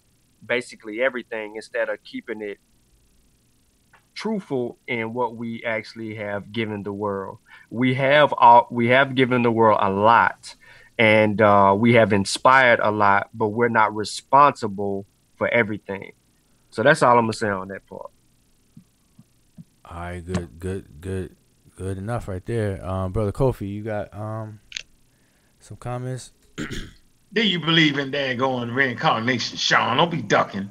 basically everything, instead of keeping it truthful in what we actually have given the world. We have given the world a lot, and we have inspired a lot, but we're not responsible for everything. So that's all I'm gonna say on that part. All right, good Good enough right there. Brother Kofi, you got some comments? Do you believe in daggone reincarnation, Sean? Don't be ducking.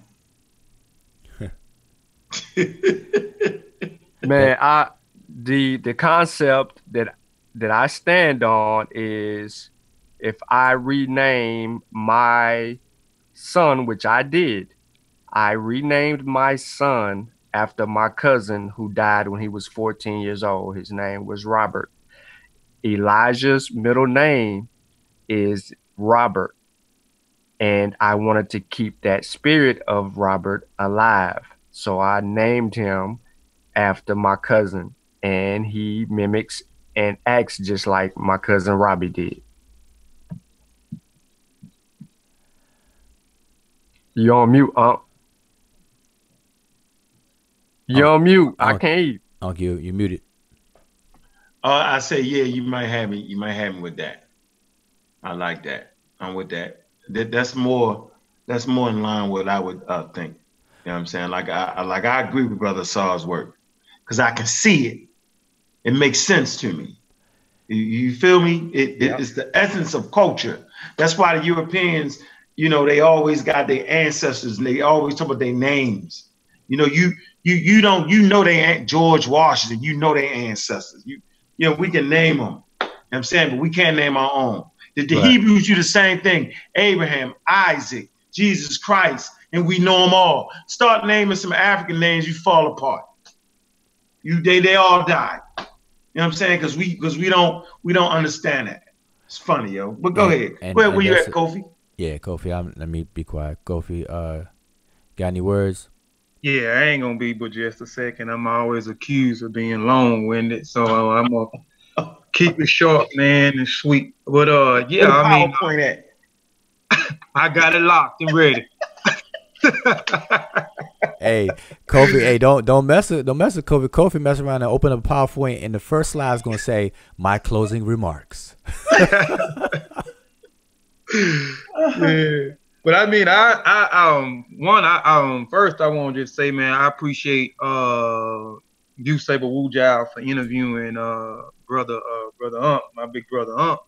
Man, the concept that I stand on is if I rename my son, which I did, I renamed my son after my cousin who died when he was 14 years old. His name was Robert. Elijah's middle name is Robert. And I wanted to keep that spirit of Robert alive. So I named him after my cousin. And he mimics and acts just like my cousin Robbie did. You on mute, Unc? You on mute? I can't hear you. Unc, you muted. I say, yeah, you might have me. You might have me with that. I like that. I'm with that. That's more. That's more in line with what I would think. You know what I'm saying? I agree with Brother Saw's work because I can see it. It makes sense to me. You feel me? It's the essence of culture. That's why the Europeans, they always got their ancestors and they always talk about their names. You don't, they ain't George Washington, their ancestors. We can name them. You know what I'm saying? But we can't name our own. The Hebrews do the same thing. Abraham, Isaac, Jesus Christ, and we know them all. Start naming some African names, you fall apart. They all died. You know what I'm saying? Because we don't understand that. It's funny, yo. But go ahead. Where you at, Kofi? Yeah, Kofi. Let me be quiet. Kofi, got any words? Yeah, I ain't gonna be but just a second. I'm always accused of being long-winded, so I'm gonna keep it short, man, and sweet. But yeah, I mean, PowerPoint at? I got it locked and ready. Hey, Kofi, hey, don't mess with Kofi. Kofi mess around and open up a PowerPoint, and the first slide is gonna say my closing remarks. Yeah. But I mean, first I want to just say, man, I appreciate you, Saber Wujal, for interviewing brother Unc, my big brother Unc.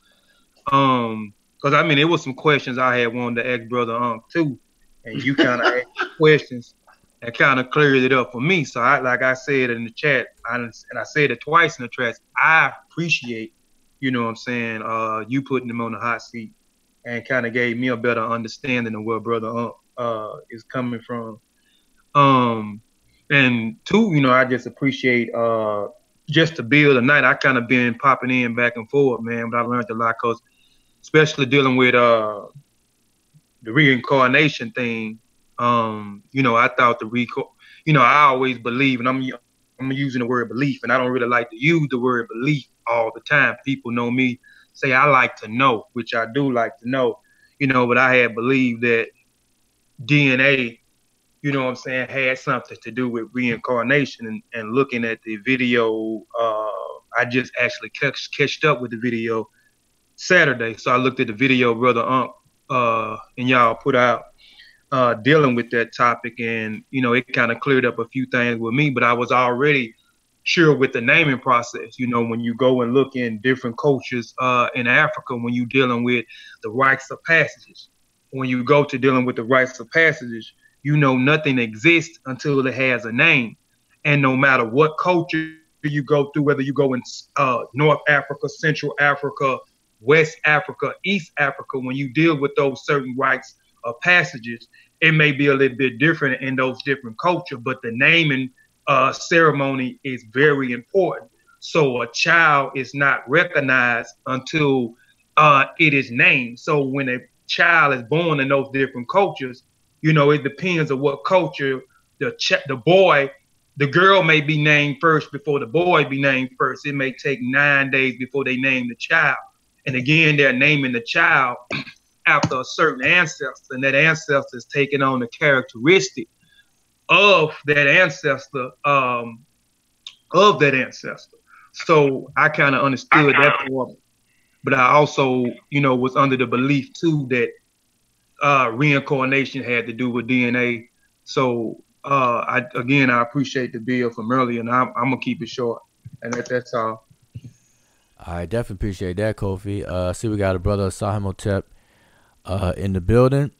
Because I mean, there was some questions I had wanted to ask brother Unc too, and you kind of asked questions and kind of cleared it up for me. So like I said in the chat, and I said it twice in the chat, I appreciate, what I'm saying, you putting them on the hot seat. And kind of gave me a better understanding of where Brother is coming from. And two, I just appreciate just to build tonight. I kind of been popping in back and forth, man, but I learned a lot because especially dealing with the reincarnation thing. I thought I always believe, and I'm using the word belief, and I don't really like to use the word belief all the time. People know me. Say I like to know, which I do like to know, but I had believed that DNA, had something to do with reincarnation. And looking at the video, I just actually catched up with the video Saturday. So I looked at the video Brother Unc and y'all put out dealing with that topic, and it kind of cleared up a few things with me, but I was already sure with the naming process. When you go and look in different cultures in Africa, when you're dealing with the rites of passages, when you go to dealing with the rites of passages, nothing exists until it has a name. And no matter what culture you go through, whether you go in North Africa, Central Africa, West Africa, East Africa, when you deal with those certain rites of passages, it may be a little bit different in those different cultures, but the naming ceremony is very important. So a child is not recognized until it is named. So when a child is born in those different cultures, it depends on what culture the girl may be named first before the boy be named first. It may take 9 days before they name the child. And again, they're naming the child after a certain ancestor, and that ancestor is taking on the characteristic of that ancestor, So I kind of understood that part, but I also, was under the belief too that reincarnation had to do with DNA. So I appreciate the bill from earlier, and I'm gonna keep it short, and that's all. I definitely appreciate that, Kofi. See, we got a brother Sahimotep in the building,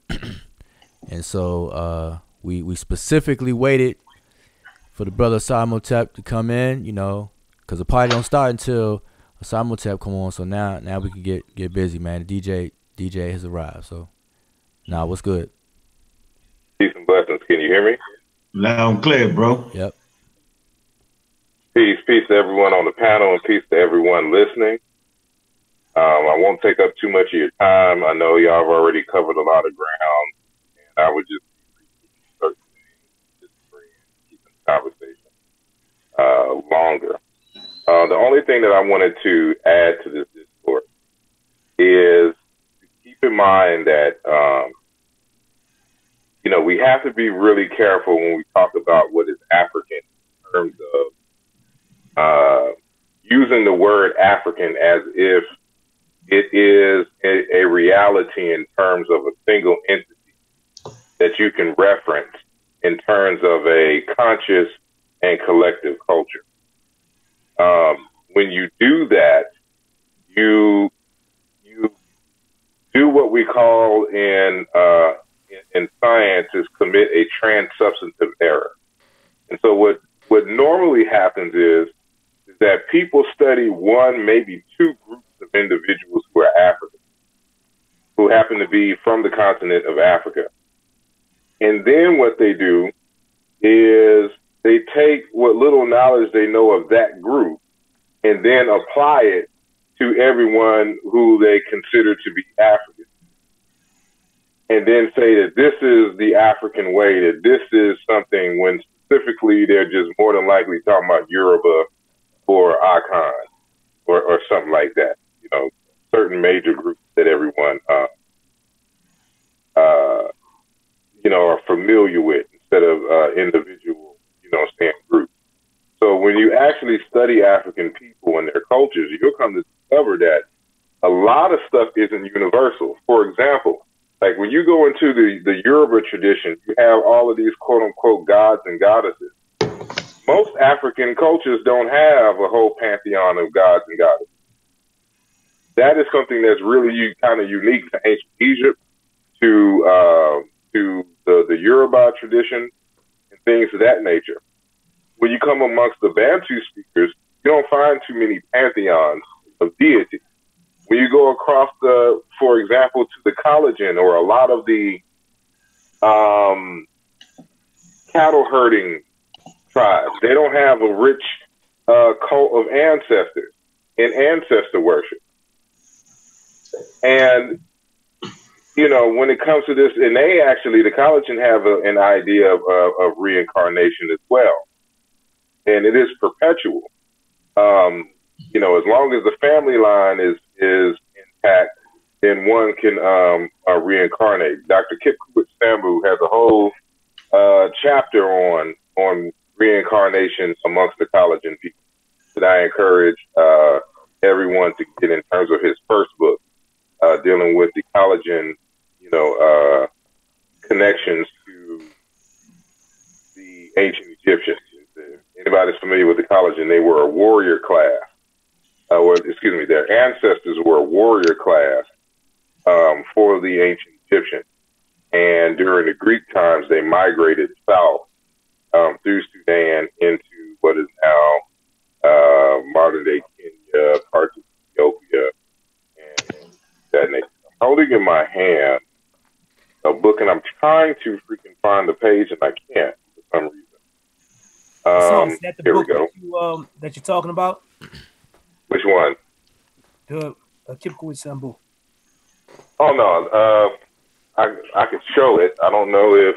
and so we specifically waited for the brother Sahimotep to come in, you know, because the party don't start until Sahimotep come on. So now we can get busy, man. The DJ has arrived. So now what's good? Peace and blessings. Can you hear me? Loud and clear, bro. Yep. Peace to everyone on the panel and peace to everyone listening. I won't take up too much of your time. I know y'all have already covered a lot of ground, and I would just certain things, just keeping the conversation longer. The only thing that I wanted to add to this discourse is to keep in mind that we have to be really careful when we talk about what is African in terms of using the word African as if it is a reality in terms of a single entity that you can reference in terms of a conscious and collective culture. When you do that, you do what we call in science is commit a transsubstantive error. And so what normally happens is that people study one, maybe two groups of individuals who are African, who happen to be from the continent of Africa. And then what they do is they take what little knowledge they know of that group and then apply it to everyone who they consider to be African. And then say that this is the African way, that this is something when specifically they're just more than likely talking about Yoruba or Akan or something like that. Certain major groups that everyone, are familiar with instead of individual, groups. So when you actually study African people and their cultures, you'll come to discover that a lot of stuff isn't universal. For example, like when you go into the Yoruba tradition, you have all of these quote unquote gods and goddesses. Most African cultures don't have a whole pantheon of gods and goddesses. That is something that's really kind of unique to ancient Egypt, to the Yoruba tradition, and things of that nature. When you come amongst the Bantu speakers, you don't find too many pantheons of deity. When you go across for example, to the collagen or a lot of the cattle herding tribes, they don't have a rich cult of ancestors and ancestor worship. And, when it comes to this, and the collagen have an idea of reincarnation as well. And it is perpetual. As long as the family line is intact, then one can reincarnate. Dr. Kip Sambu has a whole chapter on reincarnation amongst the collagen people that I encourage everyone to get in terms of his first book, dealing with the collagen, connections to the ancient Egyptians. Anybody's familiar with the collagen, they were a warrior class. Their ancestors were a warrior class for the ancient Egyptians. And during the Greek times, they migrated south through Sudan into what is now modern-day Kenya, parts of Ethiopia, and that nature. I'm holding in my hand a book, and I'm trying to freaking find the page, and I can't for some reason. Is that the here book we go. that you're talking about? Which one? The Kipkowitz Sambu. Oh no, I can show it. I don't know if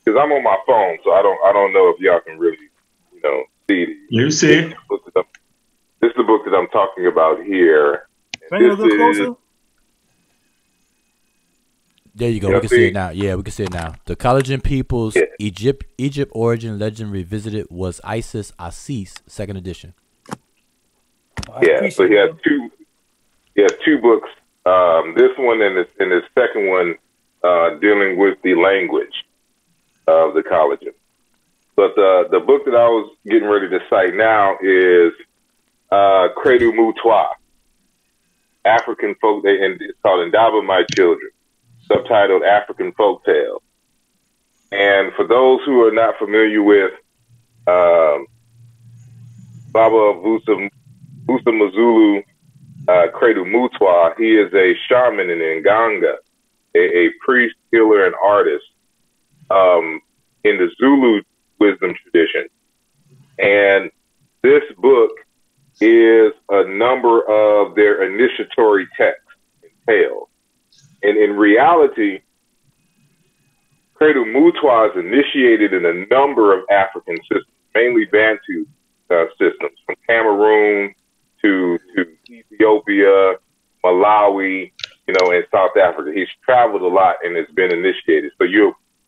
because I'm on my phone, so I don't know if y'all can really see it. You see it. This is the book that I'm talking about here. Bring it a little closer. There you go. We can see it now. Yeah, we can see it now. The collagen people's Egypt origin legend revisited was Isis Asis, 2nd edition. Yeah, so he has two books. This one and the second one dealing with the language of the collagen. But the book that I was getting ready to cite now is Credo Mutua, African folk, and it's called Indaba My Children, subtitled African Folk Tales. And for those who are not familiar with Baba Vusa Mazulu Credo Mutua, he is a shaman in Nganga, a priest, healer, and artist in the Zulu wisdom tradition. And this book is a number of their initiatory texts and tales. And in reality, Credo Mutua is initiated in a number of African systems, mainly Bantu systems, from Cameroon to Ethiopia, Malawi, and South Africa. He's traveled a lot and has been initiated. So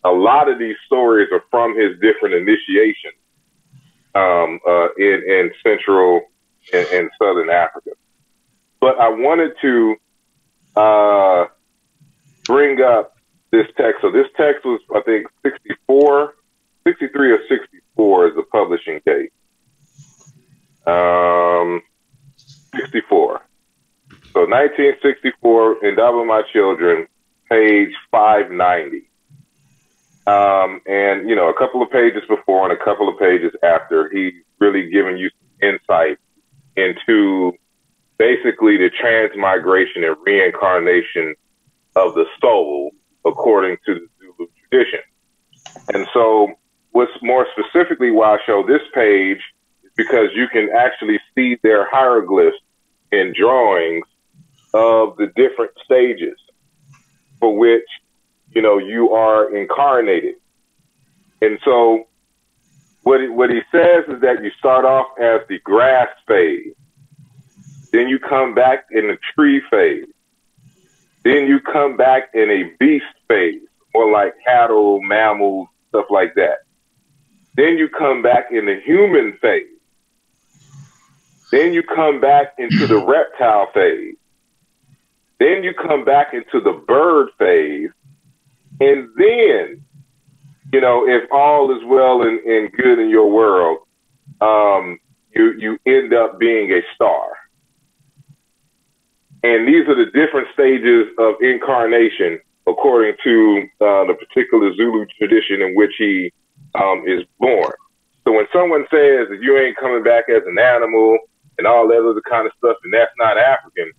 a lot of these stories are from his different initiations in Central and Southern Africa. But I wanted to bring up this text. So this text was, I think, 63 or 64 is the publishing date. 64. So 1964, Indaba My Children, page 590. And, a couple of pages before and a couple of pages after, he's really giving you some insight into basically the transmigration and reincarnation of the soul according to the Zulu tradition. And so what's more specifically why I show this page is because you can actually see their hieroglyphs and drawings of the different stages for which, you are incarnated. And so what he says is that you start off as the grass phase, then you come back in the tree phase, then you come back in a beast phase, more like cattle, mammals, stuff like that. Then you come back in the human phase. Then you come back into the reptile phase. Then you come back into the bird phase. And then, if all is well and good in your world, you end up being a star. And these are the different stages of incarnation according to the particular Zulu tradition in which he is born. So when someone says that you ain't coming back as an animal and all that other kind of stuff, and that's not African,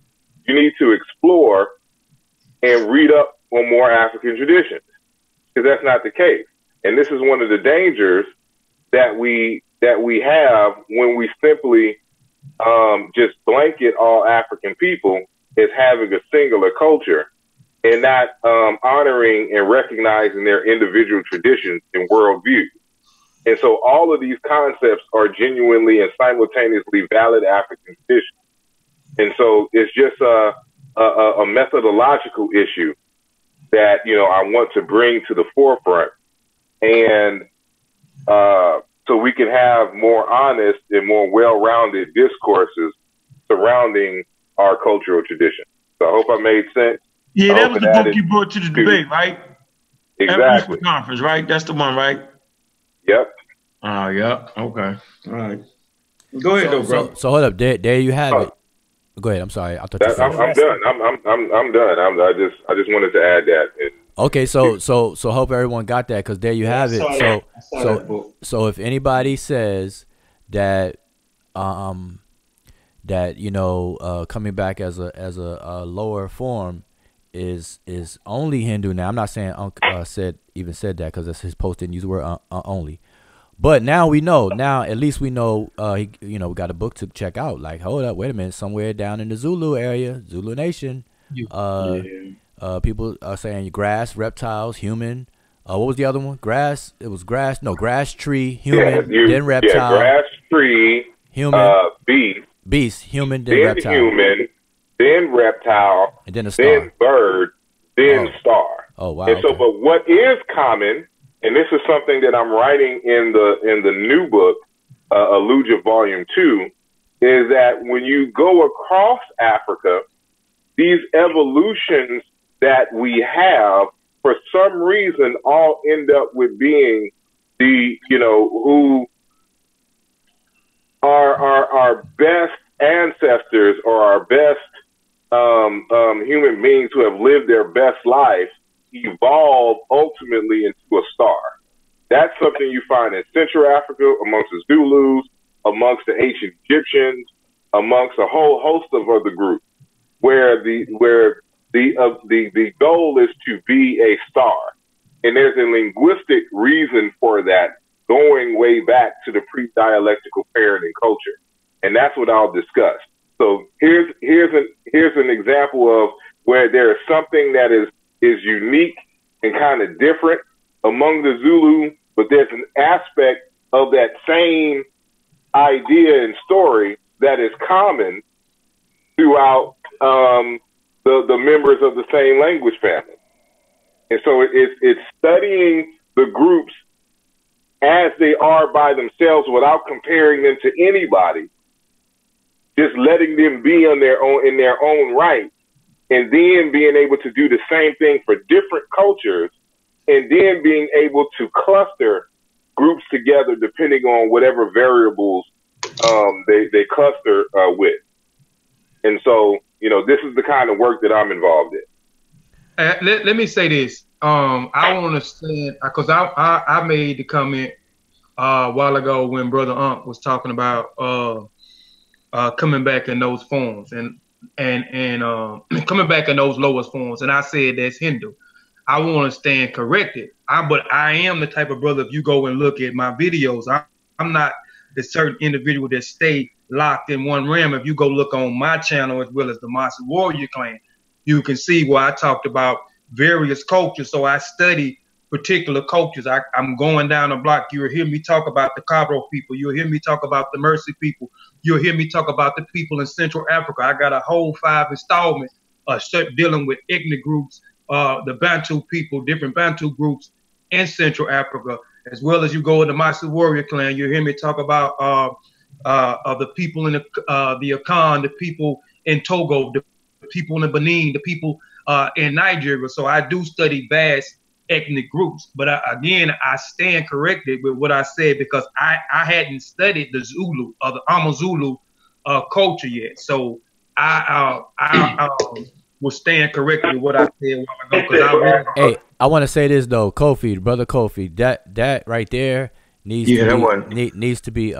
you need to explore and read up on more African traditions, because that's not the case. And this is one of the dangers that we have when we simply just blanket all African people as having a singular culture and not honoring and recognizing their individual traditions and worldviews. And so all of these concepts are genuinely and simultaneously valid African traditions. And so it's just a methodological issue that, I want to bring to the forefront. And so we can have more honest and more well-rounded discourses surrounding our cultural tradition. So I hope I made sense. Yeah, that was the book you brought to the debate, right? Exactly. Conference, right? That's the one, right? Yep. Yep. Okay. All right. Go ahead, though, bro. So hold up. There you have it. Go ahead. I'm sorry. I thought I'm done. I'm done. I just wanted to add that. Okay. So hope everyone got that, because there you have it. So if anybody says that coming back as a lower form is only Hindu. Now I'm not saying said that, because that's his post, didn't use the word only. But now we know. Now at least we know. We got a book to check out. Like, hold up, wait a minute. Somewhere down in the Zulu area, Zulu Nation, people are saying grass, reptiles, human. What was the other one? Grass. It was grass. No, grass, tree, human, then reptile. Yeah, grass, tree, human, beast, human, then reptile. Human, then reptile, and then a star. Then bird, then star. Oh wow. And so, but what is common? And this is something that I'm writing in the new book, Aluja Volume 2, is that when you go across Africa, these evolutions that we have, for some reason, all end up with being the, who are our best ancestors or our best human beings who have lived their best life evolve ultimately into a star. That's something you find in Central Africa amongst the Zulus, amongst the ancient Egyptians, amongst a whole host of other groups, where the goal is to be a star, and there's a linguistic reason for that, going way back to the pre-dialectical parenting culture, and that's what I'll discuss. So here's an example of where there is something that is unique and kind of different among the Zulu, but there's an aspect of that same idea and story that is common throughout the members of the same language family. And so it's studying the groups as they are by themselves without comparing them to anybody, just letting them be on their own in their own right, and then being able to do the same thing for different cultures, and then being able to cluster groups together depending on whatever variables they cluster with. And so, you know, this is the kind of work that I'm involved in. Let me say this. I want to stand, because I made the comment a while ago when Brother Unc was talking about coming back in those forms and coming back in those lowest forms, and I said that's Hindu. I want to stand corrected. But I am the type of brother, if you go and look at my videos, I'm not the certain individual that stay locked in one realm. If you go look on my channel as well as the Master Warrior Clan, you can see where I talked about various cultures. So I study particular cultures. I'm going down the block. You'll hear me talk about the Cabro people. You'll hear me talk about the Mercy people. You'll hear me talk about the people in Central Africa. I got a whole 5 installments dealing with ethnic groups, the Bantu people, different Bantu groups in Central Africa, as well as you go into Master Warrior Clan. You'll hear me talk about the people in the Akan, the people in Togo, the people in Benin, the people in Nigeria. So I do study vast ethnic groups, but again, I stand corrected with what I said because I hadn't studied the Zulu or the Amazulu culture yet. So I will stand corrected with what I said a while ago. Hey, I want to say this though, Kofi, brother Kofi, that right there needs to be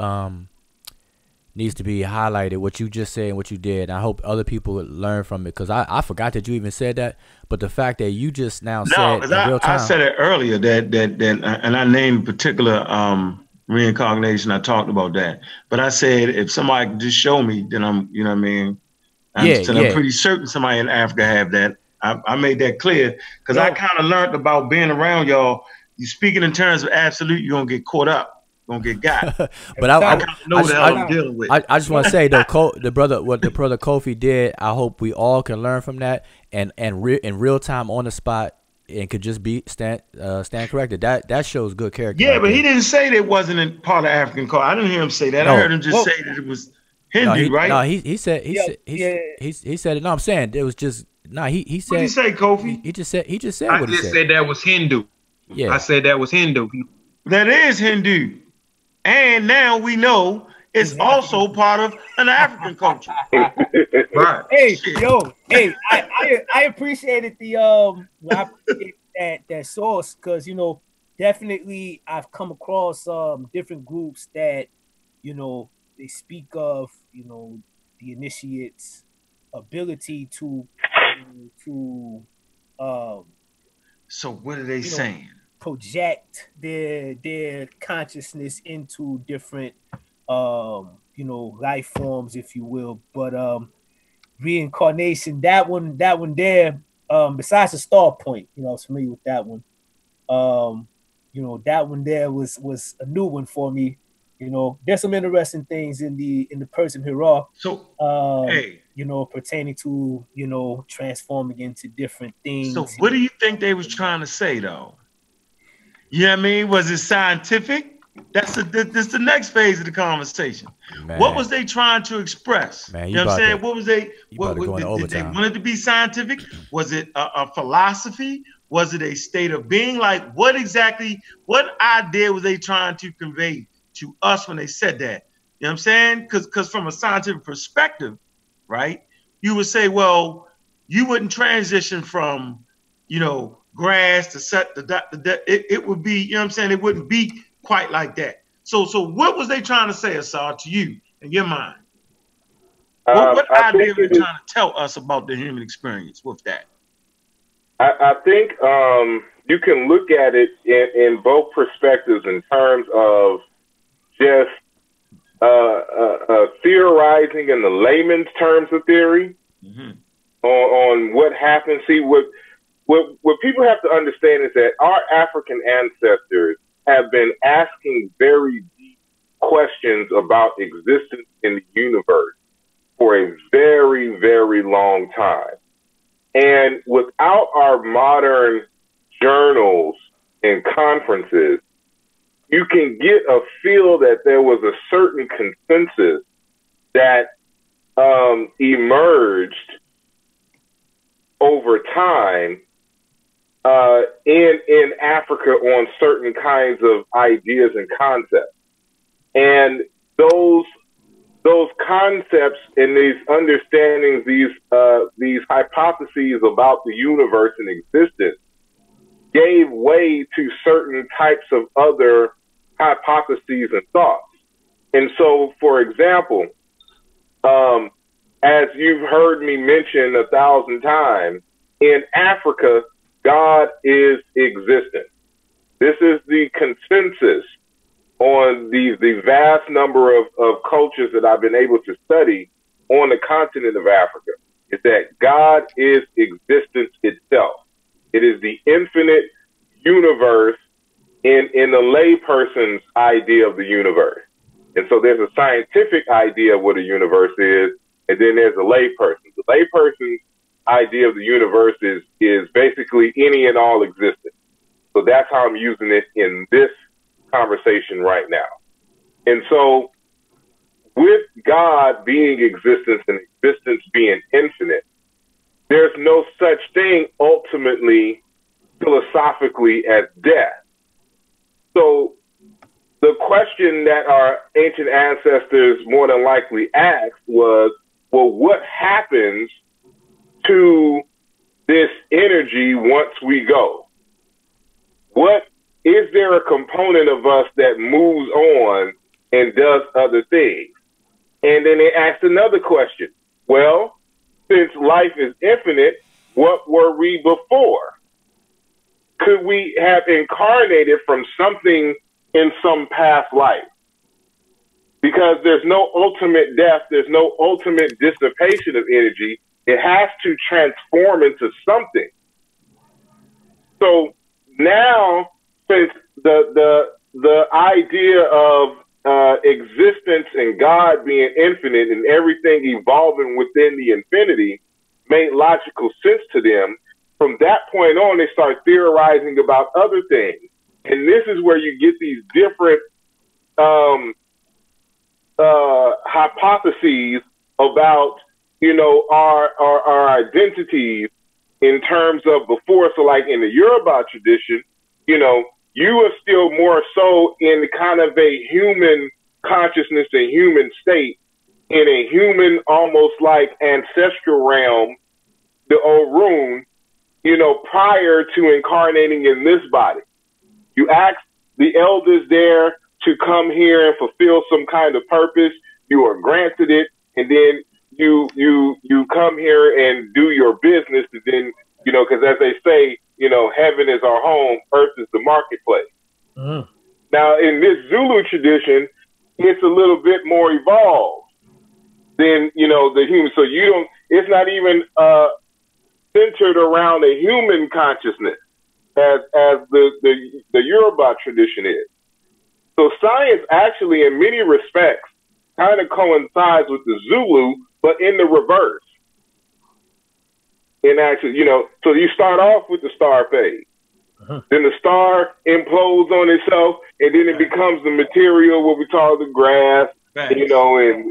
highlighted, what you just said and what you did. I hope other people learn from it, because I forgot that you even said that. But the fact that you just now said in real time. I said it earlier that and I named particular reincarnation. I talked about that, but I said if somebody could just show me, then I'm, you know what I mean. I'm pretty certain somebody in Africa have that. I made that clear because I kind of learned about being around y'all. You speaking in terms of absolute, you're gonna get caught up. Gonna get got. But I just want to say though, what the brother Kofi did, I hope we all can learn from that and in real time on the spot and could just stand corrected. That shows good character. Yeah, but he didn't say that wasn't a part of African culture. I didn't hear him say that. No. I heard him just say that it was Hindu, right? No, he said he said it. No, I'm saying it was just he said. What did he say, Kofi? He just said I what he just said that was Hindu. Yeah, I said that was Hindu. That is Hindu. And now we know it's also part of an African culture. Right. Hey, I appreciated that source, because you know, definitely I've come across different groups that, you know, they speak of, you know, the initiates' ability to so what are they saying? Project their consciousness into different you know, life forms, if you will. But reincarnation, that one there, besides the star point, you know, I was familiar with that one. You know, that one there was a new one for me. You know, there's some interesting things in the person Hira. So you know, pertaining to, you know, transforming into different things. So what do you think they was trying to say though? You know what I mean? Was it scientific? That's the next phase of the conversation. Man. What was they trying to express? Man, you know what I'm saying? To, what was they? Did they want it to be scientific? Was it a philosophy? Was it a state of being? Like what idea was they trying to convey to us when they said that? You know what I'm saying? Because from a scientific perspective, right, you would say, well, you wouldn't transition from, you know, grass to set it would be, you know what I'm saying? It wouldn't be quite like that. So what was they trying to say, Asad, to you in your mind? What I idea think were they it is. trying to tell us about the human experience with that? I think you can look at it in both perspectives in terms of just theorizing in the layman's terms of theory Mm-hmm. on what happens. See, what people have to understand is that our African ancestors have been asking very deep questions about existence in the universe for a very, very long time. And without our modern journals and conferences, you can get a feel that there was a certain consensus that emerged over time in Africa on certain kinds of ideas and concepts. And those concepts and these understandings, these hypotheses about the universe and existence gave way to certain types of other hypotheses and thoughts. And so, for example, as you've heard me mention 1,000 times, in Africa, God is existent. This is the consensus on the vast number of cultures that I've been able to study on the continent of Africa, is that God is existence itself. It is the infinite universe in the layperson's idea of the universe. And so there's a scientific idea of what a universe is, and then there's a layperson. The layperson's idea of the universe is basically any and all existence. So that's how I'm using it in this conversation right now. And so with God being existence and existence being infinite, there's no such thing ultimately philosophically as death. So the question that our ancient ancestors more than likely asked was, well, what happens to this energy once we go? What is there a component of us that moves on and does other things? And then they asked another question. Well, since life is infinite, what were we before? Could we have incarnated from something in some past life? Because there's no ultimate death, there's no ultimate dissipation of energy. It has to transform into something. So now, since the idea of existence and God being infinite and everything evolving within the infinity made logical sense to them, from that point on, they start theorizing about other things. And this is where you get these different hypotheses about, you know, our identities in terms of before. So like in the Yoruba tradition, you know, you are still more so in kind of a human consciousness, a human state, in a human, almost like ancestral realm, the Orun, you know, prior to incarnating in this body. You ask the elders there to come here and fulfill some kind of purpose. You are granted it, and then you come here and do your business, and then, you know, because as they say, you know, heaven is our home, earth is the marketplace. Mm. Now, in this Zulu tradition, it's a little bit more evolved than, you know, the human. So you don't, it's not even centered around a human consciousness as the Yoruba tradition is. So science actually, in many respects, kind of coincides with the Zulu, but in the reverse. And actually, you know, so you start off with the star phase. Then the star implodes on itself, and then it becomes the material, what we call the grass, you know, and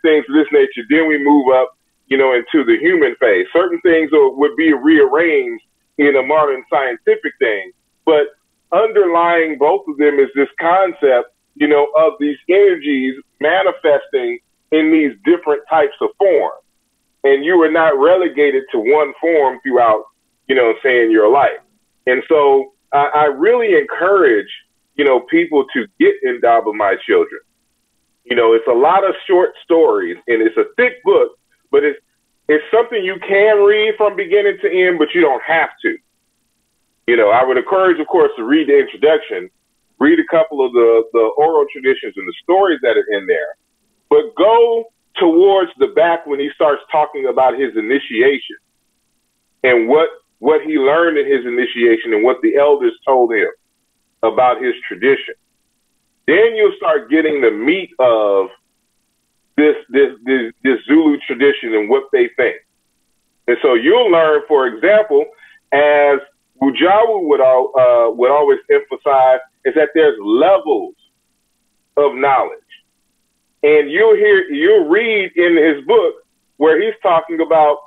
things of this nature. Then we move up, you know, into the human phase. Certain things would be rearranged in a modern scientific thing, but underlying both of them is this concept of these energies manifesting in these different types of forms. And you are not relegated to one form throughout, your life. And so I really encourage, people to get endowed with my children. It's a lot of short stories and it's a thick book, but it's something you can read from beginning to end, but you don't have to. I would encourage, of course, to read the introduction, read a couple of the oral traditions and the stories that are in there, but go towards the back when he starts talking about his initiation and what he learned in his initiation and what the elders told him about his tradition. Then you'll start getting the meat of this Zulu tradition and what they think. And so you'll learn, for example, as Bujawu would always emphasize, is that there's levels of knowledge. And you'll read in his book where he's talking about,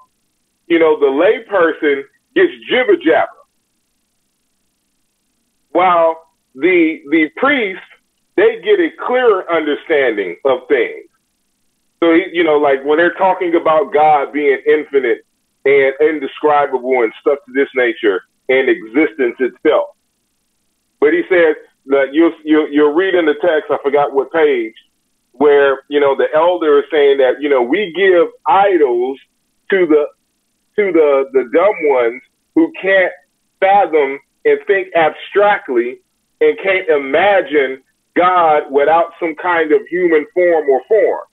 the layperson gets jibber jabber, while the priest, they get a clearer understanding of things. So, like when they're talking about God being infinite and indescribable and stuff to this nature and existence itself. But he says that you'll read in the text, I forgot what page, where, the elder is saying that, we give idols to the dumb ones who can't fathom and think abstractly and can't imagine God without some kind of human form or form.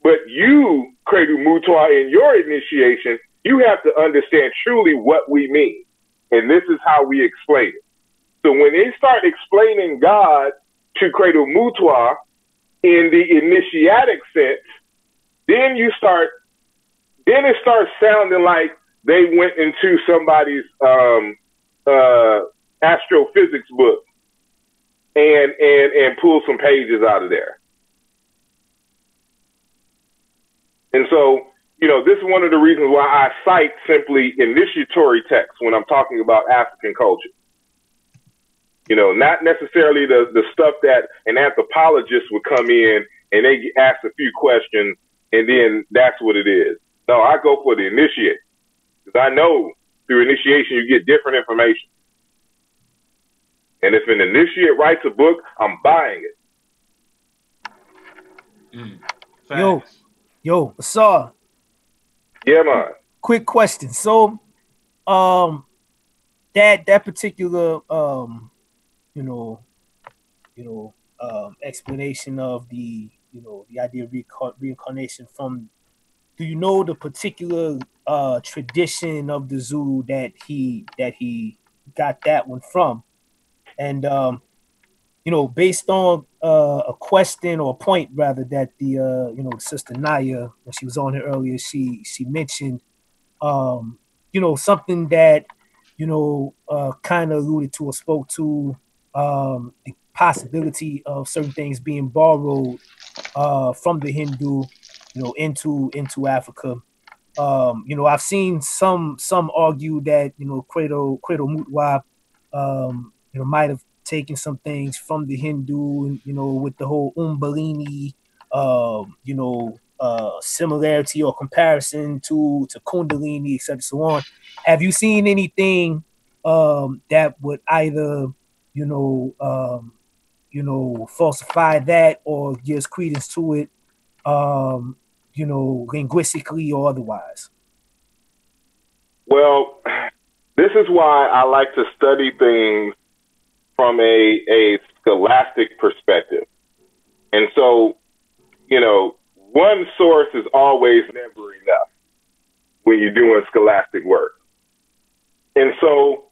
But you, Credo Mutwa, in your initiation, you have to understand truly what we mean. And this is how we explain it. So when they start explaining God to Credo Mutwa in the initiatic sense, then it starts sounding like they went into somebody's astrophysics book and pulled some pages out of there. And so, this is one of the reasons why I cite simply initiatory texts when I'm talking about African culture. Not necessarily the stuff that an anthropologist would come in and they ask a few questions and then that's what it is. No, I go for the initiate because I know through initiation you get different information. And if an initiate writes a book, I'm buying it. Yo, Asar. Yeah, man. Quick question. So, that particular explanation of the idea of reincarnation from, do you know the particular tradition of the Zulu that he got that one from? And based on a question or a point rather that the Sister Naya, when she was on here earlier, she mentioned something that kind of alluded to or spoke to the possibility of certain things being borrowed from the Hindu into Africa. I've seen some argue that Credo Mutwa might have taken some things from the Hindu, with the whole Umbalini, similarity or comparison to Kundalini, etc. So on. Have you seen anything that would either falsify that or gives credence to it, linguistically or otherwise? Well, this is why I like to study things from a scholastic perspective. And so, one source is always never enough when you're doing scholastic work. And so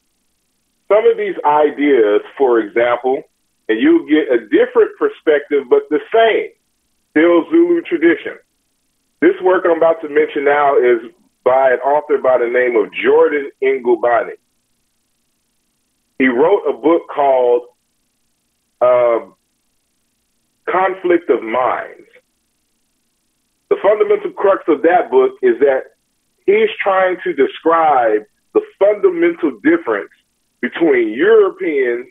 some of these ideas, for example, and you'll get a different perspective, but the same, still Zulu tradition. This work I'm about to mention now is by an author by the name of Jordan Ngubane. He wrote a book called Conflict of Minds. The fundamental crux of that book is that he's trying to describe the fundamental difference between Europeans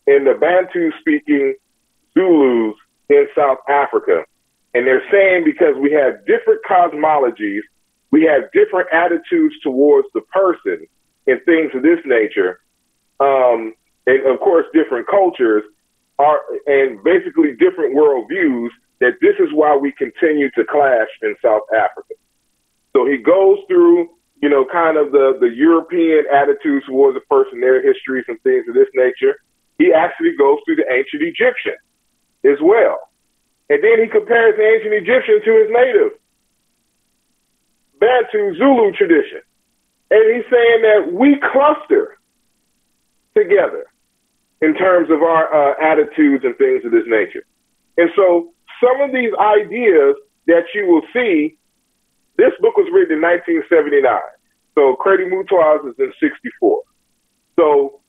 and the Bantu-speaking Zulus in South Africa. And they're saying because we have different cosmologies, we have different attitudes towards the person and things of this nature, and of course different cultures are, and basically different worldviews, that this is why we continue to clash in South Africa. So he goes through, you know, kind of the European attitudes towards the person, their histories and things of this nature. He actually goes through the ancient Egyptian as well. And then he compares the ancient Egyptian to his native Bantu Zulu tradition. And he's saying that we cluster together in terms of our attitudes and things of this nature. And so some of these ideas that you will see, this book was written in 1979. So Credi Mutwas is in 64. So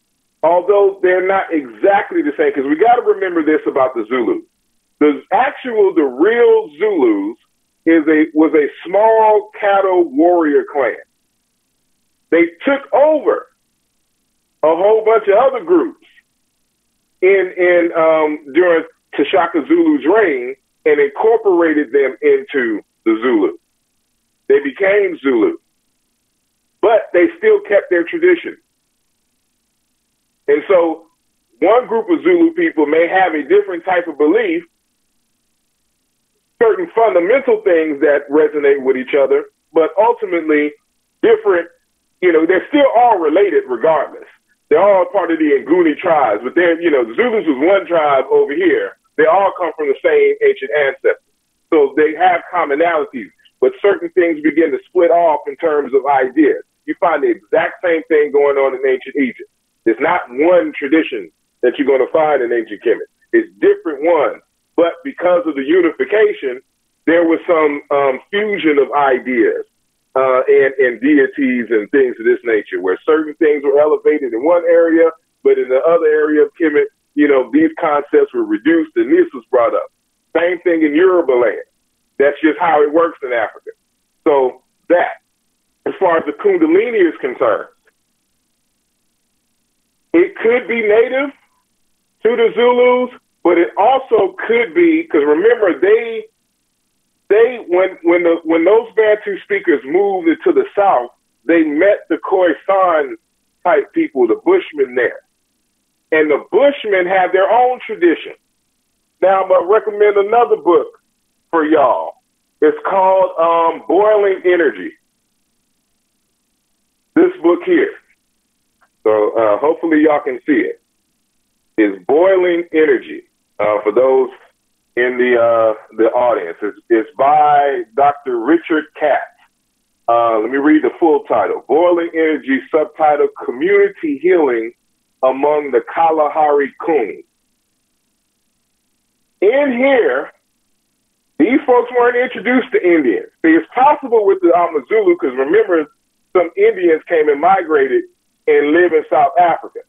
although they're not exactly the same, because we got to remember this about the Zulus. The real Zulus was a small cattle warrior clan. They took over a whole bunch of other groups during Tshaka Zulu's reign and incorporated them into the Zulu. They became Zulu, but they still kept their tradition. And so one group of Zulu people may have a different type of belief, certain fundamental things that resonate with each other, but ultimately different, you know, they're still all related regardless. They're all part of the Nguni tribes, but they're, you know, the Zulus was one tribe over here. They all come from the same ancient ancestors. So they have commonalities, but certain things begin to split off in terms of ideas. You find the exact same thing going on in ancient Egypt. It's not one tradition that you're going to find in ancient Kemet. It's different ones. But because of the unification, there was some fusion of ideas and deities and things of this nature, where certain things were elevated in one area, but in the other area of Kemet, you know, these concepts were reduced and this was brought up. Same thing in Yoruba land. That's just how it works in Africa. So that, as far as the Kundalini is concerned, it could be native to the Zulus, but it also could be, because remember, when those Bantu speakers moved into the south, they met the Khoisan type people, the Bushmen there. And the Bushmen have their own tradition. Now I'm gonna recommend another book for y'all. It's called Boiling Energy. This book here. So hopefully y'all can see it. It's Boiling Energy. For those in the audience, it's by Dr. Richard Katz. Let me read the full title. Boiling Energy, subtitle, Community Healing Among the Kalahari Kun. In here, these folks weren't introduced to Indians. See, it's possible with the Amazulu, because remember, some Indians came and migrated and live in South Africa.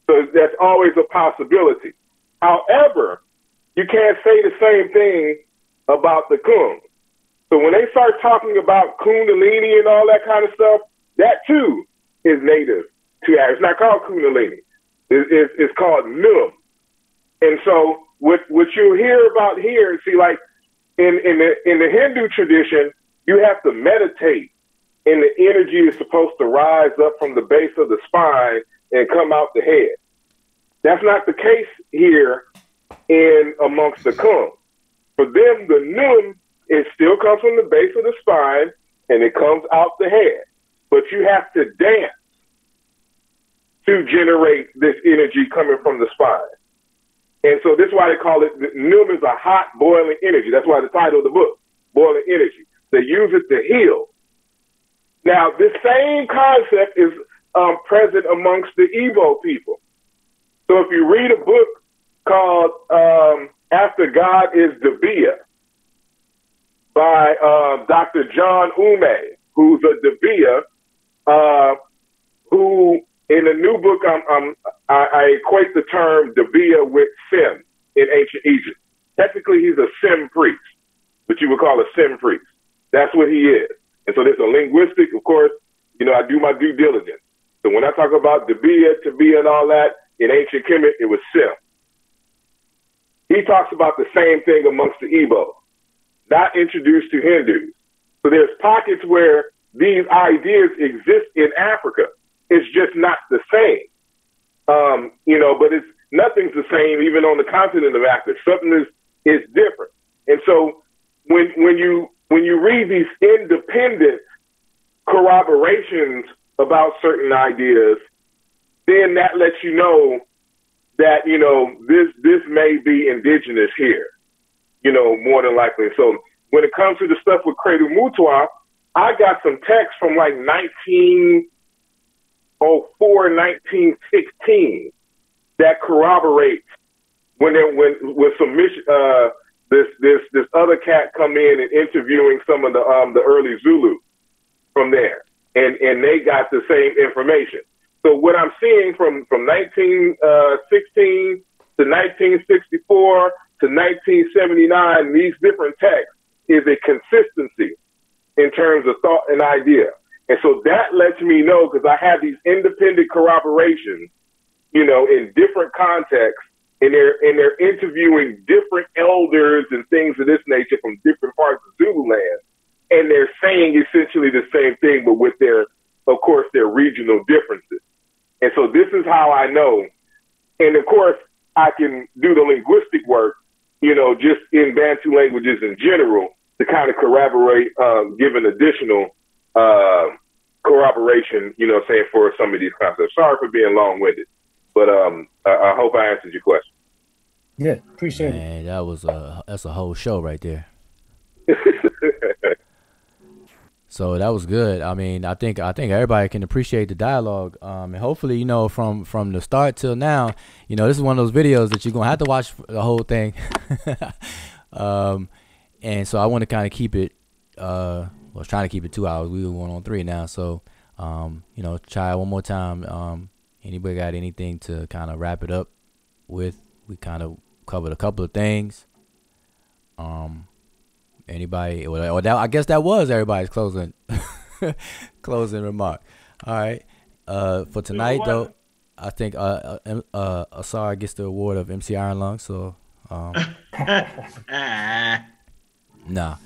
So that's always a possibility. However, you can't say the same thing about the Kun. So when they start talking about Kundalini and all that kind of stuff, that too is native to Africa. It's not called Kundalini. It's called Num. And so what you'll hear about here, see, like in the Hindu tradition, you have to meditate, and the energy is supposed to rise up from the base of the spine and come out the head. That's not the case here in amongst the Kun. For them, the Num, it still comes from the base of the spine and it comes out the head. But you have to dance to generate this energy coming from the spine. And so this is why they call it, Num is a hot boiling energy. That's why the title of the book, Boiling Energy. They use it to heal. Now, this same concept is present amongst the Igbo people. So if you read a book called After God is Dabia by Dr. John Ume, who's a Dabia, who in the new book, I equate the term Dabia with Sem in ancient Egypt. Technically, he's a Sem priest, but you would call a Sem priest. That's what he is. And so there's a linguistic, of course, you know, I do my due diligence. So when I talk about Dabia, Tabia, and all that, In ancient Kemet, it was Sim. He talks about the same thing amongst the Igbo, not introduced to Hindus. So there's pockets where these ideas exist in Africa. It's just not the same. But it's nothing's the same even on the continent of Africa. Something is different. And so when you read these independent corroborations about certain ideas, then that lets you know that, this may be indigenous here, more than likely. So when it comes to the stuff with Credo Mutwa, I got some text from like 1904, 1916 that corroborates when some this other cat come in and interviewing some of the early Zulu from there, and they got the same information. So what I'm seeing from 1916 to 1964 to 1979, these different texts is a consistency in terms of thought and idea. And so that lets me know, because I have these independent corroborations, in different contexts, and they're interviewing different elders and things of this nature from different parts of Zululand, and they're saying essentially the same thing, but with their regional differences. And so this is how I know. And of course, I can do the linguistic work, just in Bantu languages in general, to kind of corroborate, give an additional corroboration, saying for some of these concepts. Sorry for being long-winded, but I hope I answered your question. Yeah, appreciate it. That's a whole show right there. So that was good. I mean, I think everybody can appreciate the dialogue. And hopefully, from the start till now, this is one of those videos that you're gonna have to watch the whole thing. And so I want to kind of keep it. I was trying to keep it 2 hours. We were going on 3 now. So, try it one more time. Anybody got anything to kind of wrap it up with? We kind of covered a couple of things. Anybody? I guess that was everybody's closing remark. All right. For tonight, though, I think Asar gets the award of MC Iron Lung. So, nah.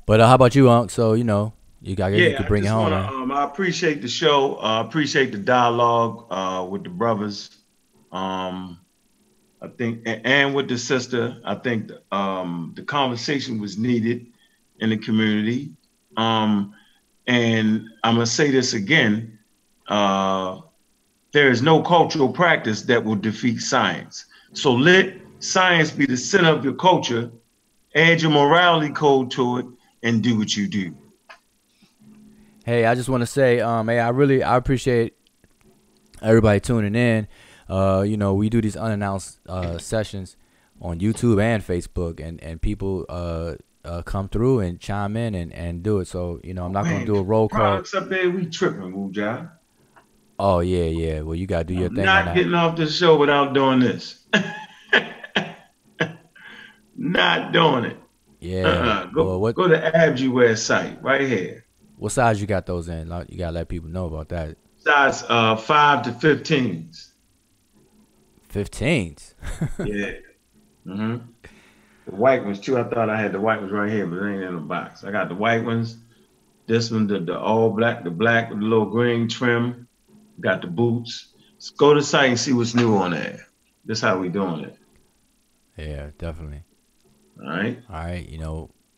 But how about you, Unc? So, you could bring it home. I appreciate the show. Appreciate the dialogue with the brothers. I think, and with the sister, I think the conversation was needed in the community. And I'm going to say this again. There is no cultural practice that will defeat science. So let science be the center of your culture, add your morality code to it, and do what you do. Hey, I just want to say, I appreciate everybody tuning in. We do these unannounced sessions on YouTube and Facebook, and people come through and chime in and do it. So, I'm not going to do a roll call. Products up there, we tripping, Wuja. Oh, yeah. Well, you got to do your thing. Not getting off the show without doing this. Not doing it. Yeah. Go to Abjuware site right here. What size you got those in? You got to let people know about that. Size 5 to 15s. 15s? Yeah. Mm-hmm. The white ones too. I thought I had the white ones right here, but it ain't in the box. I got the white ones. This one, the all black, the black with the little green trim. Got the boots. Let's go to the site and see what's new on there. This is how we doing it. Yeah, definitely. All right.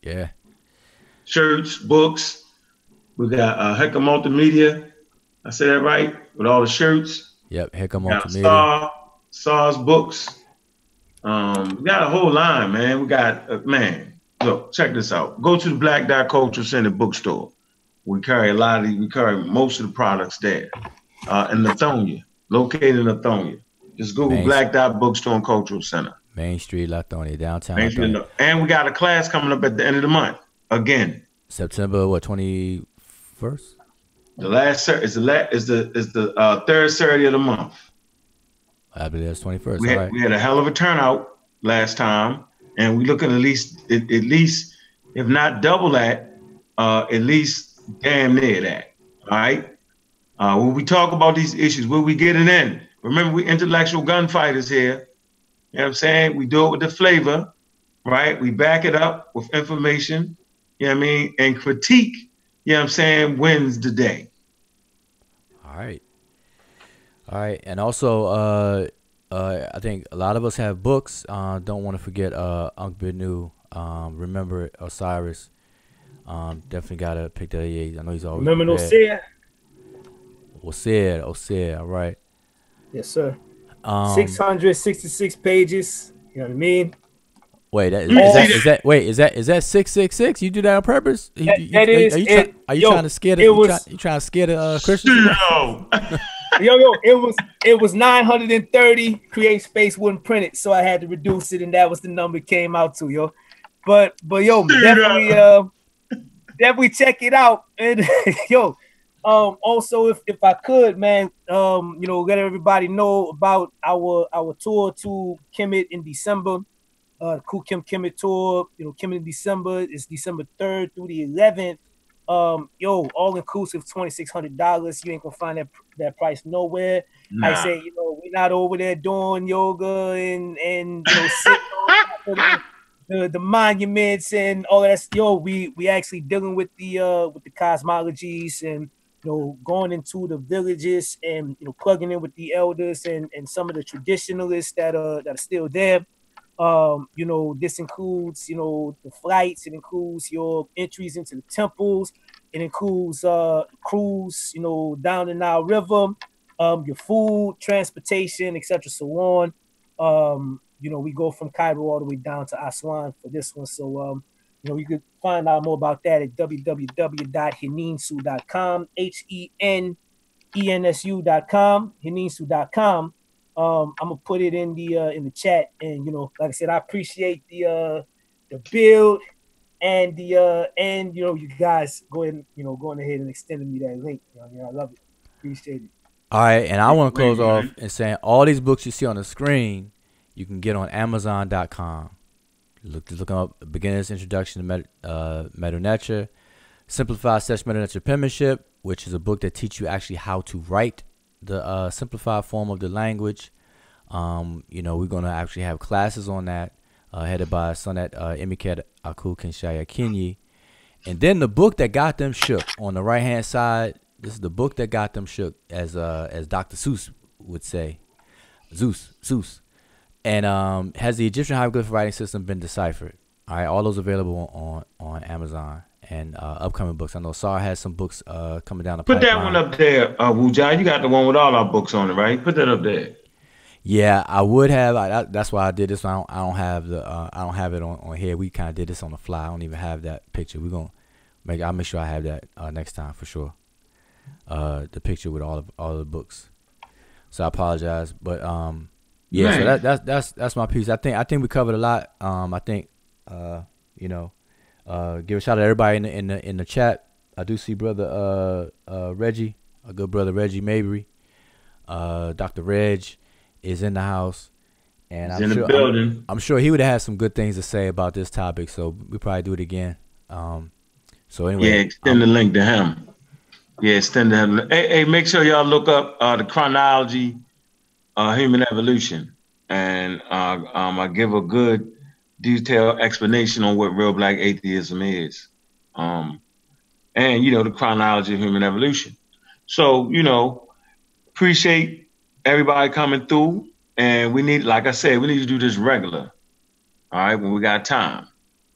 Yeah. Shirts, books. We got Hecka Multimedia. I said that right? With all the shirts. Yep, Hecka Multimedia. SARS books. We got a whole line, man. We got, look, check this out. Go to the Black Dot Cultural Center bookstore. We carry most of the products there. In Lithonia, located in Lithonia. Just Google Black Dot Bookstore and Cultural Center. Main Street, Lithonia, downtown. And we got a class coming up at the end of the month. Again. September 21st? The last is the third Saturday of the month. I believe that's 21st. We had a hell of a turnout last time, and we looking at least if not double that, at least damn near that. All right. When we talk about these issues, where we get it in. Remember, we intellectual gunfighters here. You know what I'm saying? We do it with the flavor, right? We back it up with information, you know what I mean? And critique, you know what I'm saying, wins the day. All right. All right. And also, I think a lot of us have books. Don't want to forget Unc Benu, Remember Osiris. Definitely got to pick that. Yeah, I know he's always Remember no prepared. Osir? Osir. All right. Yes, sir. 666 pages. You know what I mean? Wait, is that 666? You do that on purpose? Are you trying to scare the Christians? It was 930. Create space wouldn't print it, so I had to reduce it, and that was the number it came out to, yo. But yo, definitely check it out, and yo. Also, if I could, man, let everybody know about our tour to Kemet in December. Cool Kim Kemet tour, Kemet in December is December 3rd through the 11th. All inclusive $2,600. You ain't gonna find that price nowhere. Nah. I say, we're not over there doing yoga and sitting on the monuments and all that. We actually dealing with the cosmologies and going into the villages and plugging in with the elders and some of the traditionalists that are still there. This includes, the flights. It includes your entries into the temples. It includes cruise, down the Nile River, your food, transportation, etc. So on. We go from Cairo all the way down to Aswan for this one. So, you could find out more about that at www.heninsu.com, HENENSU.com, heninsu.com. I'm gonna put it in the chat, and like I said, I appreciate the build and you guys going ahead and extending me that link. I love it, appreciate it. All right, and I want to close off and saying all these books you see on the screen, you can get on Amazon.com. Look up Beginner's Introduction to Medu Neter, Simplified Such Medu Neter Penmanship, which is a book that teaches you actually how to write the simplified form of the language. We're gonna actually have classes on that, headed by Sonet Emiket Aku Kinshaya Kinyi. And then the book that got them shook on the right hand side. This is the book that got them shook, as Dr. Seuss would say, Zeus. And has the Egyptian hieroglyphic writing system been deciphered? All right, all those available on Amazon. And upcoming books. I know Sar has some books coming down the pipeline. Put that one up there, Wujai. You got the one with all our books on it, right? Put that up there. Yeah, I would have. That's why I did this. I don't have it on here. We kind of did this on the fly. I don't even have that picture. I'll make sure I have that next time for sure. The picture with all the books. So I apologize, but yeah. Man. So that's my piece. I think we covered a lot. I think give a shout out to everybody in the chat. I do see brother Reggie, a good brother Reggie Mabry. Dr. Reg is in the house, and he's in the building. I'm sure he would have had some good things to say about this topic. So we probably do it again. So anyway, yeah, extend the link to him. Yeah, extend to him. Hey, make sure y'all look up the chronology, human evolution, and I give a good detailed explanation on what real black atheism is, and the chronology of human evolution. So appreciate everybody coming through, and we need, like I said, we need to do this regular. All right, when we got time.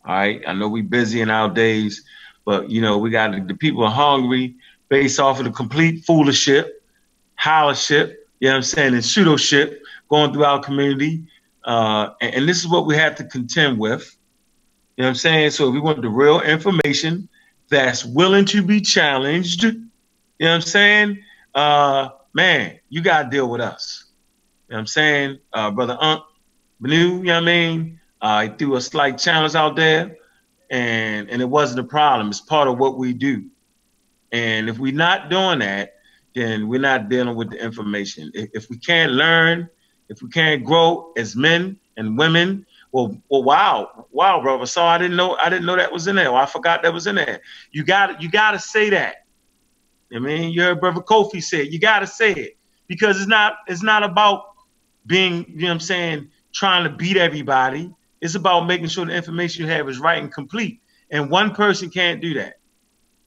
All right, I know we busy in our days, but we got the people are hungry based off of the complete fooliship, hollership, and pseudo-ship going through our community. And this is what we have to contend with. You know what I'm saying? So if we want the real information that's willing to be challenged, you know what I'm saying? Man, you got to deal with us. You know what I'm saying? Brother Unc Benu, you know what I mean? He threw a slight challenge out there, and it wasn't a problem. It's part of what we do. And if we're not doing that, then we're not dealing with the information. If we can't learn, if we can't grow as men and women, well, wow, brother. So I didn't know that was in there. Well, I forgot that was in there. You got to say that. I mean, you heard Brother Kofi say it. You got to say it because it's not about being, you know what I'm saying, trying to beat everybody. It's about making sure the information you have is right and complete. And one person can't do that.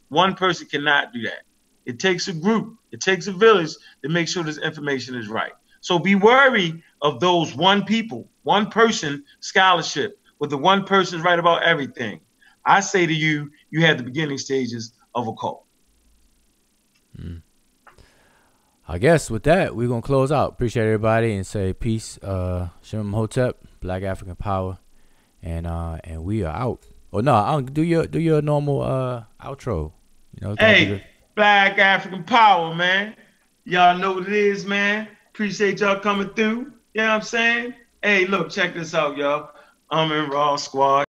One person cannot do that. It takes a group, it takes a village to make sure this information is right. So be wary of those one people, one person scholarship, where the one person is right about everything. I say to you, you have the beginning stages of a cult. I guess with that, we're going to close out. Appreciate everybody and say peace. Shem Hotep, Black African Power. And we are out. Oh, no, I'll do your normal outro. You know, hey, Black African Power, man. Y'all know what it is, man. Appreciate y'all coming through. You know what I'm saying? Hey, look, check this out, y'all. I'm in Raw Squad.